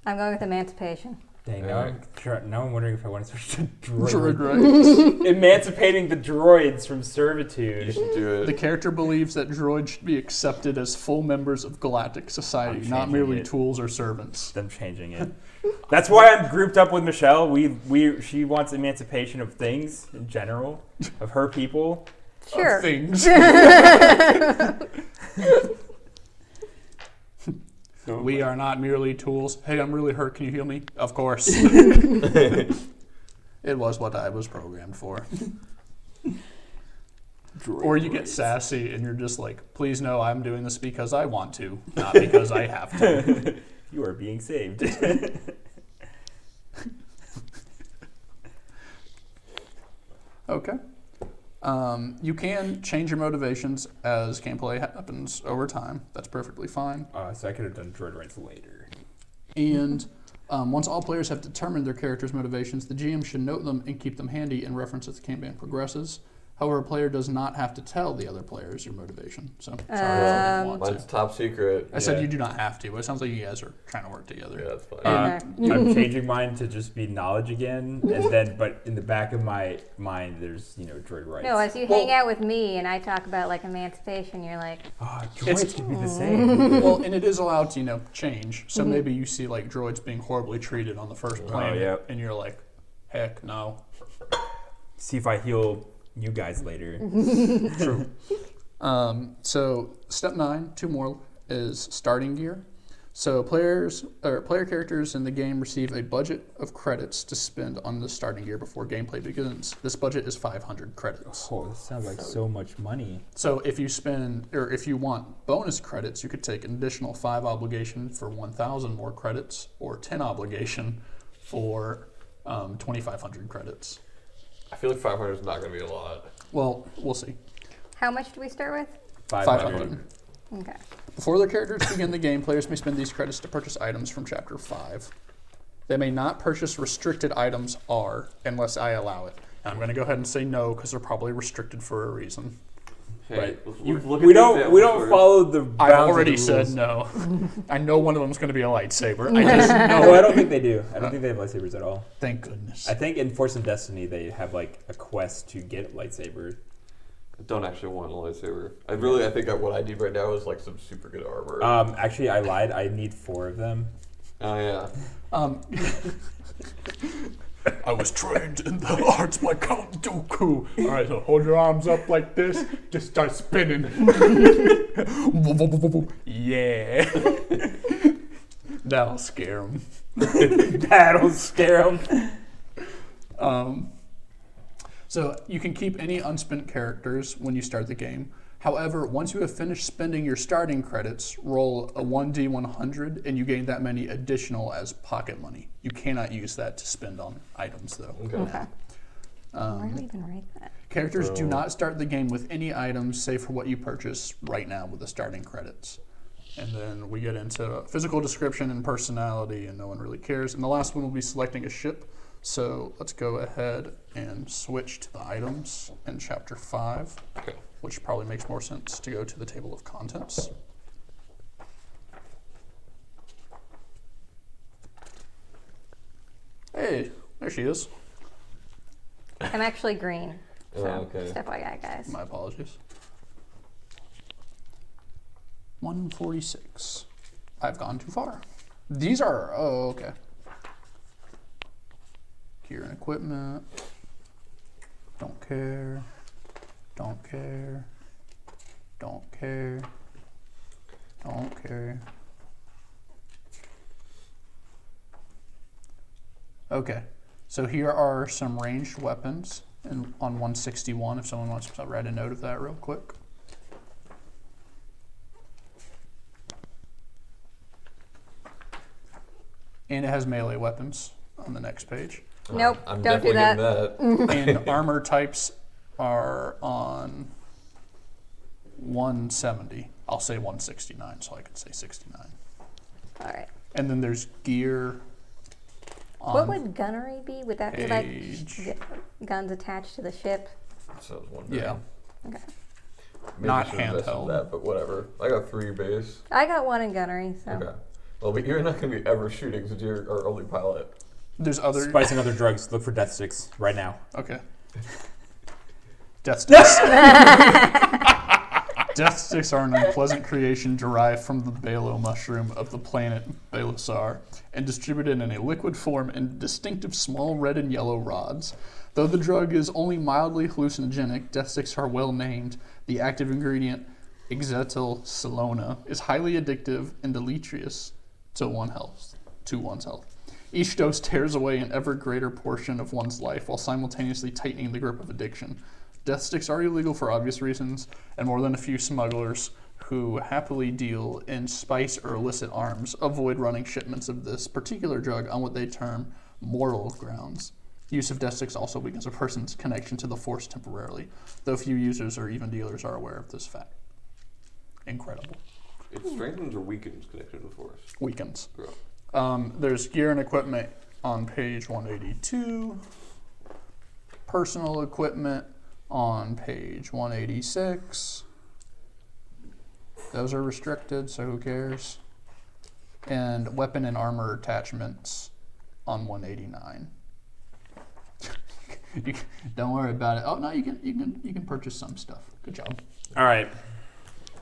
I'm going with emancipation. Dang, now I'm wondering if I want to switch to Droid droid. rights. Emancipating the droids from You servitude. should do The it. character believes that droids should be accepted as full members of galactic society, I'm not changing merely it. tools or servants. Them changing it. That's why I'm grouped up with Michelle. She wants emancipation of things in general, of her people. Sure. Of things. We are not merely tools. Hey, I'm really hurt. Can you heal me? Of course. It was what I was programmed for. Or you get sassy and you're just like, please no, I'm doing this because I want to, not because I have to. You are being saved. Okay. You can change your motivations as gameplay happens over time. That's perfectly fine. So I could have done droid rights later. And once all players have determined their character's motivations, the GM should note them and keep them handy in reference as the campaign progresses. However, a player does not have to tell the other players your motivation. So, sorry if you didn't want Mine's to. top secret. I said you do not have to, but it sounds like you guys are trying to work together. Yeah, that's fine. I'm changing mine to just be knowledge again, and then, but in the back of my mind, there's droid rights. No, as you hang out with me and I talk about like emancipation, you're like, Droids could be the same. Well, and it is allowed to, change. So maybe you see like droids being horribly treated on the first planet, yep. and you're like, heck no. See if I heal you guys later. True. So step 9, 2 more, is starting gear. So player characters in the game receive a budget of credits to spend on the starting gear before gameplay begins. This budget is 500 credits. Oh, this sounds like so much money. So if you want bonus credits, you could take an additional 5 obligation for 1,000 more credits, or 10 obligation for 2,500 credits. I feel like 500 is not going to be a lot. Well, we'll see. how much do we start with? 500. Okay. Before their characters begin the game, players may spend these credits to purchase items from Chapter 5. They may not purchase restricted items R unless I allow it. And I'm going to go ahead and say no because they're probably restricted for a reason. Hey, Right. let's look at We the don't examples first. follow the I've bounds of already the said rules. no. I know one of them's going to be a lightsaber. I just No, know I it. don't think they do. I don't think they have lightsabers at all. Thank goodness. I think in Force and Destiny they have like a quest to get a lightsaber. I don't actually want a lightsaber. I think that what I need right now is like some super good armor. Actually, I lied. I need 4 of them. Oh yeah. I was trained in the arts by Count Dooku. All right, so hold your arms up like this. Just start spinning. Yeah. That'll scare them. That'll scare them. So you can keep any unspent characters when you start the game. However, once you have finished spending your starting credits, roll a 1d100 and you gain that many additional as pocket money. You cannot use that to spend on items, though. Okay. Where do we even write that? Characters do not start the game with any items save for what you purchase right now with the starting credits. And then we get into physical description and personality, and no one really cares. And the last one will be selecting a ship. So let's go ahead and switch to the items in Chapter 5. Okay. Which probably makes more sense to go to the table of contents. Hey, there she is. I'm actually green. So okay. just FYI, guys. My apologies. 146. I've gone too far. These are, okay. Gear and equipment. Don't care. Don't care. Don't care. Don't care. Okay, so here are some ranged weapons on 161 if someone wants to write a note of that real quick. And it has melee weapons on the next page. Nope, I'm don't do definitely that. getting that. And armor types are on 170. I'll say 169 so I can say 69. All right. And then there's gear on What would gunnery be? Would that be like page. guns attached to the ship? So I was Yeah. Okay. Maybe Not I should invest in handheld. that, but whatever. I got 3 base. I got one in gunnery, so. Okay. Well, but you're not going to be ever shooting since you're our only pilot. There's other Spicing other drugs. Look for death sticks right now. Okay. Death sticks. Death sticks are an unpleasant creation derived from the balo mushroom of the planet Balasar and distributed in a liquid form in distinctive small red and yellow rods. Though the drug is only mildly hallucinogenic, death sticks are well named. The active ingredient, Exetylsilona, is highly addictive and deleterious to one's health. Each dose tears away an ever greater portion of one's life while simultaneously tightening the grip of addiction. Death sticks are illegal for obvious reasons, and more than a few smugglers who happily deal in spice or illicit arms avoid running shipments of this particular drug on what they term moral grounds. Use of death sticks also weakens a person's connection to the Force temporarily, though few users or even dealers are aware of this fact. Incredible. It strengthens or weakens connection to the Force. Weakens. Bro. There's gear and equipment on page 182. Personal equipment on page 186. Those are restricted, so who cares? And weapon and armor attachments on 189. Don't worry about it. Oh no, you can purchase some stuff. Good job. All right.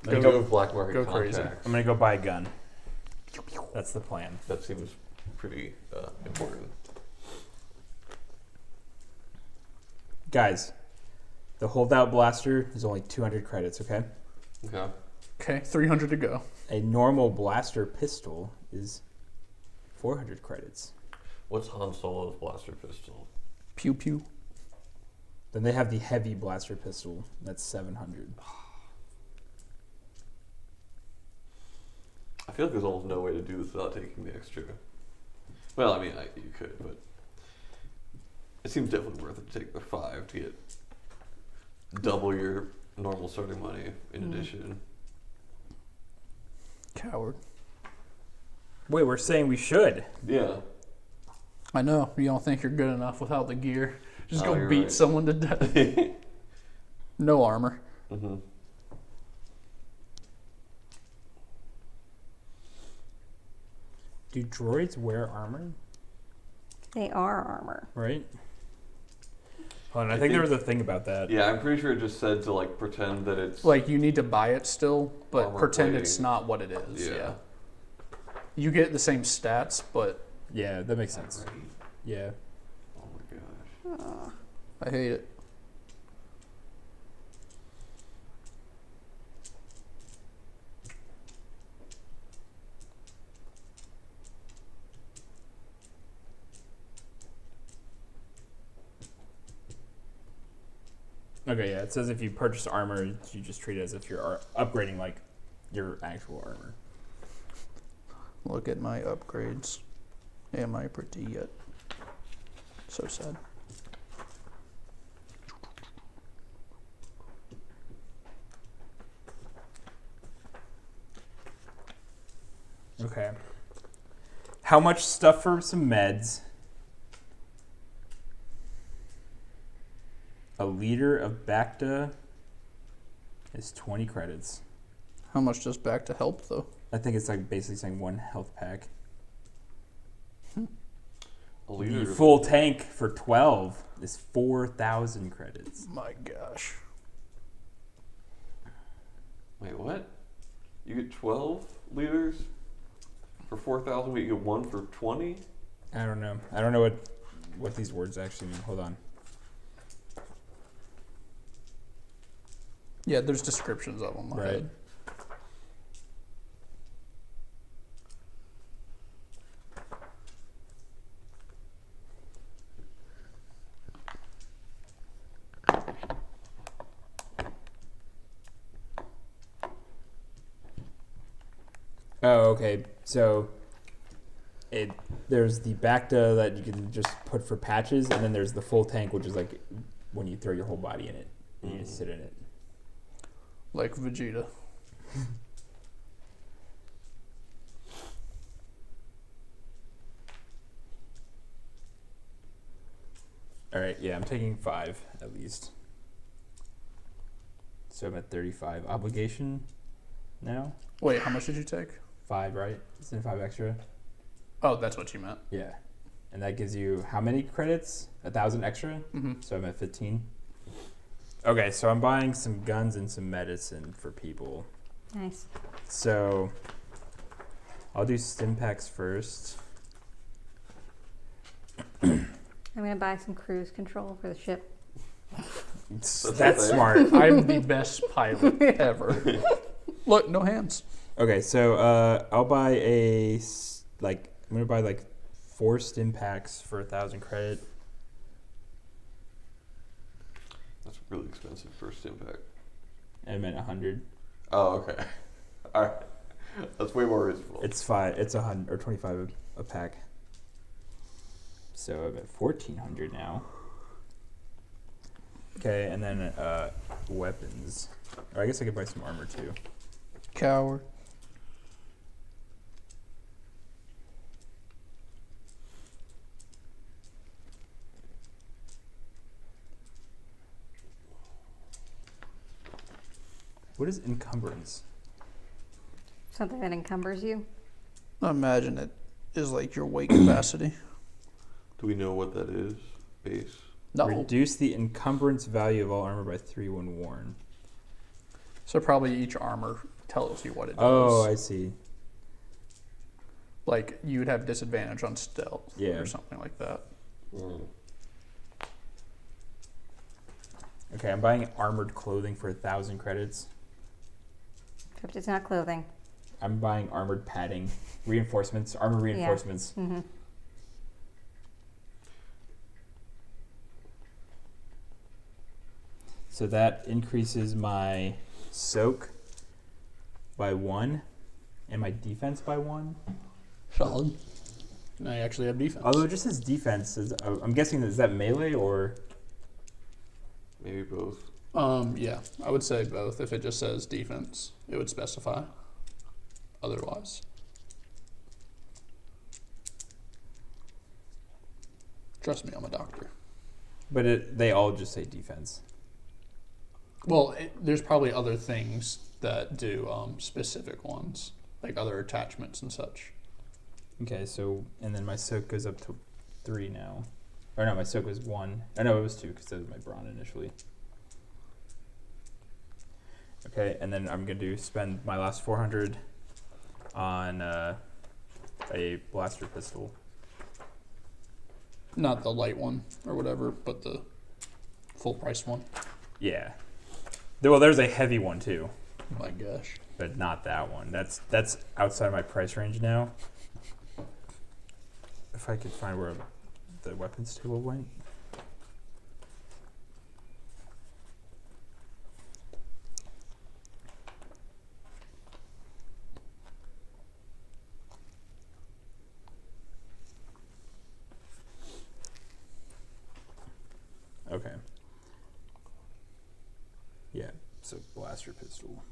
I go with black market go contacts. crazy. I'm gonna go buy a gun. That's the plan. That seems pretty important. Guys, the holdout blaster is only 200 credits, okay? Okay. Okay, 300 to go. A normal blaster pistol is 400 credits. What's Han Solo's blaster pistol? Pew pew. Then they have the heavy blaster pistol. That's 700. I feel like there's almost no way to do this without taking the extra. Well, I mean, you could, but it seems definitely worth it to take the 5 to get double your normal starting money in addition. Coward. Wait, we're saying we should. Yeah. I know. You don't think you're good enough without the gear. Just Oh, go you're beat right. someone to death. No armor. Mm-hmm. Do droids wear armor? They are armor. Right? Hold on, I I think there think- was a thing about that. Yeah, I'm pretty sure it just said to like pretend that it's Like, you need to buy it still, but Armor pretend plating. it's not what it is. Yeah. Yeah. You get the same stats, but Yeah, that makes sense. Yeah. Oh my gosh. I hate it. Okay, yeah. It says if you purchase armor, you just treat it as if you're upgrading like your actual armor. Look at my upgrades. Am I pretty yet? So sad. Okay. How much stuff for some meds? A liter of Bacta is 20 credits. How much does back to help, though? I think it's like basically saying 1 health pack. A The liter of- full tank for 12 is 4,000 credits. My gosh. Wait, what? You get 12 liters for 4,000, but you get 1 for 20? I don't know. I don't know what these words actually mean. Hold on. Yeah, there's descriptions of them. Right. Oh, okay. So there's the Bacta that you can just put for patches, and then there's the full tank, which is like when you throw your whole body in it and you just sit in it. Like Vegeta. All right, yeah, I'm taking 5 at least. So I'm at 35. Obligation now? Wait, how much did you take? 5, right? Isn't it 5 extra? Oh, that's what you meant. Yeah. And that gives you how many credits? 1,000 extra? Mm-hmm. So I'm at 15. Okay, so I'm buying some guns and some medicine for people. Nice. So I'll do stim packs first. I'm gonna buy some cruise control for the ship. That's okay. smart. I'm the best pilot ever. Look, no hands. Okay, so I'll buy I'm gonna buy like 4 stim packs for 1,000 credit. That's really expensive for a stim pack. And I meant 100. Oh, okay. All right. That's way more reasonable. It's 5. It's 100 or 25 a pack. So I'm at 1,400 now. Okay, and then weapons. Or I guess I could buy some armor too. Coward. What is encumbrance? Something that encumbers you. I imagine it is like your weight capacity. Do we know what that is? Base. No. Reduce the encumbrance value of all armor by 3 when worn. So probably each armor tells you what it does. Oh, I see. Like you would have disadvantage on stealth Yeah. or something like that. Okay, I'm buying armored clothing for 1,000 credits. Except it's not clothing. I'm buying armored padding, reinforcements, armor reinforcements. Mm-hmm. So that increases my soak by 1 and my defense by 1. Solid. Now you actually have defense. Although it just says defense. I'm guessing, is that melee or? Maybe both. Yeah, I would say both. If it just says defense, it would specify. Otherwise, trust me, I'm a doctor. But they all just say defense. Well, there's probably other things that do specific ones, like other attachments and such. Okay, so, and then my soak goes up to 3 now. Or no, my soak was 1. Oh no, it was 2 because that was my brawn initially. Okay, and then I'm going to spend my last 400 on a blaster pistol. Not the light one or whatever, but the full price one. Yeah. Well, there's a heavy one too, Oh my gosh. but not that one. That's outside my price range now. If I could find where the weapons table went. Okay. Yeah, so blaster pistol.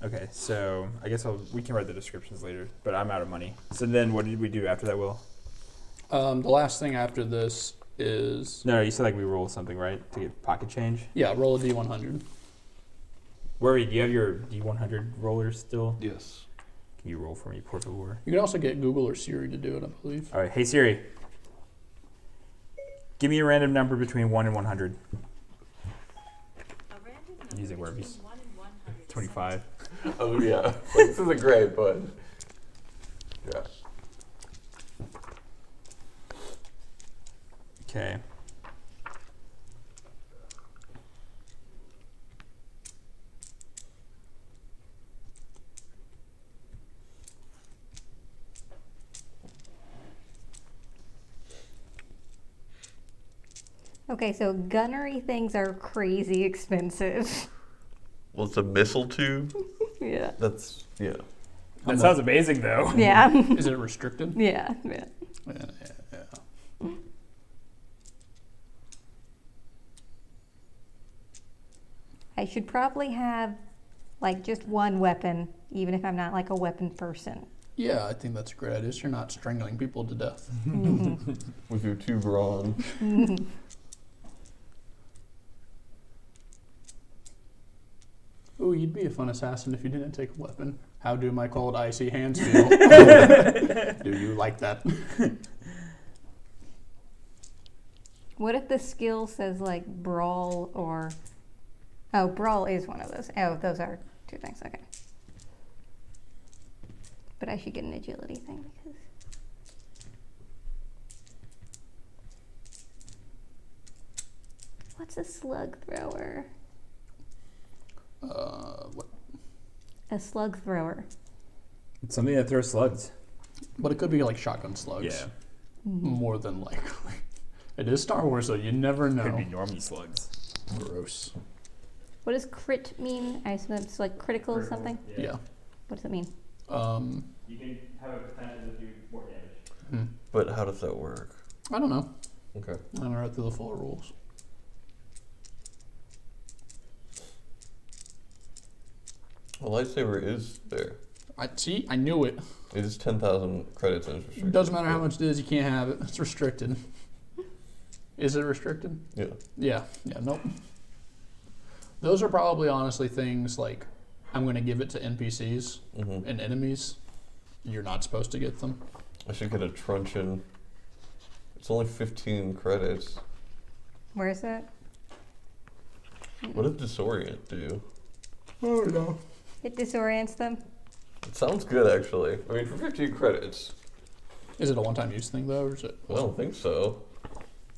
Okay, so I guess we can write the descriptions later, but I'm out of money. So then what did we do after that, Will? The last thing after this is No, you said like we roll something, right? To get pocket change? roll a d100. Where do you have your D100 rollers still? Yes. Can you roll for me, por favor? You can also get Google or Siri to do it, I believe. All right, hey Siri. Give me a random number between 1 and 100. Using Werbies. 25. Oh yeah. Like, this isn't great, but yeah. Okay. Okay, so gunnery things are crazy expensive. Well, it's a missile tube. Yeah. That's yeah. That sounds amazing though. Yeah. Is it restricted? Yeah. Yeah. Yeah. I should probably have like just one weapon, even if I'm not like a weapon person. Yeah, I think that's a great idea. So you're not strangling people to death. With your two brawn. Ooh, you'd be a fun assassin if you didn't take a weapon. How do my cold, icy hands feel? Do you like that? What if the skill says like brawl or... Oh, brawl is one of those. Oh, those are two things. Okay. But I should get an agility thing because... What's a slug thrower? What? A slug thrower. It's something that throws slugs. But it could be like shotgun slugs. Yeah. More than likely. It is Star Wars, so you never know. Could be normie slugs. Gross. What does crit mean? I assume it's like critical something? Yeah. What does it mean? You can have a potential to do more damage. But how does that work? I don't know. Okay. I haven't read through the full rules. A lightsaber is there. I knew it. It is 10,000 credits and it's restricted. Doesn't matter how much it is, you can't have it. It's restricted. Is it restricted? Yeah. Yeah, nope. Those are probably honestly things like I'm going to give it to NPCs and enemies. You're not supposed to get them. I should get a truncheon. It's only 15 credits. Where is that? What does disorient do? Oh no. It disorients them. It sounds good, actually. I mean, for 15 credits. Is it a one-time use thing though, or is it? I don't think so.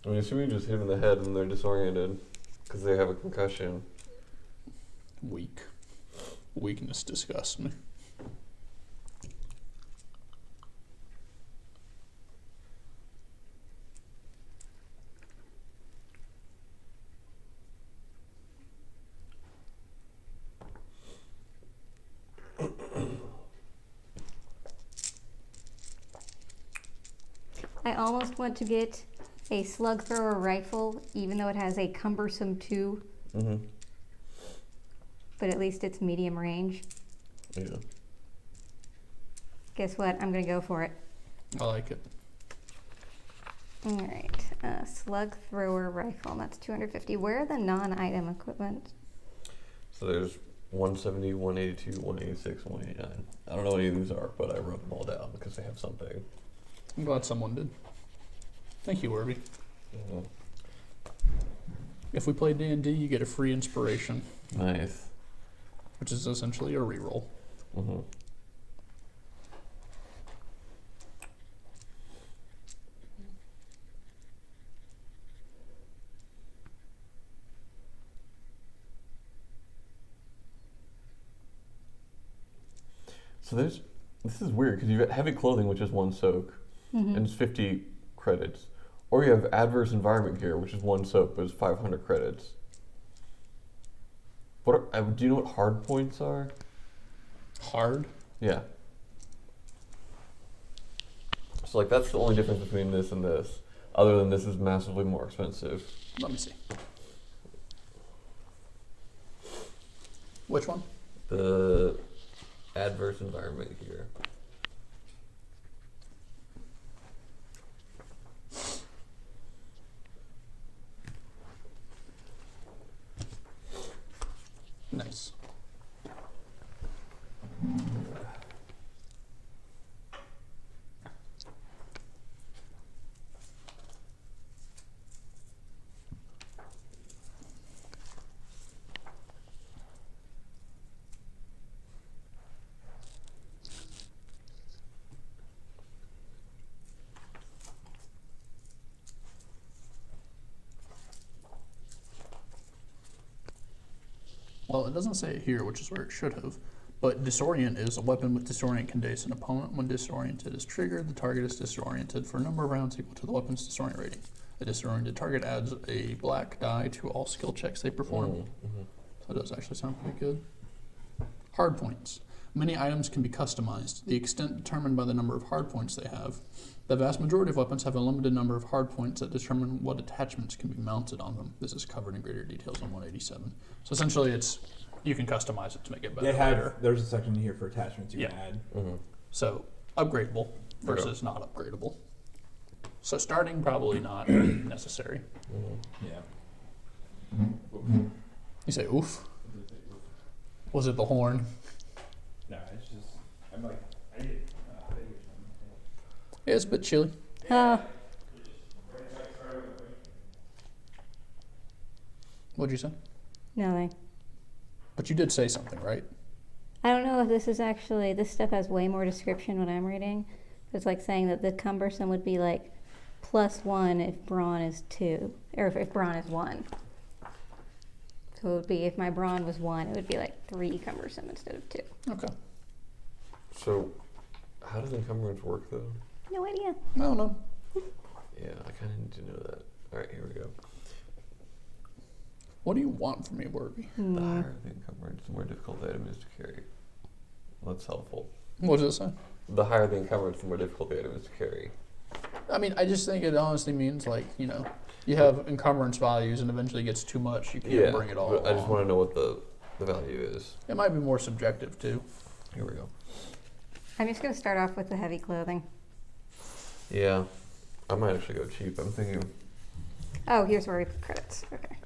I mean, assuming you just hit them in the head and they're disoriented because they have a concussion. Weak. Weakness disgusts me. I almost want to get a slug thrower rifle, even though it has a cumbersome 2. But at least it's medium range. Yeah. Guess what? I'm going to go for it. I like it. Alright. Slug thrower rifle. And that's 250. Where are the non-item equipment? So there's 170, 182, 186, 189. I don't know what any of these are, but I wrote them all down because they have something. I'm glad someone did. Thank you, Irby. Mhm. If we play D&D, you get a free inspiration, Nice. which is essentially a reroll. So this is weird because you have heavy clothing, which is 1 soak, and it's 50 credits. Or you have adverse environment gear, which is 1 soak, but it's 500 credits. What are, do you know what hard points are? Hard? Yeah. So like that's the only difference between this and this, other than this is massively more expensive. Let me see. Which one? The adverse environment gear. Nice. Well, it doesn't say it here, which is where it should have. But disorient is a weapon with disorient can daze an opponent. When disoriented is triggered, the target is disoriented for a number of rounds equal to the weapon's disorient rating. A disoriented target adds a black die to all skill checks they perform. So it does actually sound pretty good. Hard points. Many items can be customized. The extent determined by the number of hard points they have. The vast majority of weapons have a limited number of hard points that determine what attachments can be mounted on them. This is covered in greater details on 187. So essentially it's, you can customize it to make it better. They have, later. there's a section here for attachments you Yeah. can add. So upgradable versus not upgradable. So starting probably not necessary. Yeah. You say oof? Was it the horn? No, it's just, I'm like, I get Yeah, it's a bit chilly. What'd you say? Nothing. But you did say something, right? I don't know if this is actually, this stuff has way more description when I'm reading. It's like saying that the cumbersome would be like +1 if brawn is 2, or if brawn is 1. So it would be, if my brawn was 1, it would be like 3 cumbersome instead of 2. Okay. So, how does encumbrance work though? No idea. No, no. Yeah, I kind of need to know that. All right, here we go. What do you want from me, Warby? The higher the encumbrance, the more difficult the item is to carry. Well, that's helpful. What does it say? The higher the encumbrance, the more difficult the item is to carry. I mean, I just think it honestly means like, you know, you have encumbrance values and eventually it gets too much. You can't bring it all but I just along. want to know what the value is. It might be more subjective too. Here we go. I'm just going to start off with the heavy clothing. Yeah. I might actually go cheap. I'm thinking. Oh, here's where we put credits. Okay.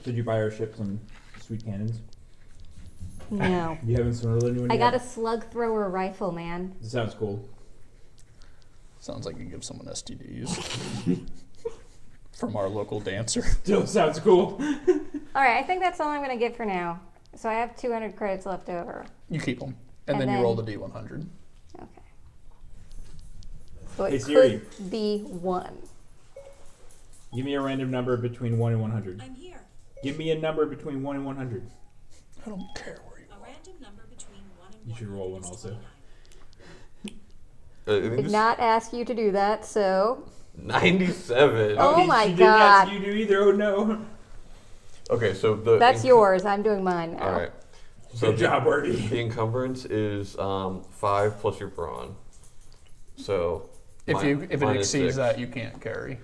Did you buy our ship some sweet cannons? No. You haven't swindled anyone I yet? got a slug thrower rifle, man. This sounds cool. Sounds like you give someone STDs. From our local dancer. Still sounds cool. All right, I think that's all I'm going to get for now. So I have 200 credits left over. You keep them. And And, then then- you roll the D100. Okay. So it Hey, Siri. could be 1. Give me a random number between 1 and 100. I'm here. Give me a number between 1 and 100. I don't care where you A random number between 1 and 1. You should roll one also. I think Did this- not ask you to do that, so 97. Oh she my didn't ask God. you to either. Oh no. Okay, so the. that's yours. I'm doing mine now. All right. So Good job, Wordy. The encumbrance is 5 plus your brawn. So. If it mine is exceeds 6. that, you can't carry.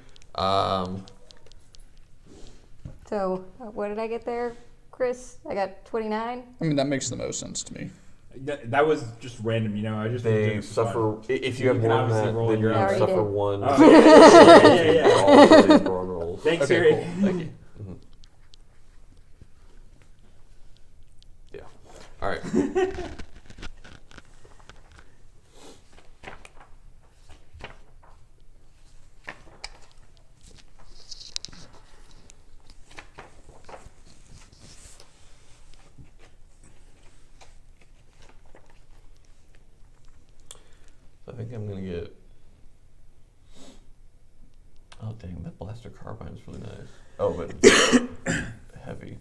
So what did I get there, Chris? I got 29. I mean, that makes the most sense to me. That was just random, you know. I just They did it for fun. suffer. If You you have can more than obviously that, roll then your you own. suffer Already did. 1. Oh, yeah. All for these brawn rolls. Thanks, Okay, Siri. cool. Thank you. Yeah. All right. I think I'm gonna get. Oh dang, that blaster carbine's really nice. Oh, but heavy.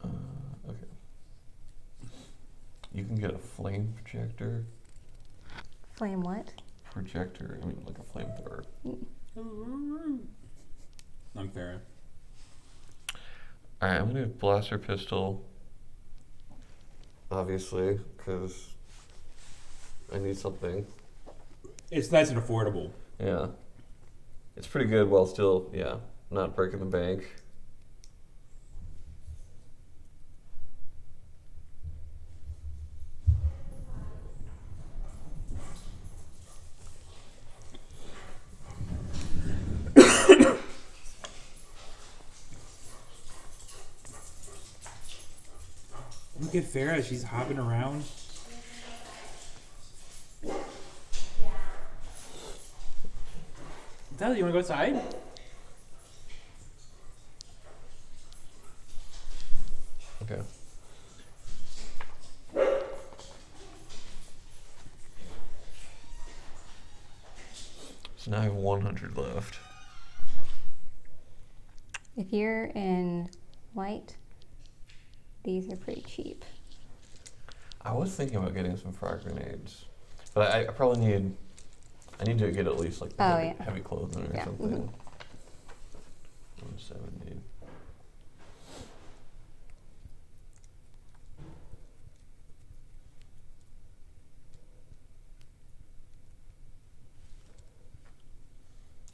Okay. You can get a flame projector. Flame what? Projector. I mean, like a flamethrower. Unfair. All right, I'm gonna do blaster pistol. Obviously, because I need something. It's nice and affordable. Yeah. It's pretty good while still, yeah, not breaking the bank. Look at Farah. She's hopping around. Tell you want to go outside? Okay. So now I have 100 left. If you're in white, these are pretty cheap. I was thinking about getting some frag grenades, but I probably need. I need to get at least like the Oh, heavy, yeah. heavy clothing or Yeah, something. mhm. 170.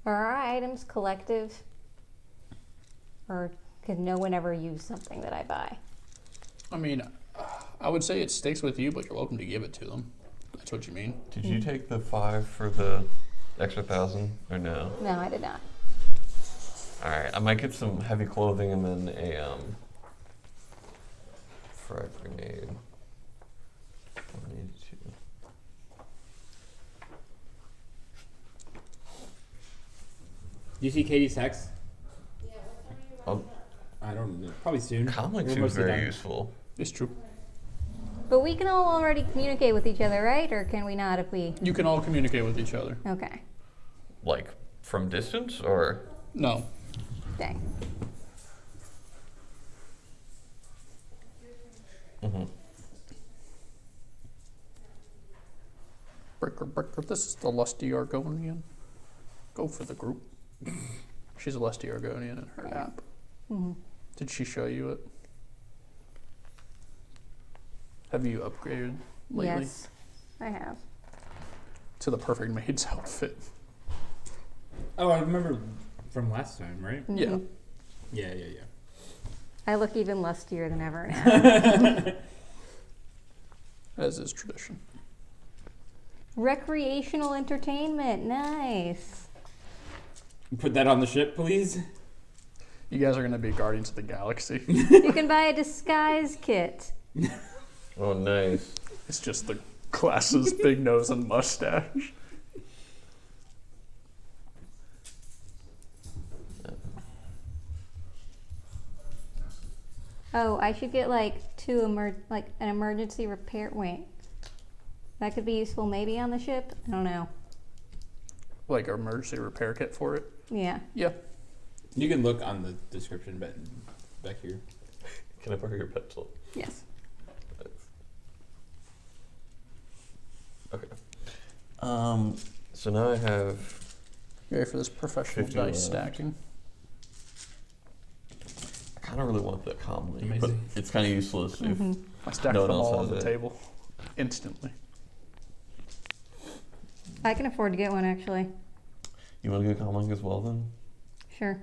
Are our items collective? Or could no one ever use something that I buy? I mean, I would say it sticks with you, but you're welcome to give it to them. That's what you mean. Did you take the 5 for the extra 1,000 or no? No, I did not. All right, I might get some heavy clothing and then a frag grenade. I need to. Do you see Katie's text? Oh, I don't know. Probably soon. comlink We're seems mostly very done. useful. It's true. But we can all already communicate with each other, right? Or can we not if we... You can all communicate with each other. Okay. Like from distance or? No. Dang. Mm-hmm. Breaker. This is the lusty Argonian. Go for the group. She's a lusty Argonian in her app. Hmm. Did she show you it? Have you upgraded lately Yes, I have. to the perfect maid's outfit? Oh, I remember from last time, right? Yeah. Mhm. Yeah. I look even lustier than ever now. As is tradition. Recreational entertainment, nice. Put that on the ship, please. You guys are going to be Guardians of the Galaxy. You can buy a disguise kit. Oh, nice. It's just the glasses, big nose, and mustache. Oh, I should get like an emergency repair. Wait, that could be useful maybe on the ship. I don't know. Like an emergency repair kit for it. Yeah. Yeah. You can look on the description back here. Can I borrow your pencil? Yes. Okay. So now I have. You ready for this professional 50 dice left. stacking? I kind of really want that calmly, but Amazing. it's kind of useless if I stacked No them one else all on has the it. table instantly. I can afford to get one actually. you want to get a comlink as well. Then. Sure.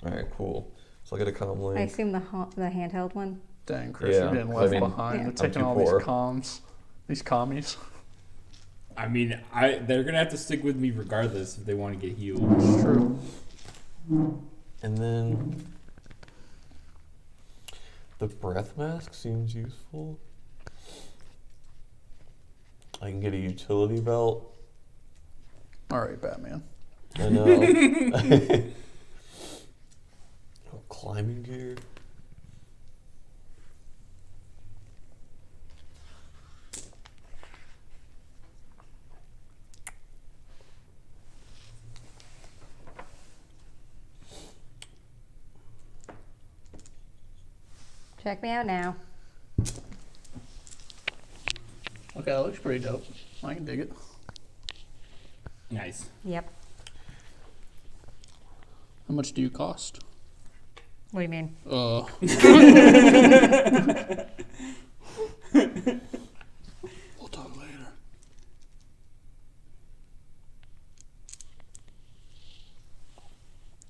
All right, cool. So I'll get a comlink. I assume the handheld one. Dang, Chris, Yeah, you're getting 'cause I left mean, behind. Yeah. They're I'm taking too all poor. these commies. I mean, they're gonna have to stick with me regardless if they want to get healed. It's true. And then the breath mask seems useful. I can get a utility belt. All right, Batman. I know. Oh, climbing gear. Check me out now. Okay, that looks pretty dope. I can dig it. Nice. Yep. How much do you cost? What do you mean? We'll talk later.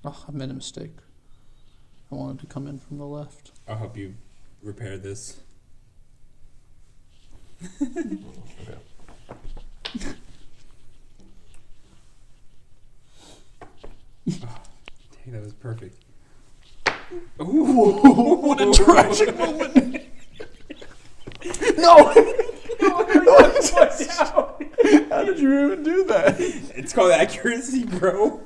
Oh, I made a mistake. I wanted to come in from the left. I'll help you repair this. Okay. Dang, that was perfect. What a tragic moment! No! How did you even do that? It's called accuracy, bro.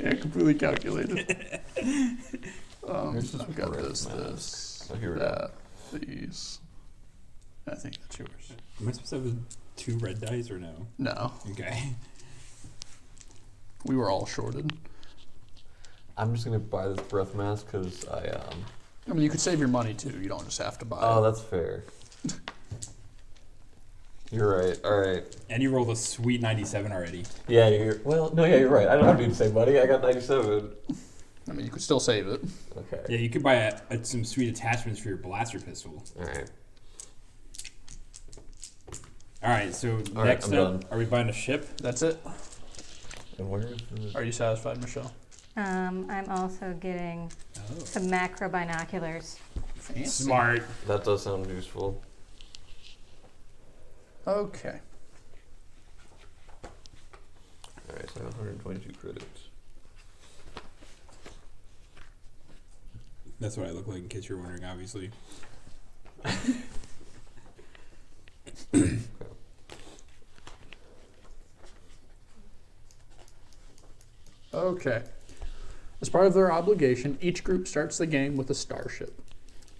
Yeah, completely calculated. Here's this I've got breath this, mask. Oh, here we go. these. I think that's yours. Am I supposed to have 2 red dice or no? No, Okay. we were all shorted. I'm just gonna buy this breath mask because I I mean, you could save your money too. You don't just have to buy Oh, it. that's fair. You're right. All right. And you rolled a sweet 97 already. Yeah, you're. Well, no, yeah, you're right. I don't have to save money. I got 97. I mean, you could still save it. Okay. Yeah, you could buy some sweet attachments for your blaster pistol. All right. All right, so All right, next I'm up, done. are we buying a ship? That's it. And where is the? Are you satisfied, Michelle? I'm also getting some macro binoculars. Fancy. Smart. That does sound useful. Okay. All right, so I got 122 credits. That's what I look like, in case you're wondering, obviously. Okay. As part of their obligation, each group starts the game with a starship.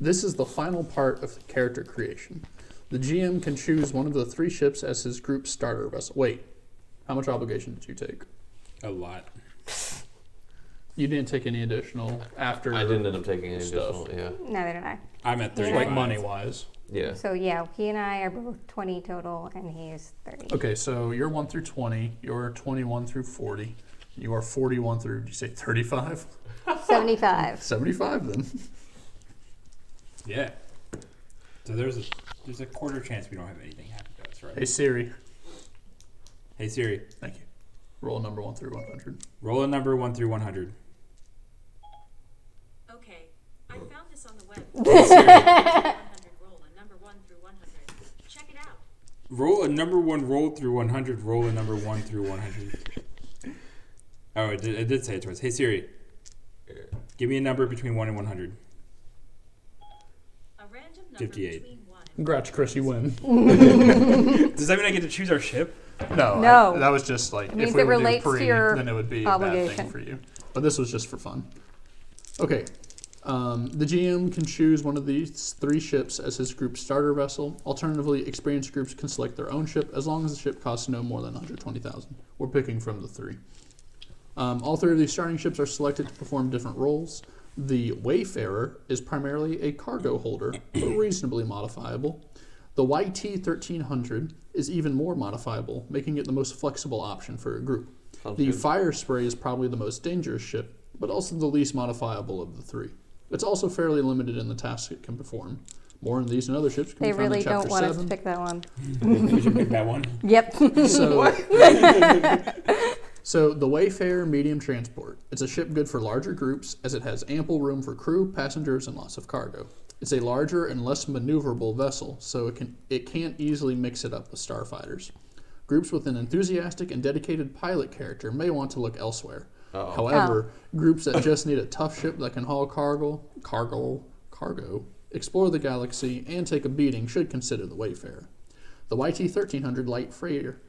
This is the final part of the character creation. The GM can choose one of the 3 ships as his group's starter vessel. Wait, how much obligation did you take? A lot. You didn't take any additional after. I didn't end up taking any Stuff. additional. Yeah. Neither did I. I'm at Yeah. 35. Like money wise. Yeah. So yeah, he and I are both 20 total, and he is 30. Okay, so you're 1 through 20. You're 21 through 40. You are 41 through, did you say 35? 75. 75 then. Yeah. So there's a quarter chance we don't have anything happen to us, right? Hey Siri. Hey Siri, Thank you. Roll number 1 through 100. roll a number 1 through 100. Okay, I found this on the web. Hey Siri, 100 roll a number 1 through 100. Check it out. roll a number 1 roll through 100. Roll a number 1 through 100. Oh, it did say it twice. Hey Siri, give me a number between 1 and 100. A random number 58. between 1 and Congrats, Chris, you win. Does that mean I get to choose our ship? No. No. That was just like, means if we it were to do relates to pre, your then it would be a bad thing obligation. for you. But this was just for fun. Okay. The GM can choose one of these 3 ships as his group starter vessel. Alternatively, experienced groups can select their own ship as long as the ship costs no more than 120,000. We're picking from the 3. All 3 of these starting ships are selected to perform different roles. The Wayfarer is primarily a cargo holder, but reasonably modifiable. The YT-1300 is even more modifiable, making it the most flexible option for a group. Sounds The good. Fire Spray is probably the most dangerous ship, but also the least modifiable of the 3. It's also fairly limited in the tasks it can perform. More on these and other ships can They be found really in Chapter don't want us to 7. pick that one. We should pick that one. Yep. So the Wayfarer Medium Transport. It's a ship good for larger groups as it has ample room for crew, passengers, and lots of cargo. It's a larger and less maneuverable vessel, so it can't easily mix it up with starfighters. Groups with an enthusiastic and dedicated pilot character may want to look elsewhere. Oh. However, groups that just need a tough ship that can haul cargo, explore the galaxy, and take a beating should consider the Wayfarer. The YT-1300 light freighter.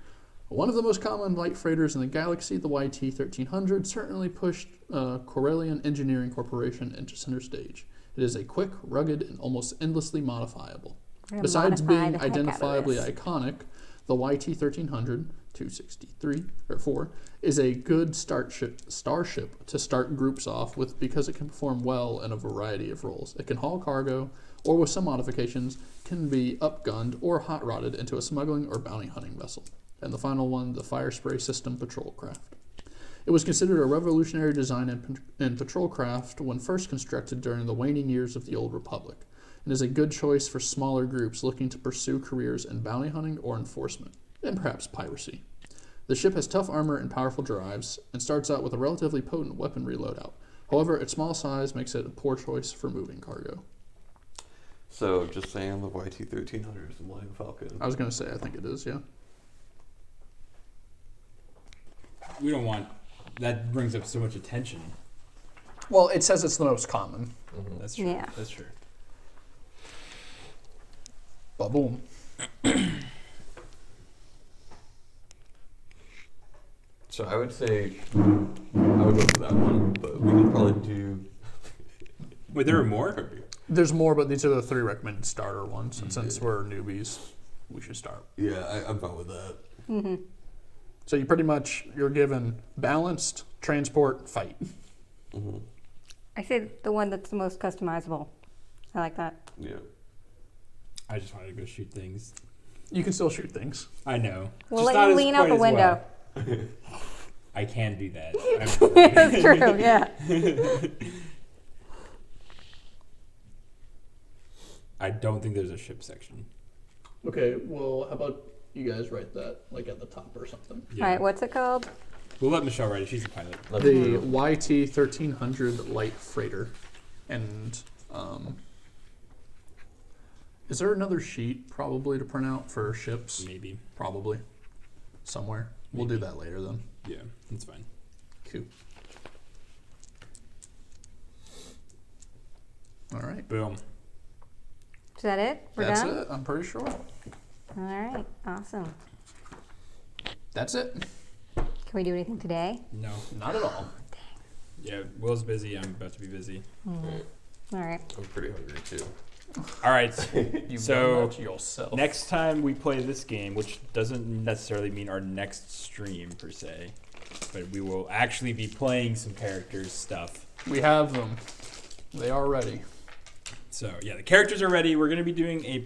One of the most common light freighters in the galaxy, the YT-1300 certainly pushed Corellian Engineering Corporation into center stage. It is a quick, rugged, and almost endlessly modifiable. We're gonna Besides modify being the heck out of identifiably this. iconic, the YT-1300 263 or 4 is a good starship to start groups off with because it can perform well in a variety of roles. It can haul cargo, or with some modifications, can be upgunned or hot rodded into a smuggling or bounty hunting vessel. And the final one, the Fire Spray System Patrol Craft. It was considered a revolutionary design in patrol craft when first constructed during the waning years of the Old Republic, and is a good choice for smaller groups looking to pursue careers in bounty hunting or enforcement, and perhaps piracy. The ship has tough armor and powerful drives, and starts out with a relatively potent weaponry loadout. However, its small size makes it a poor choice for moving cargo. So, just saying the YT-1300 is the Millennium Falcon. I was going to say, I think it is, yeah. We don't want. That brings up so much attention. Well, it says it's the most common. That's true. Yeah. That's true. Ba-boom. So I would say I would go for that one, but we could probably do. Wait, there are more? There's more, but these are the 3 recommended starter ones. And since we're newbies, we should start. Yeah, I'm fine with that. So you pretty much, you're given balanced, transport, fight. I say the one that's the most customizable. I like that. Yeah. I just wanted to go shoot things. You can still shoot things. I know. We'll Just let not you as lean out quite the as window. well. I can do that. That's true, yeah. I don't think there's a ship section. Okay, well, how about you guys write that, like, at the top or something? Yeah. All right, what's it called? We'll let Michelle write it. She's a pilot. The YT-1300 light freighter. And, is there another sheet probably to print out for ships? Maybe. Probably. Somewhere. We'll do that later then. Yeah, that's fine. Cool. All right. Boom. Is that it? We're That's done? it, I'm pretty sure. All right, awesome. That's it. Can we do anything today? No. Not at all. Yeah, Will's busy. I'm about to be busy. All right. I'm pretty hungry too. All right. You've So, done that yourself. Next time we play this game, which doesn't necessarily mean our next stream per se, but we will actually be playing some characters stuff. We have them. They are ready. So yeah, the characters are ready. We're gonna be doing a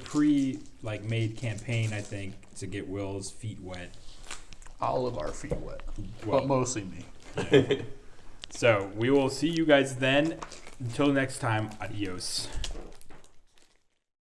made campaign, I think, to get Will's feet wet. All of our feet wet. Well, But mostly me. So we will see you guys then. Until next time, adios.